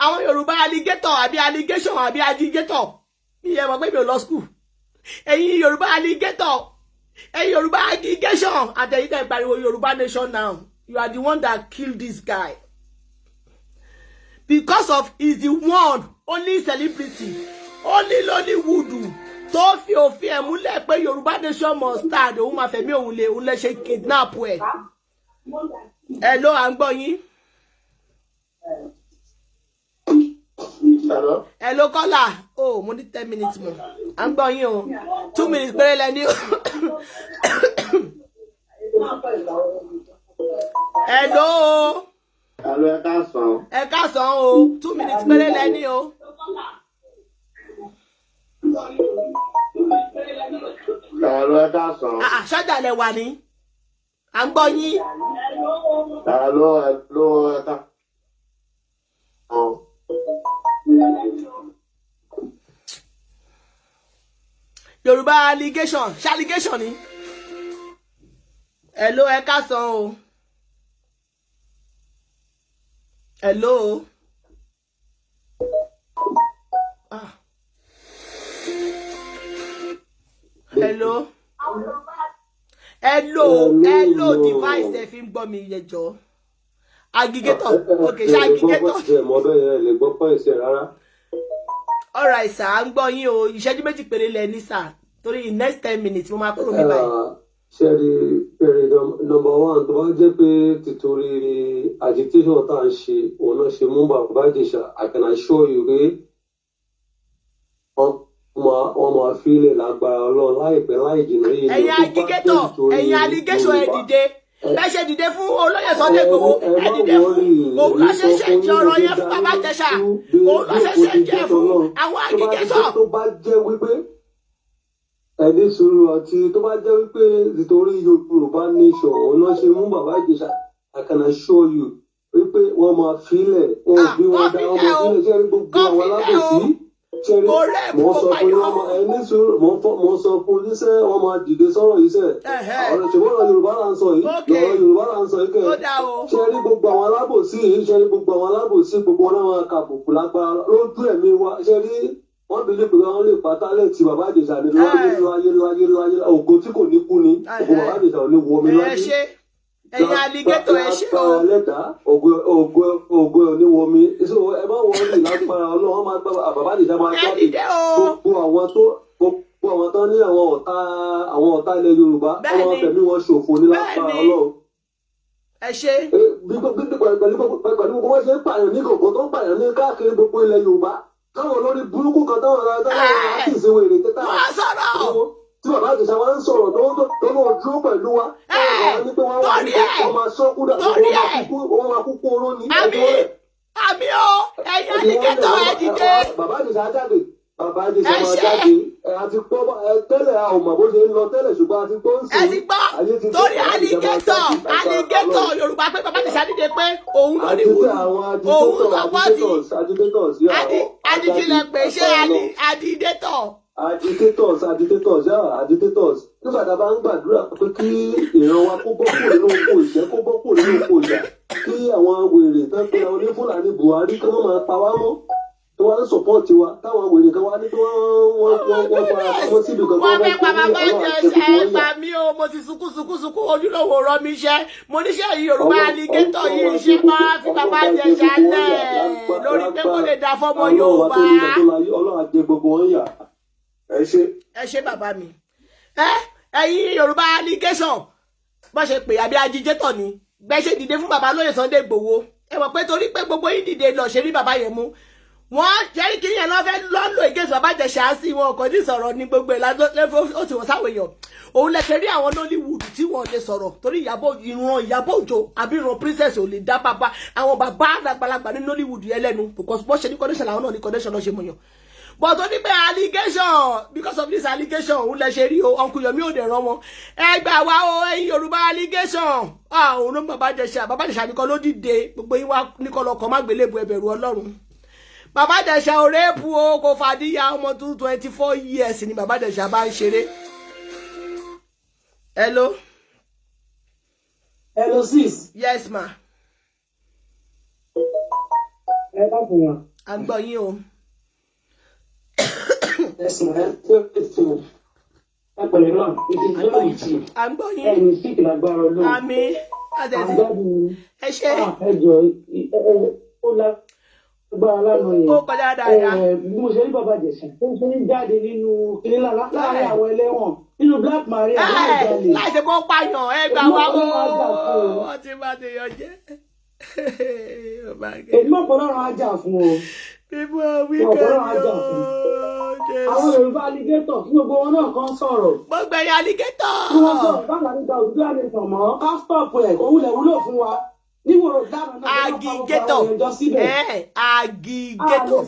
àwọn Yorùbá alligator àbí allegation àbí agigator ìyẹn mọ̀ pé mi ò lọ school ẹ̀yin Yorùbá alligator ẹ̀yin Yorùbá agitation àtẹ̀yìntẹ̀ ìpariwo Yorùbá nation now you are the one that killed this guy because of he's the one only celebrity only Nollywood tó fi òfin ẹ̀ múlẹ̀ pé Yorùbá nation must stand òun máa fẹ̀mí òun lè ṣe kidnap ẹ̀. Hello à ń gbọ́ yín. Hello caller. Oh, mo ní 10 minutes more. À ń gbọ́ yín o. 2 minutes péré lẹ ní o. Hello. Hello, ẹ káàsán. Ẹ káàsán o. 2 minutes péré lẹ ní o. Hello, ẹ káàsán. Ṣọ́jà lẹ wà ní. À ń gbọ́ yín. Hello, ẹ káàsán. Yorùbá allegation, ṣé allegation ni? Hello, ẹ káàsán o. Hello. Hello. Hello device tẹ́ fi ń gbọ́ mi yẹn jọ. Aggregator. Okay, ṣé aggregator? All right, sir. À ń gbọ́ yín o. Ìṣẹ́jú méjì péré lẹ ní, sir. Torí in next 10 minutes mo máa kúrò mi báyìí. Sherry, number one, tó bá jẹ́ pé títorí agitation tá à ń ṣe, òun náà ṣe mú Bàbá Ìjẹ̀ṣà, I can assure you pé wọ́n máa fílẹ̀ lágbára Ọlọ́run láìpẹ́ láì jìnnà yìí. Ẹ̀yin aggregator, ẹ̀yin allegation ẹ dìde. Bẹ́ẹ̀ ṣe dìde fún olóyè Sunday Igboho, ẹ dìde fún òun ló ṣe ṣe jẹ ọ̀rọ̀ yẹn fún Bàbá Ìjẹ̀ṣà, òun ló ṣe ṣe jẹ fún àwọn aggregator. Tó bá jẹ́ wípé ẹni sùúrù àti tó bá jẹ́ wípé nítorí Yorùbá nation òun náà ṣe mú Bàbá Ìjẹ̀ṣà, I can assure you wípé wọ́n máa fílẹ̀ wọn bí wọ́n dá wọn máa fílẹ̀ ṣẹ́rí gbogbo àwọn alábòsí ṣẹ́rí mo sọ fún yín ẹni sùúrù mo sọ fún yín sẹ́ wọ́n máa dìde sọ̀rọ̀ yìí sẹ́ ọ̀rọ̀ ṣùgbọ́n ọ̀rọ̀ Yorùbá là ń sọ yìí ọ̀rọ̀ Yorùbá là ń sọ yìí kẹ́ ṣẹ́rí gbogbo àwọn alábòsí yìí ṣẹ́rí gbogbo àwọn alábòsí gbogbo wọn náà máa kàbùkù lágbára lójú ẹ̀mí wa ṣẹ́rí wọ́n bí lè pè wọ́n lè pa tálẹ̀tì Bàbá Ìjẹ̀ṣà ní láyé ògo tí kò ní kú ni ògo Bàbá Ìjẹ̀ṣà ò ní wọ mi láyé. Ẹ̀yin alligator ẹ ṣe o. Ògo ò ní wọ mi. Ẹ má wọ́n rí lágbára Ọlọ́run máa gbá Bàbá Ìjẹ̀ṣà máa jáde. Gbogbo àwọn tó ní àwọn ọ̀tá ilẹ̀ Yorùbá wọ́n fẹ̀mí wọn ṣòfò ní lágbára Ọlọ́run. Ẹ ṣe. Pẹ̀lú gbogbo wọ́n ṣe ń pààyàn ní kòkó tó ń pààyàn ní káàkiri gbogbo ilẹ̀ Yorùbá. Táwọn olórí burúkú kan táwọn àti ìsinmi èrè tẹ́tà tí Bàbá Ìjẹ̀ṣà wa ń sọ̀rọ̀ tó lóò dúró pẹ̀lú wa táwọn ní pé wọ́n máa sọ́kú wọ́n máa kúkú oró ní àmì o ẹ̀yin alligator ẹ dìde. Bàbá Ìjẹ̀ṣà jáde Bàbá Ìjẹ̀ṣà máa jáde àti pọ́ tẹ́lẹ̀ a ò mọ̀ bó ṣe ń lọ tẹ́lẹ̀ ṣùgbọ́n àti pọ́ ń sìn. Ẹ ti gbọ́ torí alligator Yorùbá pé Bàbá Ìjẹ̀ṣà dìde pé òun ló ní wúlò òun sọpọ́tì adìjìnlẹ̀ pé ṣé agitators nígbà tá a bá ń gbàdúrà pé kí ìran wa kó bọ́ kúrò nínú oko ìṣẹ́ kó bọ́ kúrò nínú oko ìjà kí àwọn wèrè tán pé àwọn onífúlàní Buhari kí wọ́n máa pa wá mọ́ tó wá ń sọpọ́ọ̀tì wa táwọn wèrè kan wá ní pé wọ́n fara pamọ́ síbi kan wọ́n fẹ́ pa Bàbá Ìjẹ̀ṣà ẹ gbà mí o mo ti sunkún ojúlówó rọ mi iṣẹ́ mo níṣẹ́ yìí Yorùbá alligator yìí ṣe máa fi Bàbá Ìjẹ̀ṣà lẹ̀ lórí pé kó lè dá fọ́mọ Yorùbá. Ọlọ́run àjẹ gbogbo wọn yà ẹ ṣe bàbá mi ẹ̀yin Yorùbá allegation bó ṣe pè àbí agitator ni bẹ́ẹ̀ ṣe dìde fún bàbá lóye Sunday Igboho ẹ mọ̀ pé torí pé gbogbo yín dìde lọ ṣe rí bàbá yẹn mú wọ́n jẹ́rí kí yẹn lọ́fẹ́ lọ́lọ́ against Bàbá Ìjẹ̀ṣà sí wọn kò ní sọ̀rọ̀ ní gbogbo ẹ̀ lẹ́fọ́ ó ti wọ́n sáwọn èèyàn òun lẹ́sẹ̀ rí àwọn Nollywood tí wọ́n lè sọ̀rọ̀ torí Ìyábọ̀ Òjó àbí ìran princess ò lè dá bàbá àwọn bàbá àgbàlagbà ní Nollywood yẹn lẹ́nu because bó ṣe ní connection làwọn náà ní connection náà ṣe mọ̀ yàn but ó ní pé allegation because of this allegation òun lẹ ṣe rí o Uncle Yomi ò dẹ̀ rán wọn ẹ gbà wá o ẹ̀yin Yorùbá allegation òun ló Bàbá Ìjẹ̀ṣà nìkan ló dìde gbogbo yín wá nìkan lọkọ̀ má gbélébùú ẹbẹ̀rù Ọlọ́run Bàbá Ìjẹ̀ṣà ò rẹ́pù o kò fàdíyà ọmọ 24 years ni Bàbá Ìjẹ̀ṣà bá ń ṣeré. Hello sis. Yes ma. Ẹ bá fún wa. À ń gbọ́ yín o. Ẹ̀sùn ẹ̀ tó ètò ẹ̀pẹ̀lẹ̀ náà ìdíjọ́ ìtì. À ń gbọ́ yín. Ẹ̀yìn sí ìlàgbára Ọlọ́run. Àmín. Ẹ ṣe. Ẹjọ́ ó lágbára lánàá yẹn. Ó kọjá dáadáa. Bí mo ṣe rí Bàbá Ìjẹ̀ṣà tó ń ṣe ń jáde nínú kíní láàárín àwọn ẹlẹ́wọ̀n nínú Black Maria ló ń jalè. Láìsí kó pààyàn ẹ gbà wá o. Wọ́n ti bá ti yọ jẹ́. Èmi mọ̀ pé Ọlọ́run á jà fún o. People are Wọn wicked, ọ̀pọ̀lọpọ̀ àjà fún. Àwọn yo. Yorùbá alligator tí gbogbo wọn náà kan sọ̀rọ̀. Gbogbo ẹ̀yin alligator. Tí wọ́n sọ̀rọ̀ báwa nígbà òdúdú àlejò mọ́ ká stop ẹ̀ kó wúlẹ̀ wúlò fún wa. Níwòrò dáná náà Agigator. Agigator.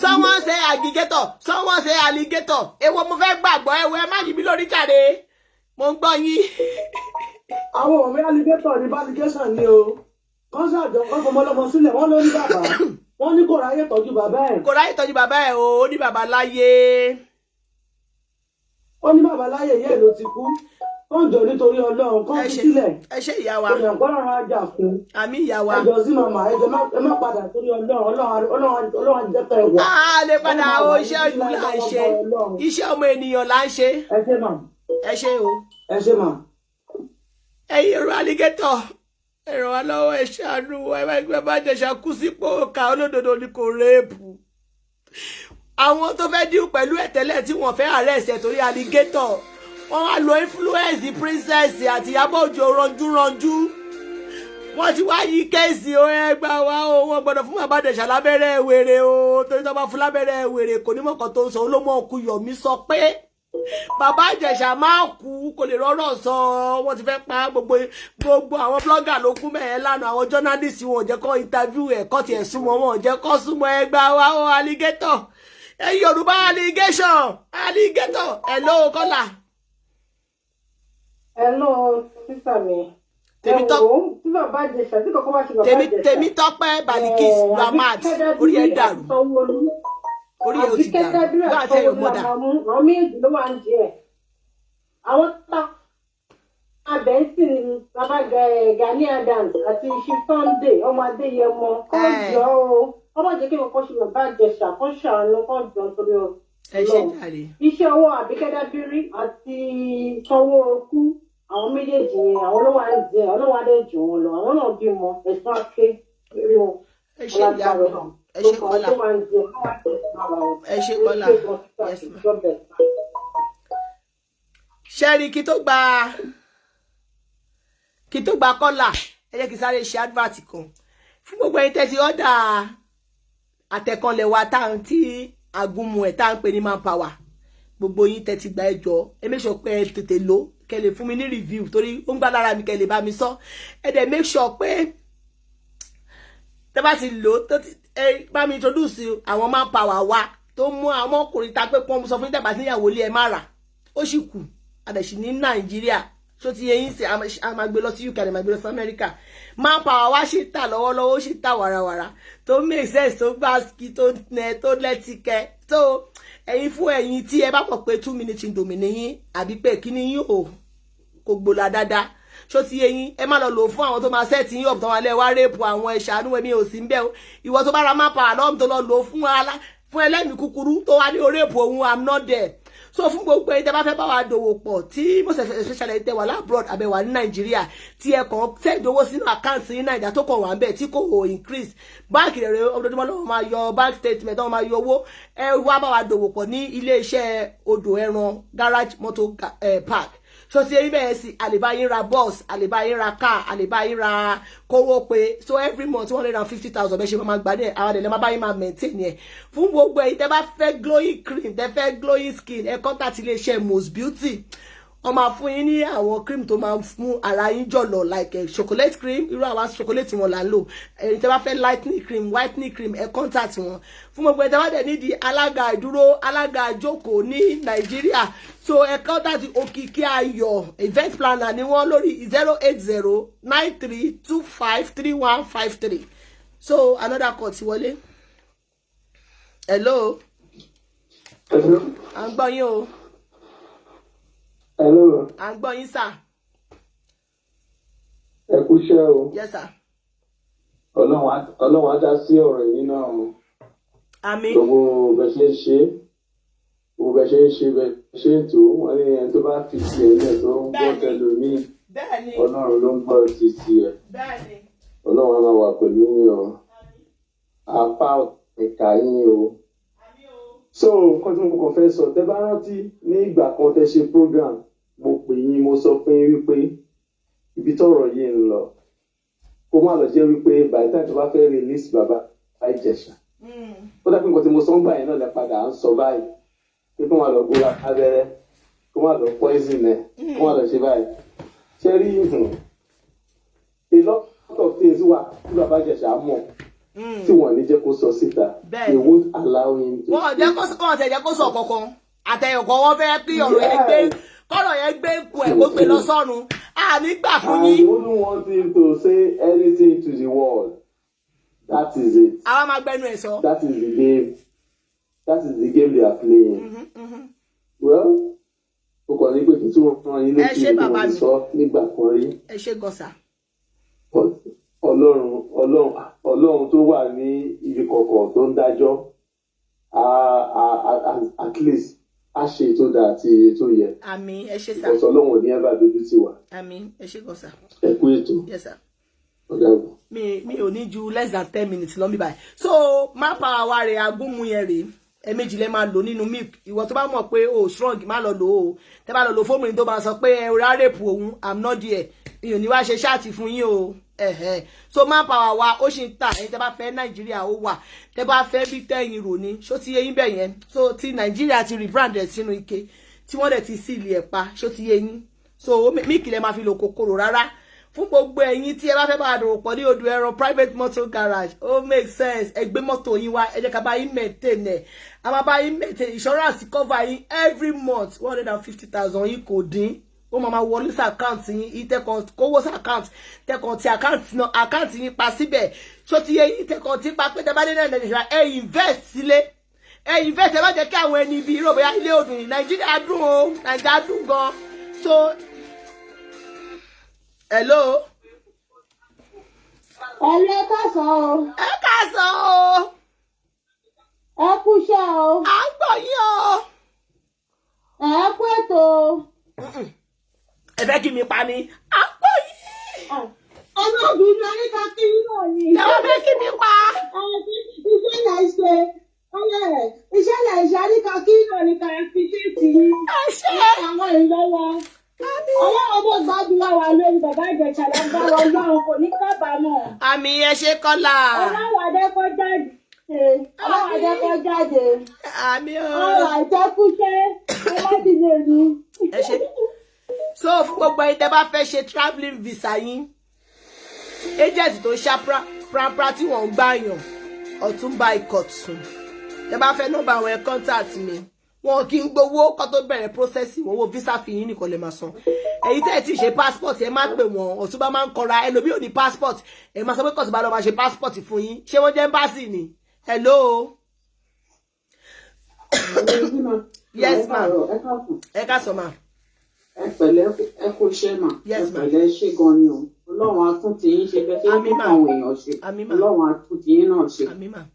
Someone say agigator. Someone say alligator. Èwo mo fẹ́ gbàgbọ́ ẹ̀wọ̀ ẹ má yí mi lórí jàre. Mo ń gbọ́ yín. Àwọn ọmọ alligator ní validation ni o. Kọ́ńsàjọ kan fọmọlọ́mọ sílẹ̀ wọ́n ló ní bàbá. Wọ́n ní kò ráyè tọ́jú bàbá ẹ̀. Kò ráyè tọ́jú bàbá ẹ̀ o, ó ní bàbá láyé. Ó ní bàbá láyé yẹ́ ló ti kú. Kọ́ń jọ nítorí Ọlọ́run kọ́ń fi sílẹ̀. Ẹ ṣe ìyá wa. Òyìn àgbọ́nrán ajá fún. Àmì ìyá wa. Ẹjọ́ sí màmá ẹ má padà torí Ọlọ́run jẹ́pẹ́ ẹ̀wọ̀. Lè padà o, iṣẹ́ ìlú là ń ṣe. Iṣẹ́ ọmọ ènìyàn là ń ṣe. Ẹ ṣe mà. Ẹ ṣe o. Ẹ ṣe mà. Ẹ̀yin èrò alligator. Ẹ ràn wá lọ́wọ́ ẹ ṣàánú ẹ bá jẹ̀ṣà kú sípò ká olódodo ni kò réèpù. Àwọn tó fẹ́ díù pẹ̀lú ẹ̀tẹ́lẹ̀ tí wọ́n fẹ́ arrest ẹ̀ torí alligator. Wọ́n wá lo influence princess àti Ìyábọ̀ Òjó ranjú. Wọ́n ti wá yí kéèsì o ẹgbà wa o wọ́n gbọ́dọ̀ fún bàbá Ìjẹ̀ṣà lábẹ́rẹ́ wèrè o torí tó bá fún lábẹ́rẹ́ wèrè kò ní mọ̀kàn tó ń sọ olómọ̀ ọkù Yọ̀mí sọ pé bàbá Ìjẹ̀ṣà máa kú kò lè rọ́rọ̀ sọ wọ́n ti fẹ́ pa gbogbo àwọn blogger ló kú mẹ́ẹ̀ lánàá àwọn journalist wọn ò jẹ́ kó interview ẹ̀ kọ́ tiẹ̀ súnmọ́ wọn ò jẹ́ kó súnmọ́ ẹgbà wa o alligator Yorùbá alligator hello kọ́là. Hello, sísà mi. Tèmi Tọ́pẹ́ Balikis Ramad orí ẹ̀ dàrú orí ẹ̀ ò ti dàrú wọ́n àti ẹ̀yọ̀ mọ́dà. Àwọn méjì ló wà ń jẹ ẹ̀. Àwọn tá abẹ́ ń sìn bàbá Gani Adams àti Iṣu Sunday ọmọ Adéyẹmọ kọ́ jọ o. Wọ́n bá jẹ́ kí wọ́n kọ́ ṣe bàbá Ìjẹ̀ṣà kọ́ ṣàánú kọ́ jọ nítorí o. Iṣẹ́ ọwọ́ Àbíkẹ́ Dábírí àti Sanwó-Olú àwọn méjèèjì yẹn àwọn olówó àìjẹ olówó adéjù wọn lọ àwọn náà bímọ ẹ̀sùn àké lórí wọn. Ẹ ṣe Kọ́lá ṣẹ́rí kí tó gba Kọ́lá ẹ jẹ́ kí sáré ṣe advert kan fún gbogbo ẹni tẹ́tí ọ́dà àtẹ̀kànlẹ̀ wa táwọn tí agúnmu ẹ̀ tá à ń pè ní manpower gbogbo yín tẹ́tí gba ẹjọ́ ẹ make sure pé ẹ tètè lò kẹ́ lè fún mi ní review torí ó ń gbá lára mi kẹ́ lè bá mi sọ ẹ dẹ̀ make sure pé tẹ́ bá ti lò ẹ bá mi introduce àwọn manpower wa tó mú àwọn ọkùnrin ta pé pọ́n sọ fún ìdàgbà níyàwó ilé ẹ má rà ó sì kù àdẹ̀sí ní Nàìjíríà tó ti yẹyìn sí a máa gbé lọ sí UK a máa gbé lọ sí America manpower wa sì tà lọ́wọ́lọ́wọ́ ó sì tà wàràwàrà tó make sense tó gbá ski tó nẹ tó lẹ́tìkẹ́ tó ẹ̀yin fún ẹ̀yin tí ẹ bá mọ̀ pé 2 minutes indomie yín àbí pé kíní yín ò kò gbòòlà dáadáa ṣó ti yẹyin ẹ má lọ lò fún àwọn tó máa set yín up tó wọn lẹ wá rèpù àwọn ẹ̀ṣánú ẹ̀mí ò sí ń bẹ̀ o ìwọ tó bá ra manpower lọ́mù tó lọ lò fún ẹlẹ́mìí kúkúrú tó wá ní orèpù òun I'm not there so fún gbogbo ẹni tẹ́ bá fẹ́ bá wa dòwò pọ̀ tí most especially tẹ́ wà labroad àbẹ̀wà ní Nàìjíríà tí ẹ kàn tẹ́ ìdówó sínú àkáǹtì ní Nàìjíríà tó kàn wà ń bẹ̀ tí kò increase báńkì rẹ̀ ọdọọdún lọ́wọ́ máa yọ bank statement wọ́n máa yọ owó ẹ wá bá wa dòwò pọ̀ ní iléeṣẹ́ odò ẹran garage motor park so ti eyi bẹ́ẹ̀ sí àlèbáyín ra bus àlèbáyín ra car àlèbáyín ra kówó pé so every month 150,000 bẹ́ẹ̀ ṣe máa gbà dé àwọn ẹ̀lẹ́ máa báyín máa maintain yẹn fún gbogbo ẹ̀yin tẹ́ bá fẹ́ glowing cream tẹ́ fẹ́ glowing skin ẹ contact iléeṣẹ́ Most Beauty wọ́n máa fún yín ní àwọn cream tó máa mú ara yín jọ̀lọ̀ like chocolate cream irú àwọn chocolate wọn là ń lò ẹ̀yin tẹ́ bá fẹ́ lightening cream whitening cream ẹ contact wọn fún gbogbo ẹ̀yin tẹ́ bá dẹ̀ nídìí alága ìdúró alága ìjókòó ní Nàìjíríà so ẹ contact Òkìkí Ayọ̀ event planner ni wọ́n lórí 08093253153 so another call ti wọlé hello à ń gbọ́ yín o. Hello. À ń gbọ́ yín sà. Ẹ kú iṣẹ́ o. Yes sir. Ọlọ́run á dá sí ọ̀rọ̀ yìí náà o. Àmín. Gbogbo bẹ̀ ṣe ń ṣe gbogbo bẹ̀ ṣe ń ṣe bẹ̀ ṣe ń tó wọ́n ní ẹni tó bá fi ti ẹ̀yẹ tó ń gbọ́ tẹlómìn Ọlọ́run ló ń gbọ́ ti ti ẹ̀. Ọlọ́run á máa wà pẹ̀lú yín o. Apá ẹ̀ka yín o. So nǹkan tí mo kàn fẹ́ sọ tẹ́ bá rántí ní ìgbà kan tẹ́ ṣe program mo pè yín mo sọ fún yín wípé ibi tọ́rọ̀ yìí ń lọ kó má lọ jẹ́ wípé by the time tó bá fẹ́ release bàbá Ìjẹ̀ṣà ó dàbí nǹkan tí mo sọ ń gbà yẹn náà lẹ padà ń sọ báyìí pé kí wọ́n lọ gbóra abẹ́rẹ́ kí wọ́n lọ poison ẹ̀ kí wọ́n lọ ṣe báyìí ṣe rí a lot of things wà tí bàbá Ìjẹ̀ṣà mọ̀ tí wọ́n ní jẹ́ kó sọ síta they won't allow him to. wọ́n jẹ́ kó sọ kankan àtẹ̀yọ̀kọ̀ wọn fẹ́ kí ọ̀rọ̀ yẹn gbé kọ́rọ̀ yẹn gbé ku ẹ̀ kó gbé lọ sọ́run àní gbà fún yín. I wouldn't want him to say anything to the world. That is it. Àwa máa gbẹnu ẹ̀ sọ. That is the game. That is the game they are playing. Well, o kàn ní pé kí tí wọ́n fún yín létí tí wọ́n sọ nígbà kan rí. Ẹ ṣé gọ́sà. Ọlọ́run tó wà ní ibi kọ̀ọ̀kan tó ń dájọ́ at least a ṣe ètò dà àti ètò yẹ. Àmín, ẹ ṣé sà. Ìkọ̀sọ̀ Ọlọ́run ò ní ẹ̀bà dojú tì wá. Àmín, ẹ ṣé gọ́sà. Ẹ kú ètò. Yes sir. Ọ̀dàbọ̀. Mi ò ní ju less than 10 minutes lọ mi báyìí. So má pa àwa rẹ̀ agúnmu yẹn rèé. Ẹ̀mejì lẹ máa lò nínú milk. Ìwọ tó bá mọ̀ pé o strong má lọ lò ó. Tẹ́ bá lọ lò fóònù tó bá sọ pé ẹ ra rape òun I'm not there. Mi ò ní wá ṣe ṣáàtì fún yín o. So má pa àwa ó ṣì ń tà ẹ̀yin tẹ́ bá fẹ́ Nàìjíríà ó wà. Tẹ́ bá fẹ́ bí tẹ́yìn rò ní. Ṣó ti yé yín bẹ́ẹ̀ yẹn. So ti Nàìjíríà ti rebrand ẹ̀ sínú ike. Tí wọ́n dẹ̀ ti seal ẹ̀ pa. Ṣó ti yé yín. So milk lẹ máa fi lò kòkòrò rárá. Fún gbogbo ẹ̀yin tí ẹ bá fẹ́ bá dòwò pọ̀ ní Odò Ẹran private motor garage ó make sense ẹ gbé mọ́tò yín wá ẹ jẹ́ ká bá yín maintain ẹ̀ a máa bá yín maintain insurance cover yín every month 150,000 yín kò dín ó máa wọlé sí account yín ìtẹ̀kàn kówó sí account tẹ̀kàn tí account yín pa síbẹ̀ ṣó ti yẹ yín tẹ̀kàn tí pa pé tẹ́bá dé náà Nàìjíríà ẹ invest sílé ẹ invest ẹ má jẹ́ kí àwọn ẹni ibi irú bóyá ilé òdùn Nàìjíríà dùn o Nàìjíríà dùn gan so. Hello. Hello, ẹ káàsán o. Ẹ káàsán o. Ẹ kú iṣẹ́ o. À ń gbọ́ yín o. Ẹ kú ètò. Ẹ fẹ́ kí mi pa ni? À ń gbọ́ yín. Ọmọ ìbínú Aríkà kí náà ni. Ẹ wá fẹ́ kí mi pa. Iṣẹ́ là ń ṣe. Iṣẹ́ là ń ṣe Aríkà kí náà ni kàrẹ́ fi ṣéètì yín. Ẹ ṣe. Àwọn ìlọ́wọ́. Ọlọ́run tó gbàdúrà wà lórí bàbá Ìjẹ̀ṣà lágbára Ọlọ́run kò ní kábàámọ̀. Àmì ẹ ṣe Kọ́lá. Ọlọ́run adẹ́kọ̀ jáde. Ọlọ́run adẹ́kọ̀ jáde. Àmì o. Ọlọ́run àìjẹ́kúṣẹ́ ọlọ́dìlẹ̀ mi. Ẹ ṣe. So fún gbogbo ẹ̀yin tẹ́ bá fẹ́ ṣe travelling visa yín agent tó ṣá prapra tí wọ́n ń gbàyàn Ọ̀túnba Ìkọ̀tún tẹ́ bá fẹ́ nọ́mbà àwọn ẹ̀ contact mi. Wọn kì í gbowó kó tó bẹ̀rẹ̀ processing owó visa fi yín nìkan lè máa san èyí tẹ́ ẹ ti ṣe passport ẹ má pè wọ́n Ọ̀túnba máa ń kọra ẹlòmíì ò ní passport ẹ máa sọ pé kọ̀tùbá lọ máa ṣe passport fún yín ṣé wọ́n jẹ́ embassy ni hello. Yes ma ẹ ká sọ ma. Ẹ pẹ̀lẹ́ ẹ kú iṣẹ́ mà ẹ pẹ̀lẹ́ ṣe gan ni o Ọlọ́run á tún ti yín ṣe bẹ́ẹ̀ ṣe ń kí àwọn èèyàn ṣe Ọlọ́run á tún ti yín náà ṣe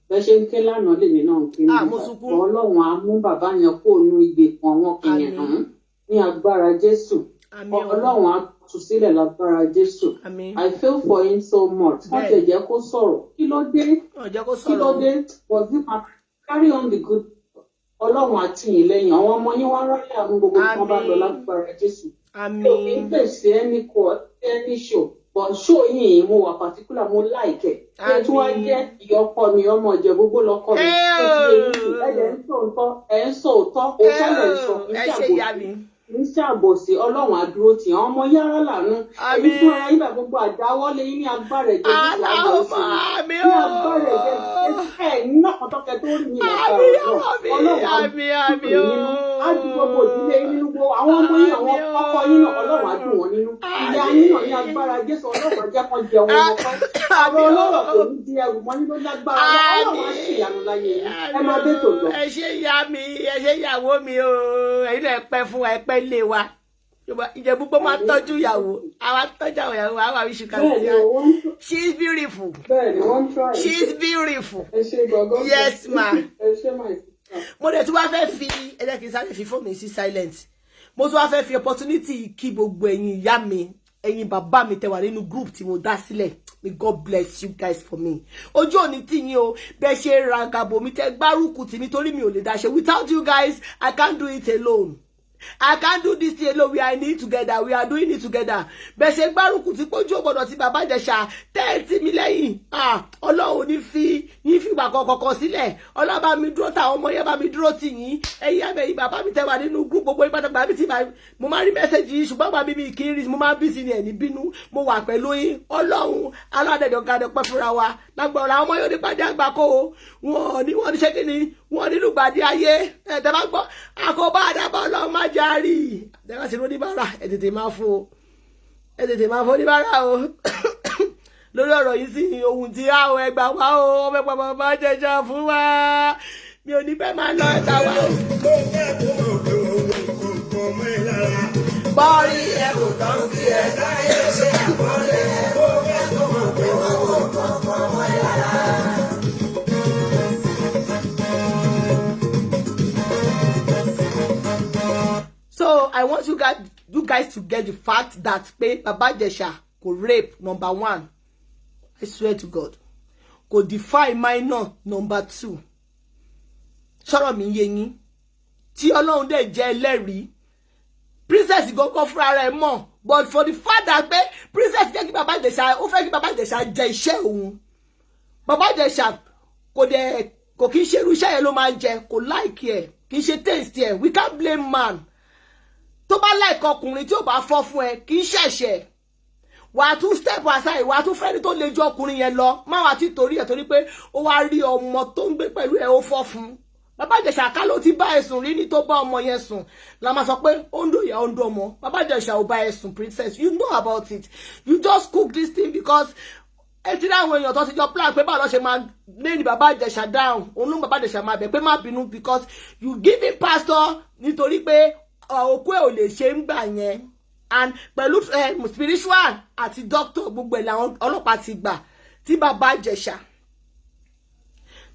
bẹ́ẹ̀ ṣe ń ké lánàá lèmi náà ń ké nígbà Ọlọ́run á mú bàbá yẹn kó nu igbe kan wọn kìnìún ní agbára Jésù Ọlọ́run á tú sílẹ̀ lágbára Jésù I feel for him so much wọ́n ti jẹ́ kó sọ̀rọ̀ kí ló dé was it carry on the good Ọlọ́run àti yín lẹ́yìn àwọn ọmọ yín wá ráyè àwọn gbogbo tí wọ́n bá lọ lágbára Jésù yóò ní pèsè ẹni show but show yìí mo wà particular mo like ẹ̀ ṣé tí wọ́n jẹ́ ìyọkọ mi ọmọ ìjẹ gbogbo lọ́kọ mi ẹ̀jẹ̀ ń sọ òótọ́ òótọ́ lẹ̀ ń sọ iṣẹ́ àbòsí Ọlọ́run àdúró tì àwọn ọmọ yàrá lànà èyí fún ara yín bá gbogbo àdáwọ́lé yín ní agbára ẹ̀jẹ̀ ní àbòsí ní agbára ẹ̀jẹ̀ ẹ̀ ní ọ̀kọ̀tọ̀kẹ̀ tó rí ní agbára Ọlọ́run á dùn gbogbo ìdílé yín nínú gbogbo àwọn ọmọ yín àwọn ọkọ yín náà Ọlọ́run á dùn wọn nínú ìyá yín náà ní agbára Jésù Ọlọ́run á jẹ́ kó jẹ wọn ọkọ àwọn Ọlọ́run kò ní di ẹrù mọ́ nínú lágbára Ọlọ́run á sì ìyanu láyé yín ẹ máa dé tò lọ. Ẹ ṣe ìyá mi ẹ ṣe ìyàwó mi o ẹ̀yin náà pẹ́ fún wa ẹ pẹ́ lé wa Ìjẹ̀bú gbọ́ máa tọ́jú ìyàwó àwa tọ́jú àwọn ìyàwó àwa wíṣù kan sí ya she is beautiful she is beautiful yes ma mo dẹ̀ tí wàá fẹ́ fi ẹ̀jẹ̀ kì í sáré fi fóònù sí silent mo tún wàá fẹ́ fi opportunity kí gbogbo ẹ̀yin ìyá mi ẹ̀yin bàbá mi tẹ́ wà nínú group tí mo dá sílẹ̀ may God bless you guys for me ojú òní tí yín o bẹ́ẹ̀ ṣe ra gàbò mi tẹ́ gbárùkù tì mí torí mi ò lè dá ṣe without you guys I can't do it alone I can't do this thing alone. We are in it together. We are doing it together. Bẹ́ṣe gbárùkù tí pójú ògbọ́dọ̀ ti bàbá Ìjẹ̀ṣà 30 mi lẹ́yìn. Ọlọ́run ní fi ìgbà kọ̀ọ̀kan sílẹ̀. Ọlọ́run bá mi dúró táwọn ọmọ yẹn bá mi dúró tì yín. Ẹ̀yin abẹ́yìn bàbá mi tẹ́ wà nínú group gbogbo ìbátan bàbá mi tí mo máa rí mẹ́sẹ̀jì yìí ṣùgbọ́n bàbá mi kì í rí mo máa bí sí ni ẹ̀ ní bínú. Mo wà pẹ̀lú yín. Ọlọ́run aládẹ̀dẹ̀ ọ̀gádẹ̀ pẹ́ fúnra wa. Lágbára àwọn ọmọ yóò ní pàdé àgbákò o. Wọ́n ní ṣé kí ni? Wọ́n nínú gbàdé ayé. Tẹ́ bá gbọ́ àkóbá àdàbọ̀ Ọlọ́run má jàrí. Dẹ́gbà sí oníbàárà ẹ tètè máa fún oníbàárà o lórí ọ̀rọ̀ yìí sí ohun tí a ò ẹgbà wá o ọmọ ẹgbà bàbá Ìjẹ̀ṣà fún wa mi ò ní bẹ́ẹ̀ máa lọ ẹgbà wá o. Bọ́ọ̀lì ẹ̀ kò tán kí ẹ káyé ṣe àkọọ́lẹ̀ ó fẹ́ tó mọ̀ pé wọ́n wò kọ̀ọ̀kan mọ́ yàrá. So I want you guys to get the fact that Baba Ìjẹ̀ṣà could rape, number 1. I swear to God. Could defy minor, number 2. Sọ̀rọ̀ mi yé yín. Tí Ọlọ́run dẹ̀ jẹ́ ẹlẹ́rìí. Princess go fúnra rẹ̀ mọ̀. But for the fact that princess jẹ́ kí Baba Ìjẹ̀ṣà, ó fẹ́ kí Baba Ìjẹ̀ṣà jẹ iṣẹ́ òun. Baba Ìjẹ̀ṣà kò kí ń ṣe irú iṣẹ́ yẹn ló máa ń jẹ, kò like ẹ̀, kì í ṣe taste ẹ̀. We can't blame man. Tó bá like ọkùnrin tí ó bá fọ́ fún ẹ kì í ṣẹ̀ṣẹ̀ wà tún step aside wà tún fẹ́ni tó lè ju ọkùnrin yẹn lọ má wà tí torí ẹ̀ torí pé ó wá rí ọmọ tó ń gbé pẹ̀lú ẹ̀ ó fọ́ fún. Bàbá Ìjẹ̀ṣà ká ló ti bá ẹ sùn rí ní tó bá ọmọ yẹn sùn la máa sọ pé ó ń dòyà ó ń dòmọ. Bàbá Ìjẹ̀ṣà ò bá ẹ sùn princess, you know about it. You just cook this thing because ẹ ti rí àwọn èèyàn tó ti jọ plan pé báwo ló ṣe máa lé ní Bàbá Ìjẹ̀ṣà down òun ló Bàbá Ìjẹ̀ṣà máa bẹ̀ pé má bínú because you give him pastor nítorí pé òkú ẹ̀ ò lè ṣe ń gbà yẹn and pẹ̀lú spiritual àti doctor gbogbo ẹ̀ làwọn ọlọ́pàá ti gbà tí Bàbá Ìjẹ̀ṣà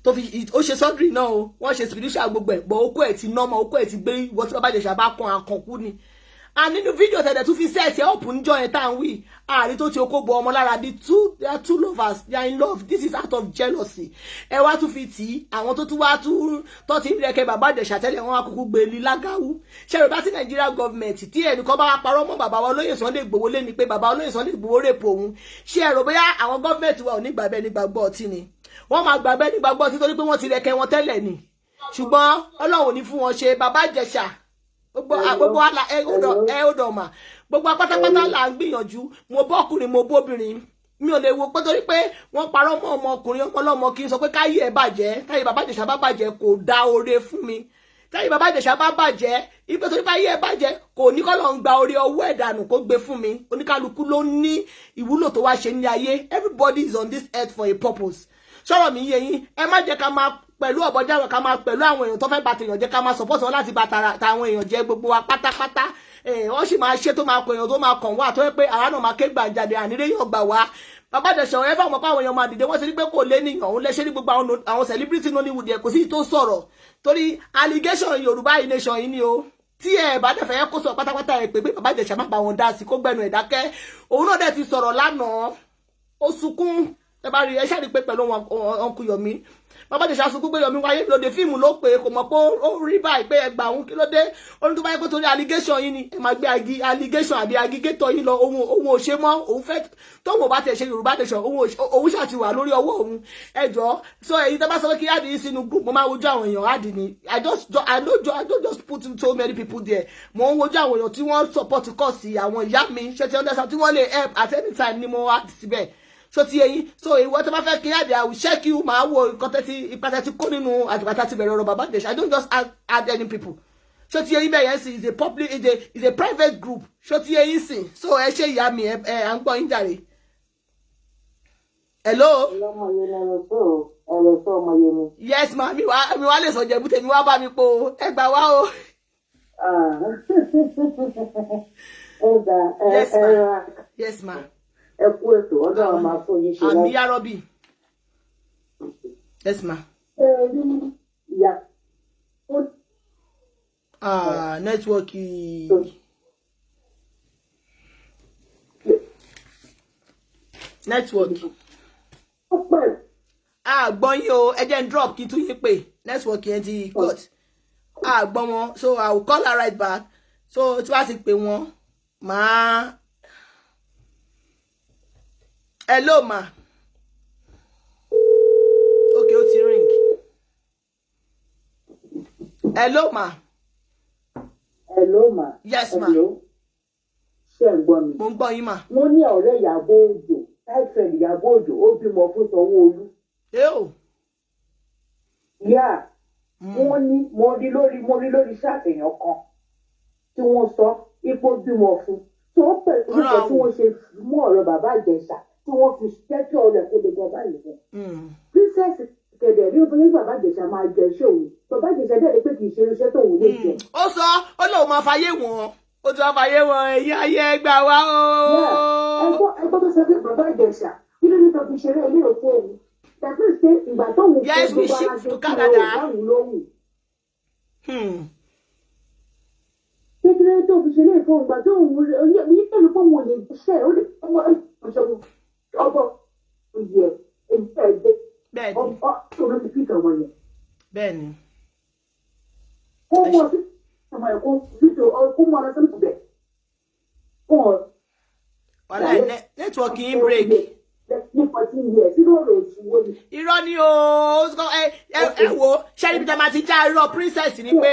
tó fi ó ṣe surgery náà o wọ́n ṣe spiritual gbogbo ẹ̀ bọ̀ òkú ẹ̀ ti normal òkú ẹ̀ ti gbé ìwọ tí Bàbá Ìjẹ̀ṣà bá kan àkànkú ni and nínú fídíò tẹ̀lẹ̀ tún fi sẹ́ẹ̀tì up níjọ́ yẹn tá à ń wí àárín tó ti okó bo ọmọ lára they are two lovers, they are in love, this is out of jealousy. Ẹ wá tún fi tì í àwọn tó tún wá tó ti ń rẹ̀kẹ́ Bàbá Ìjẹ̀ṣà tẹ́lẹ̀ wọn wá kúkú gbé ní lágáwú ṣe rẹ̀ bá sí Nigeria government tí ẹnìkan bá wá parọ́ mọ́ bàbá wa Olóyè Sunday Igboho lé ni pé bàbá Olóyè Sunday Igboho rèpò òun ṣe ẹ̀rọ bóyá àwọn government wa ò ní gbàgbẹ́ ní gbàgbọ́ ọtí ni wọ́n máa gbàgbẹ́ ní gbàgbọ́ ọtí torí pé wọ́n ti rẹ̀kẹ́ wọn tẹ́lẹ̀ ni ṣùgbọ́n Ọlọ́run ní fún wọn ṣe Bàbá Ìjẹ̀ṣà gbogbo ala ẹ̀ọ́dọ̀mà gbogbo apátápátá là ń gbìyànjú mo bọ́kùnrin mo bóbìnrin mi ò lè wo pé torí pé wọ́n parọ́ mọ́ ọmọkùnrin ọmọlọ́mọ kí n sọ pé káyé ẹ̀ bàjẹ́ káyé Bàbá Ìjẹ̀ṣà bá bàjẹ́ kò dá oore fún mi káyé Bàbá Ìjẹ̀ṣà bá bàjẹ́ ipe torí pé ayé ẹ̀ bàjẹ́ kò ní kọ́ lọ ń gba oore ọwọ́ ẹ̀ dànù kó gbé fún mi oníkálukú ló ní ìwúlò tó wá ṣe ní ayé everybody is on this earth for a purpose sọ̀rọ̀ mi yé yín ẹ má jẹ́ ká máa pẹ̀lú ọ̀bọ̀jáwọ̀ ká máa pẹ̀lú àwọn èèyàn tó fẹ́ bá tèèyàn jẹ́ ká máa support wọn láti bá tàwọn èèyàn jẹ́ gbogbo wa pátápátá wọ́n sì máa ṣe tó máa kọ èèyàn tó máa kàn wá tó yẹ pé àwa náà máa ké gbàjáde àníréyàn gbà wá Bàbá Ìjẹ̀ṣà ọ̀rẹ́ fáwọn ọmọ àwọn èèyàn máa dìde wọ́n ti rí pé kò lé nìyàn òun lẹ́ṣẹ́ ní gbogbo àwọn celebrity Nollywood yẹn kò sí tó sọ̀rọ̀ torí allegation Yorùbá nation yìí ni o tí ẹ bá dẹ̀ fẹ́ kó sọ pátápátá ẹ pé Bàbá Ìjẹ̀ṣà má bá wọn dá sí kó gbẹnu ẹ̀ dákẹ́ òun náà dẹ̀ ti sọ̀rọ̀ lánàá ó sunkún ẹ bá rí ẹ ṣáà rí pé pẹ̀lú ọkùn Yomi Bàbá Ìjẹ̀ṣà sunkún pé Yomi wáyé lóde fíìmù ló pé kò mọ̀ pé ó rí báyìí pé ẹgbà òun kí ló dé ó ní tó bá yẹ pé torí allegation yìí ni ẹ máa gbé allegation àbí agigator yìí lọ òun ò ṣe mọ́ òun fẹ́ tóun ò bá tẹ̀ ṣe Yorùbá nation òun ṣàti wà lórí ọwọ́ òun ẹjọ́ so èyí tó bá sọ pé kí áàdì yìí sínú group mo máa wojú àwọn èèyàn áàdì ni I don't just put so many people there mo ń wojú àwọn èèyàn tí wọ́n support cause àwọn ìyá mi ṣe ti understand tí wọ́n lè help at any time ni mo wá síbẹ̀ so ti ẹ̀yin so ìwọ tó bá fẹ́ kí àdé I will check you máa wo nǹkan tẹ́tí ipa tẹ́tí kó nínú àtìpátá ti bẹ̀rẹ̀ ọ̀rọ̀ Bàbá Ìjẹ̀ṣà I don't just add any people so ti ẹ̀yin bẹ́ẹ̀ yẹn sì is a private group so ti ẹ̀yin sì so ẹ ṣe ìyá mi ẹ à ń gbọ́ yín jàre. Hello. Yes ma mi wá lè sọ jẹ̀bú tèmi wá bá mi po ẹ gbà wá o. Yes ma. Ẹ kú ètò ọ̀dọ̀ àwọn máa fún yín ṣe láti. Àmì yárọ́bì. Yes ma. Ìyá. Network. Gbọ́n yín o ẹ jẹ́ n drop kí n tún yín pè network yẹn ti cut. Gbọ́n wọn so I will call her right back So tí wàá ti pè wọ́n máa hello ma. Okay, ó ti ring. Hello ma. Hello ma. Yes ma. Hello. Ṣé ẹ gbọ́ mi? Mo ń gbọ́ yín ma. Mo ní ọ̀rẹ́ Ìyábọ̀ Òjó, girlfriend Ìyábọ̀ Òjó, ó bímọ fún Sanwó-Olú. Yo. Yeah. Wọ́n ní mo rí lórí ṣàtẹ̀yàn kan tí wọ́n sọ ipò bímọ fún. Tó pẹ̀lú nípa tí wọ́n ṣe mú ọ̀rọ̀ bàbá Ìjẹ̀ṣà tí wọ́n fi jẹ́ kí ọ̀rẹ́ kó lè gbọ́ báyìí fún. Princess kẹ̀dẹ̀ rí obìnrin bàbá Ìjẹ̀ṣà máa jẹ iṣẹ́ òun. Bàbá Ìjẹ̀ṣà dẹ̀ pé kì í ṣe iṣẹ́ tóun lè jẹ. Ó sọ ó lóun máa fàyè wọn. Ó ti wá fàyè wọn èyí ayé gbà wá o. Ẹgbọ́n tó sọ pé bàbá Ìjẹ̀ṣà kí ló ní tó fi ṣeré ilé òkú òun. Tàbí ṣe ìgbà tóun kò we ship to Canada. Kékeré tó fi ṣe ilé ìfowó ìgbà tóun ní pẹ̀lú fóun ò lè ṣe ó lè ọmọ ọgbọ ìyẹ ẹgbẹ́ ọmọ ti fi tọmọ yẹn. Bẹ́ẹ̀ni. Kó mọ sí ọmọ ẹ̀ kó fíjọ kó mọ ọ̀rọ̀ sọ́nù bẹ̀. Wàhálà nẹ́tíwọ̀kì yín break. Irọ́ ni o ẹ wo ṣé ibi tí a máa ti já irọ́ princess ni pé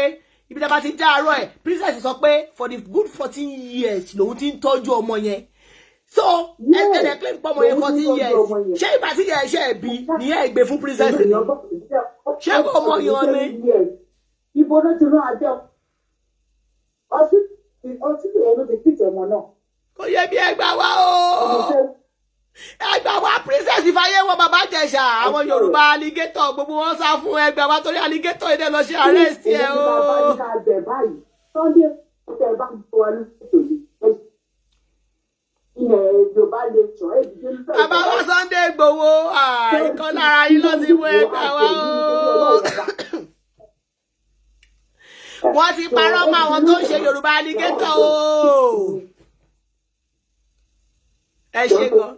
ibi tí a máa ti já irọ́ ẹ̀ princess sọ pé for the good 14 years lòun ti ń tọ́jú ọmọ yẹn so ẹ̀ẹ́dẹ̀ pé ń pọ̀ ọmọ yẹn 14 years ṣé ìgbà tí yẹn ṣe ẹ̀bí nìyẹn ìgbé fún princess ni ṣé ọmọ yẹn ni. Ibo ló ti rán adé ọtí ìyẹn ló ti pìtẹ́ ọmọ náà. Kò yẹ bí ẹgbàá wa o. Ẹgbàá wa princess fàyè wọn bàbá Ìjẹ̀ṣà àwọn Yorùbá alligator gbogbo wọn sá fún ẹgbàá wa torí alligator yìí dẹ lọ ṣe arrest ẹ o. Bàbá wa Sunday Igboho ìkan lára yín ló ti mú ẹgbàá wa o. Wọ́n ti parọ́ mọ́ àwọn tó ń ṣe Yorùbá alligator o. Ẹ ṣe gan.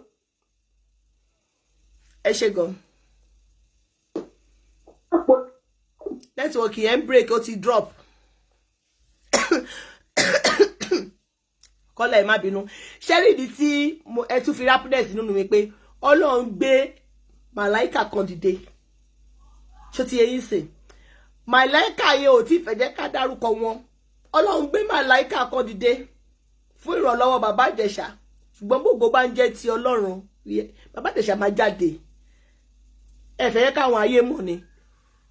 Ẹ ṣe gan. Nẹ́tíwọ̀kì yẹn break ó ti drop. Kọ́lá ẹ má bínú. Ṣẹ́rìdì tí ẹ tún fi happiness nínú mi pé Ọlọ́run gbé màláìkà kan dìde. Ṣó ti eyín sè. Màláìkà yẹn ò tí fẹ́ jẹ́ ká dárúkọ wọn. Ọlọ́run gbé màláìkà kan dìde fún ìrànlọ́wọ́ bàbá Ìjẹ̀ṣà. Ṣùgbọ́n gbogbo bá ń jẹ́ ti Ọlọ́run bàbá Ìjẹ̀ṣà máa jáde. Ẹ fẹ́ yẹ káwọn ayé mọ̀ ni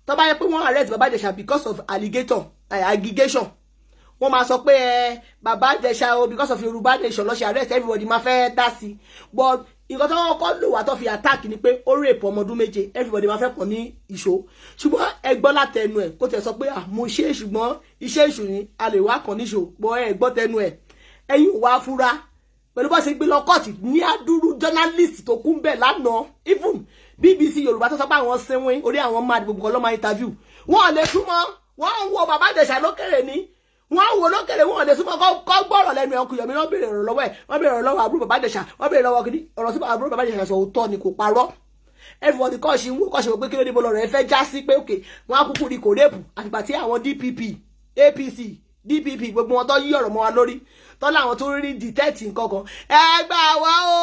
tó bá yẹ pé wọ́n arrest bàbá Ìjẹ̀ṣà because of aggregation wọ́n máa sọ pé bàbá Ìjẹ̀ṣà o because of Yorùbá nation ló ṣe arrest everybody máa fẹ́ dá sí but nǹkan tó wọ́n kọ́ lò wá tó fi attack ni pé ó rape ọmọ ọdún méje everybody máa fẹ́ pọ̀ ní ìṣó ṣùgbọ́n ẹ gbọ́ látẹnu ẹ̀ kó tẹ̀ sọ pé mo ṣe ṣùgbọ́n iṣẹ́ ìṣù ni a lè wá kàn níṣó bọ́ ẹ gbọ́ tẹnu ẹ̀ ẹ̀yin wá fúra pẹ̀lú bó ṣe gbé lọ kọ́ọ̀tì ní àdúrú journalist tó kún bẹ́ẹ̀ lánàá even BBC Yorùbá tó sọ pé àwọn sẹ́wọ̀n orí àwọn máa gbogbo kan ló máa interview wọ́n lè súnmọ́ wọ́n ń wo bàbá Ìjẹ̀ṣà lókèrè ní wọ́n ń wo lókèrè wọ́n lè súnmọ́ kọ́ gbọ́rọ̀ lẹ́nu ẹ̀ ọkùnrin mi wọ́n béèrè ọ̀rọ̀ lọ́wọ́ ẹ̀ wọ́n béèrè ọ̀rọ̀ lọ́wọ́ àbúrò bàbá Ìjẹ̀ṣà wọ́n béèrè lọ́wọ́ kìíní ọ̀rọ̀ sí àbúrò bàbá Ìjẹ̀ṣà sọ òótọ́ ni kò parọ́ everybody kọ́ ṣe ń wò kọ́ ṣe wò pé kí ló dé bọ́ lọ́rọ̀ ẹ fẹ́ já sí pé òkè wọ́n á kúkú rí kò rẹ́pù àtìgbà tí àwọn DPP APC DPP gbogbo wọn tó yí ọ̀rọ̀ mọ́ wa lórí tó láwọn tó rí detect nǹkan kan ẹ gbà wá o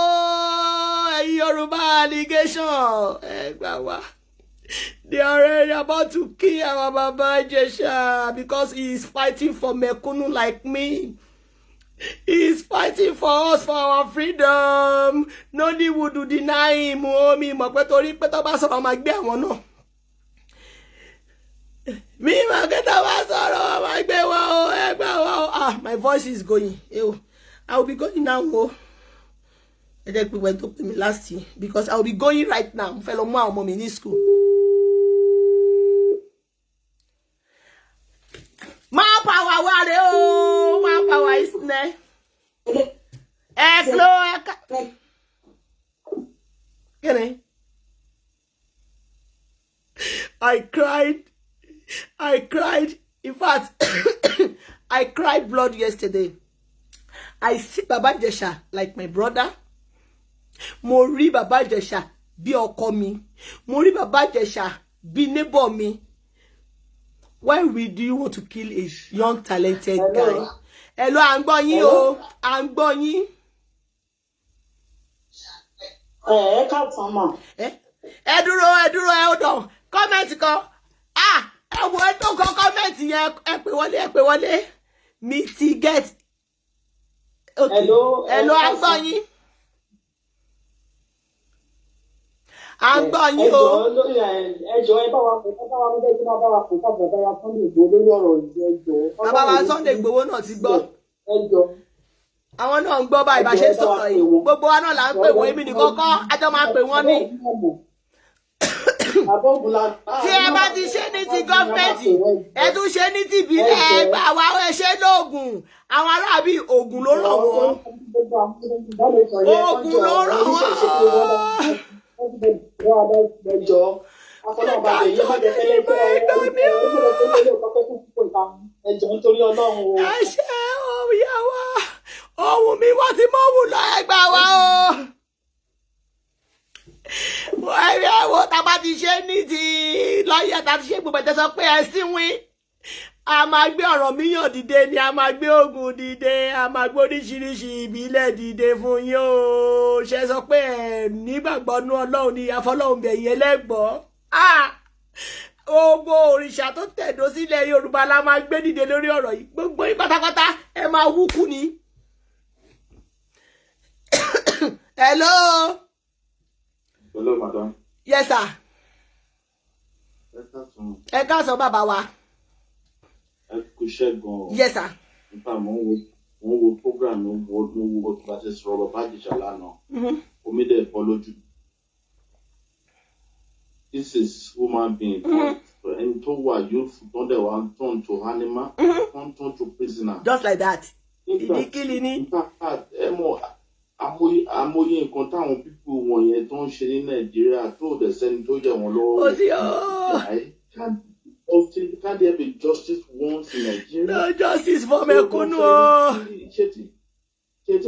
ẹ̀yin Yorùbá allegation ẹ gbà wá they are already about to kill our Baba Ìjẹ̀ṣà because he is fighting for mekunu like me. He is fighting for us, for our freedom. Nobody would deny him. Oh, mi mọ̀ pé torí pé tó bá sọ̀rọ̀ máa gbé àwọn náà. Mi mọ̀ pé tó bá sọ̀rọ̀ máa gbé wọn o, ẹ gbà wọn o. My voice is going. I will be going now. I just went to me last year because I will be going right now. Fellow mom, mom in school. My power, what oh, my power is ne. I cried. In fact, I cried blood yesterday. I see Baba Ìjẹ̀ṣà like my brother. Mo rí Baba Ìjẹ̀ṣà bí ọkọ mi. Mo rí Baba Ìjẹ̀ṣà bí neighbor mi. Why would you want to kill a young talented guy? Hello, à ń gbọ́ yín o. À ń gbọ́ yín. Káàsán mà. Ẹ dúró, ẹ ò dàn. Kọ́mẹ̀ntì kan. Ẹ wo ẹ tó kọ kọ́mẹ̀ntì yẹn. Ẹ pè wọlé. Mitigate. Okay. Hello, à ń gbọ́ yín. À ń gbọ́ yín o. Ẹjọ́ ẹ bá wa kò bá wa bẹ́ẹ̀ tí wọ́n bá wa kò bá bàbá wa Sunday Igboho lórí ọ̀rọ̀ ìjọ ẹjọ́. Bàbá wa Sunday Igboho náà ti gbọ́. Ẹjọ́. Àwọn náà ń gbọ́ báyìí bá ṣe sọ̀rọ̀ yìí. Gbogbo wa náà là ń pè wọ́n, èmi nìkan kọ́, àjọ máa pè wọ́n ní. Tí ẹ bá ti ṣe ní ti gọ́ọ̀mẹ̀ntì, ẹ tún ṣe ní ti ìbílẹ̀ ẹgbà wa ẹ ṣe lóògùn. Àwọn aráàbí Ògùn ló ràn wọ́n. Ògùn ló ràn wọ́n. Ẹ ṣe òòyà wa. Ohun mi wọ́n ti mọ́ wù lọ ẹgbà wa o. Ẹ̀rẹ́ wo tá a bá ti ṣe ní ti lọ́yẹ̀ tá a ti ṣe gbogbo ẹ̀tẹ́ sọ pé ẹ síwín. A máa gbé ọ̀rọ̀ míyàn dìde ni, a máa gbé Ògùn dìde, a máa gbé oríṣiríṣi ìbílẹ̀ dìde fún yín o. Ṣé sọ pé ẹ nígbàgbọ́ nú Ọlọ́run ni àfọlọ́run bẹ̀yìn ẹlẹ́gbọ́. Gbogbo òrìṣà tó tẹ̀dó sílẹ̀ Yorùbá la máa gbé dìde lórí ọ̀rọ̀ yìí. Gbogbo yín pátápátá ẹ máa wúkú ni. Hello. Hello, madam. Yes, sir. Ẹ káàsán bàbá wa. Ẹ kú iṣẹ́ gan-an. Yes, sir. Nípa mo ń wo program mo wo tó bá ti sọ̀rọ̀ bàbá Ìjẹ̀ṣà lánàá. Omi dẹ̀ bọ́ lójú. This is human being. Ẹni tó wà yóò fún dẹ̀ wá turn to animal, turn to prisoner. Just like that. Ìdíkìlì ni. Ẹ mọ̀ àmọye nǹkan táwọn pípò wọ̀nyẹn tó ń ṣe ní Nàìjíríà tó dẹ̀ sẹ́ni tó yẹ wọn lọ́wọ́. Ó sì ọ́. Can't there be justice once in Nigeria? No justice for mẹ̀kúnnù o. Ṣé tí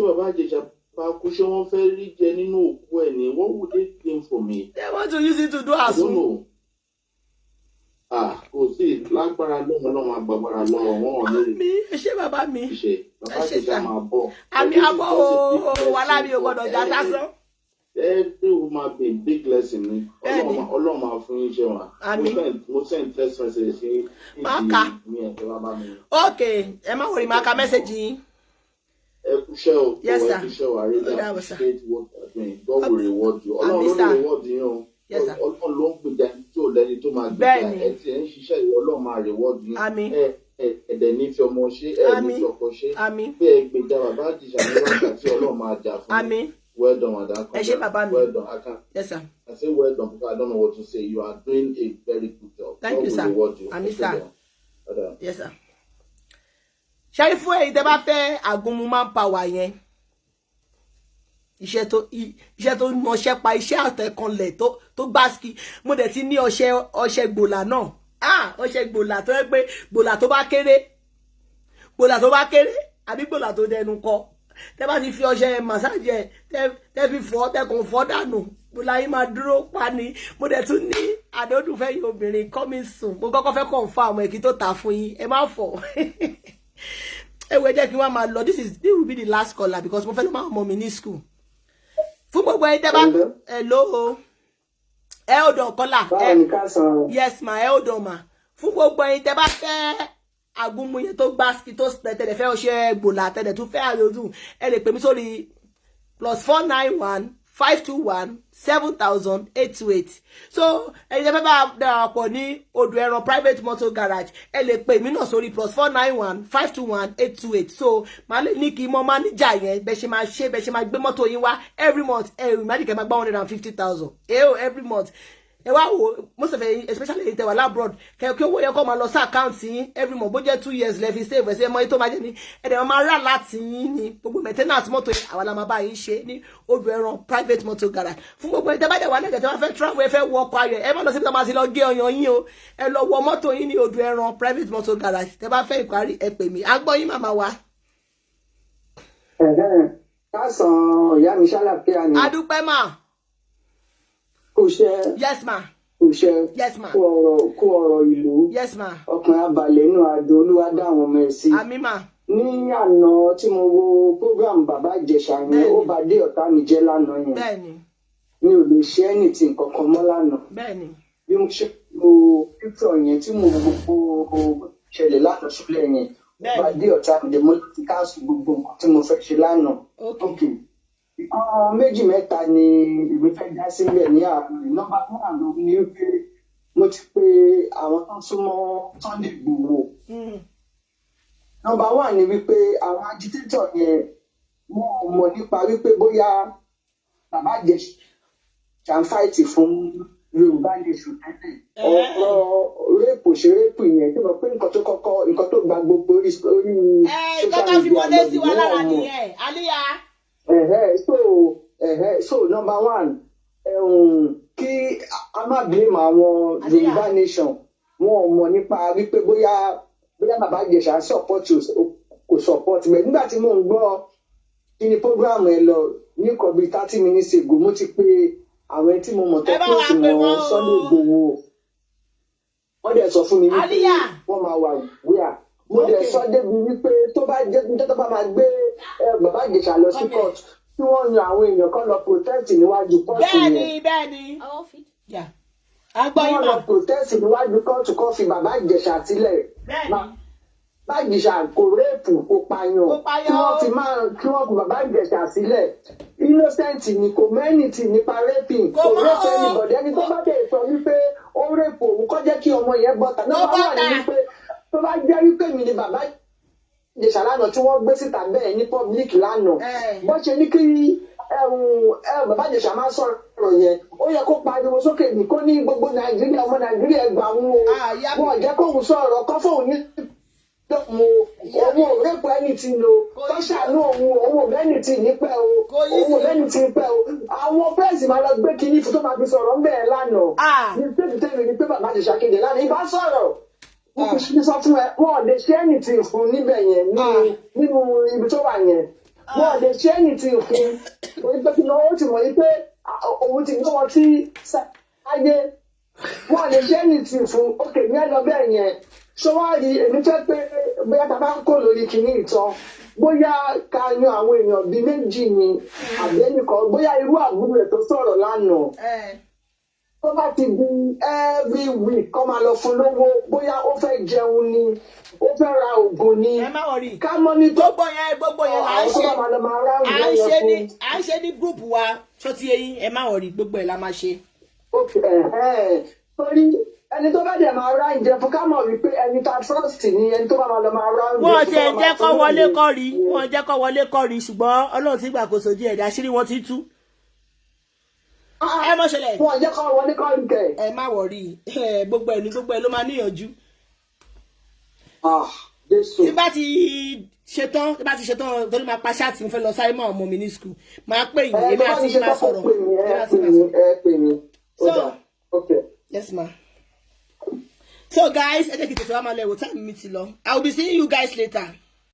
bàbá Ìjẹ̀ṣà bá kú ṣé wọ́n fẹ́ rí jẹ nínú òkú ẹ̀ ni? What would they claim from me? They want to use it to do asun. I don't know. Kò sí lágbára lọ́wọ́ agbára lọ́wọ́ wọn ò ní. Mi ẹ ṣé bàbá mi. Bàbá Ìjẹ̀ṣà máa bọ̀. Àmì àbọ̀ o wà lábí o gbọ́dọ̀ já sásán. Every woman be a big lesson ni. Ọlọ́run máa fún yín ṣe wọn. Mo send text message sí ìdí mi ẹ̀ tó bá bá mi. Ok, ẹ má wọrí máa ka mẹ́sẹ̀gì yín. Ẹ kúṣẹ́ o. Yes, sir. Ẹ kúṣẹ́ o. I really appreciate what you're doing. God will reward you. Ọlọ́run ló lè reward yín o. Yes, sir. Ọlọ́run ló ń gbèjà tí ò lẹ́ni tó máa gbèjà. Ẹ ti ń ṣiṣẹ́ yìí Ọlọ́run máa reward yín. Àmín. Ẹ̀dẹ̀ ní fi ọmọ ṣe, ẹ̀ ní fi ọkọ ṣe. Àmín. Bí ẹ gbèjà bàbá Ìjẹ̀ṣà ní wákàtí Ọlọ́run máa jà fún mi. Àmín. Well done, madam. Ẹ ṣé bàbá mi. Well done. Yes, sir. I say well done because I don't know what to say. You are doing a very good job. Thank you, sir. Àmín, sir. Yes, sir. Ṣé fún ẹ̀yin tẹ́ bá fẹ́ àgúnmu manpower yẹn? Iṣẹ́ tó mọṣẹ́ pa iṣẹ́ àtẹ̀kànlẹ̀ tó gbáski. Mo dẹ̀ ti ní ọṣẹ gbòlà náà. Ọṣẹ gbòlà tó yẹ pé gbòlà tó bá kéré àbí gbòlà tó dẹnu kọ. Tẹ́ bá ti fi ọṣẹ màsáàjì tẹ́ fi fọ́ tẹ́kùn fọ́ dànù gbòlà yín máa dúró pa ni. Mo dẹ̀ tún ní àdódùfẹ́ yìí obìnrin coming soon. Mo kọ́kọ́ fẹ́ confirm ẹ̀kí tó tà fún yín. Ẹ má fọ̀. Ẹ wo jẹ́ kí wọ́n máa lọ. This will be the last caller because mo fẹ́ lọ máa mọ̀ mi ní school. Fún gbogbo ẹ̀yin tẹ́ bá hello ẹ ò dàn kọ́là. Yes ma ẹ ò dàn ma. Fún gbogbo ẹ̀yin tẹ́ bá fẹ́ àgúnmu yẹn tó gbáski tó tẹ̀lé fẹ́ ọṣẹ gbòlà tẹ̀lé tó fẹ́ àyòdù ẹ lè pè mí sórí +491 521 7828. So ẹ̀yin tẹ́ fẹ́ bá darapọ̀ ní Odò Ẹran private motor garage ẹ lè pè mí náà sórí +491 521 828. So màá lè ní kí mọ máníjà yẹn bẹ ṣe máa gbé mọ́tò yín wá every month ìmádìkẹ́ máa gbá 150,000 every month. Ẹ wá wò most of it especially in the abroad kí owó yẹn kó máa lọ sí àkáǹtì yín every month bó jẹ́ 2 years left save ẹ ṣe mọ ètò máa jẹ ní ẹ̀dẹ̀ máa rà láti yín ní gbogbo maintenance mọ́tò yẹn àwa la máa bá yín ṣe ní Odò Ẹran private motor garage. Fún gbogbo ẹ̀dẹ̀ bá dẹ̀ wà lẹ́gẹ̀ẹ́ tí wọ́n fẹ́ travel ẹ fẹ́ wọ ọkọ̀ ayọ̀ ẹ má lọ sí ibi tó máa ti lọ gé ọyàn yín o ẹ lọ wọ mọ́tò yín ní Odò Ẹran private motor garage tẹ́ bá fẹ́ ìparí ẹ pè mí à ń gbọ́ yín màmá wa. Káàsán ìyá mi ṣàlàfíà ni. Adúpẹ́ mà. Yes ma. Yes ma. Kú ọ̀rọ̀ ìlú. Yes ma. Ọkùnrin abalẹ̀ inú àjò Olúwa dá àwọn ọmọ ẹ̀ sí. Àmín ma. ní àná tí mo wo program bàbá Ìjẹ̀ṣà yẹn ó bá dé ọ̀tá mi jẹ́ lánàá yẹn. Bẹ́ẹ̀ni. Mi ò lè ṣe anything kankan mọ́ lánàá. Bẹ́ẹ̀ni. Bí mo ṣe wo picture yẹn tí mo gbogbo ṣẹlẹ̀ lánàá sílẹ̀ yẹn ó bá dé ọ̀tá mi jẹ́ mo ti káàsì gbogbo nǹkan tí mo fẹ́ ṣe lánàá. Okay. Ìkan méjì mẹ́ta ni ìwé fẹ́ dá sílẹ̀ ní àárín nọ́mbà tó wà lórí ní wípé mo ti pe àwọn tó súnmọ́ Sunday Igboho. Nọ́mbà wà ní wípé àwọn agitator yẹn wọn ò mọ̀ nípa wípé bóyá bàbá Ìjẹ̀ṣà ń fáìtì fún Yorùbá nation tẹ́lẹ̀. Ọ̀rọ̀ rẹ́pù ṣe rẹ́pù yẹn tí mo pé nǹkan tó gba gbogbo orí social media lọ́wọ́ mọ̀. So number one kí a má blame àwọn Yorùbá nation wọn ò mọ̀ nípa wípé bóyá bàbá Ìjẹ̀ṣà kò support mi nígbà tí mò ń gbọ́ kí ni program ẹ lọ ní nǹkan bíi 30 minutes ago mo ti pé àwọn tí mo mọ̀ tó kúrò sí mọ́ Sunday Igboho wọ́n dẹ̀ sọ fún mi wípé wọ́n máa wà wíà mo dẹ̀ sọ débi wípé tó bá máa gbé bàbá Ìjẹ̀ṣà lọ sí court tí wọ́n yan àwọn èèyàn kan lọ protest níwájú court yẹn. Bẹ́ẹ̀ni. Wọ́n lọ protest níwájú court kó fi bàbá Ìjẹ̀ṣà sílẹ̀. Bàbá Ìjẹ̀ṣà kò rẹ́ẹ̀pù kò pààyàn kí wọ́n fi bàbá Ìjẹ̀ṣà sílẹ̀. Innocent ni kò mẹ́nìtì nípa rẹ́pìn kò rẹ́pù anybody ẹni tó bá dẹ̀ sọ wípé ó rẹ́pù òun kọ́ jẹ́ kí ọmọ yẹn bọ́ta náà bá wà ní wípé tó bá jẹ́ wípé mi ni bàbá Ìjẹ̀ṣà lánàá tí wọ́n gbé síta bẹ́ẹ̀ ní public lánàá bó ṣe ní kí bàbá Ìjẹ̀ṣà máa sọ̀rọ̀ yẹn ó yẹ kó pariwo sókè ní kó ní gbogbo Nàìjíríà ọmọ Nàìjíríà ẹgbà wọn o wọn jẹ́ kóhun sọ̀rọ̀ kọ́ fóun ní òun ò rẹ́pù ẹni tí lo tó ṣàánú òun ò bẹ́ni tí nípẹ́ o òun ò bẹ́ni tí nípẹ́ o àwọn pẹ́ẹ́sì máa lọ gbé kinní fún tó máa fi sọ̀rọ̀ ń bẹ̀rẹ̀ lánàá ní tẹ́lifíṣẹ́ ní pé bàbá Ìjẹ̀ṣà kéde lánàá ìbá sọ̀rọ̀ mo fi sọ fún ẹ wọn ò lè ṣe anything fún níbẹ̀ yẹn nínú ibi tó wà yẹn wọn ò lè ṣe anything fún orí pé kí ni ó ti mọ̀ yí pé òun ti gbọ́ wọn sí ayé wọn ò lè ṣe anything fún òkè ní ẹ lọ bẹ́ẹ̀ yẹn ṣọwárí èmi fẹ́ pé bóyá tá a bá ń kó lórí kìíní ìtàn bóyá ká yan àwọn èèyàn bíi méjì ni àbí ẹnìkan bóyá irú àbúrò rẹ̀ tó sọ̀rọ̀ lánàá tó bá ti di every week kọ́ máa lọ fún lówó bóyá ó fẹ́ jẹun ni ó fẹ́ ra oògùn ni ká mọ́ ní tó gbogbo yẹn à ń ṣe ní gúrùpù wa tó ti eyín ẹ má wọrí gbogbo ẹ̀ la máa ṣe. torí ẹni tó bá dẹ̀ máa ra ìjẹ fún ká mọ̀ wípé ẹni tá trust ni ẹni tó bá máa lọ máa ra ìjẹ fún wọ́n ti jẹ́ kó wọlé kọ́ rí ṣùgbọ́n Ọlọ́run ti gbàkóso díẹ̀ dá àṣírí wọn ti tú. Ẹ mọ̀ ṣẹlẹ̀. Wọ́n jẹ́ kó wọlé kọ́ rí kẹ̀. Ẹ má wọrí gbogbo ẹ̀ ló máa níyànjú. Tí bá ti ṣetán torí máa pa ṣáàtì mo fẹ́ lọ sáré mọ́ ọmọ mi ní skul máa pè yín èmi àti yín máa sọ̀rọ̀. Ẹ pè mí. So okay. Yes ma. So guys, ẹ jẹ́ kí tètè wá máa lọ ẹ̀wò time mi ti lọ. I will be seeing you guys later.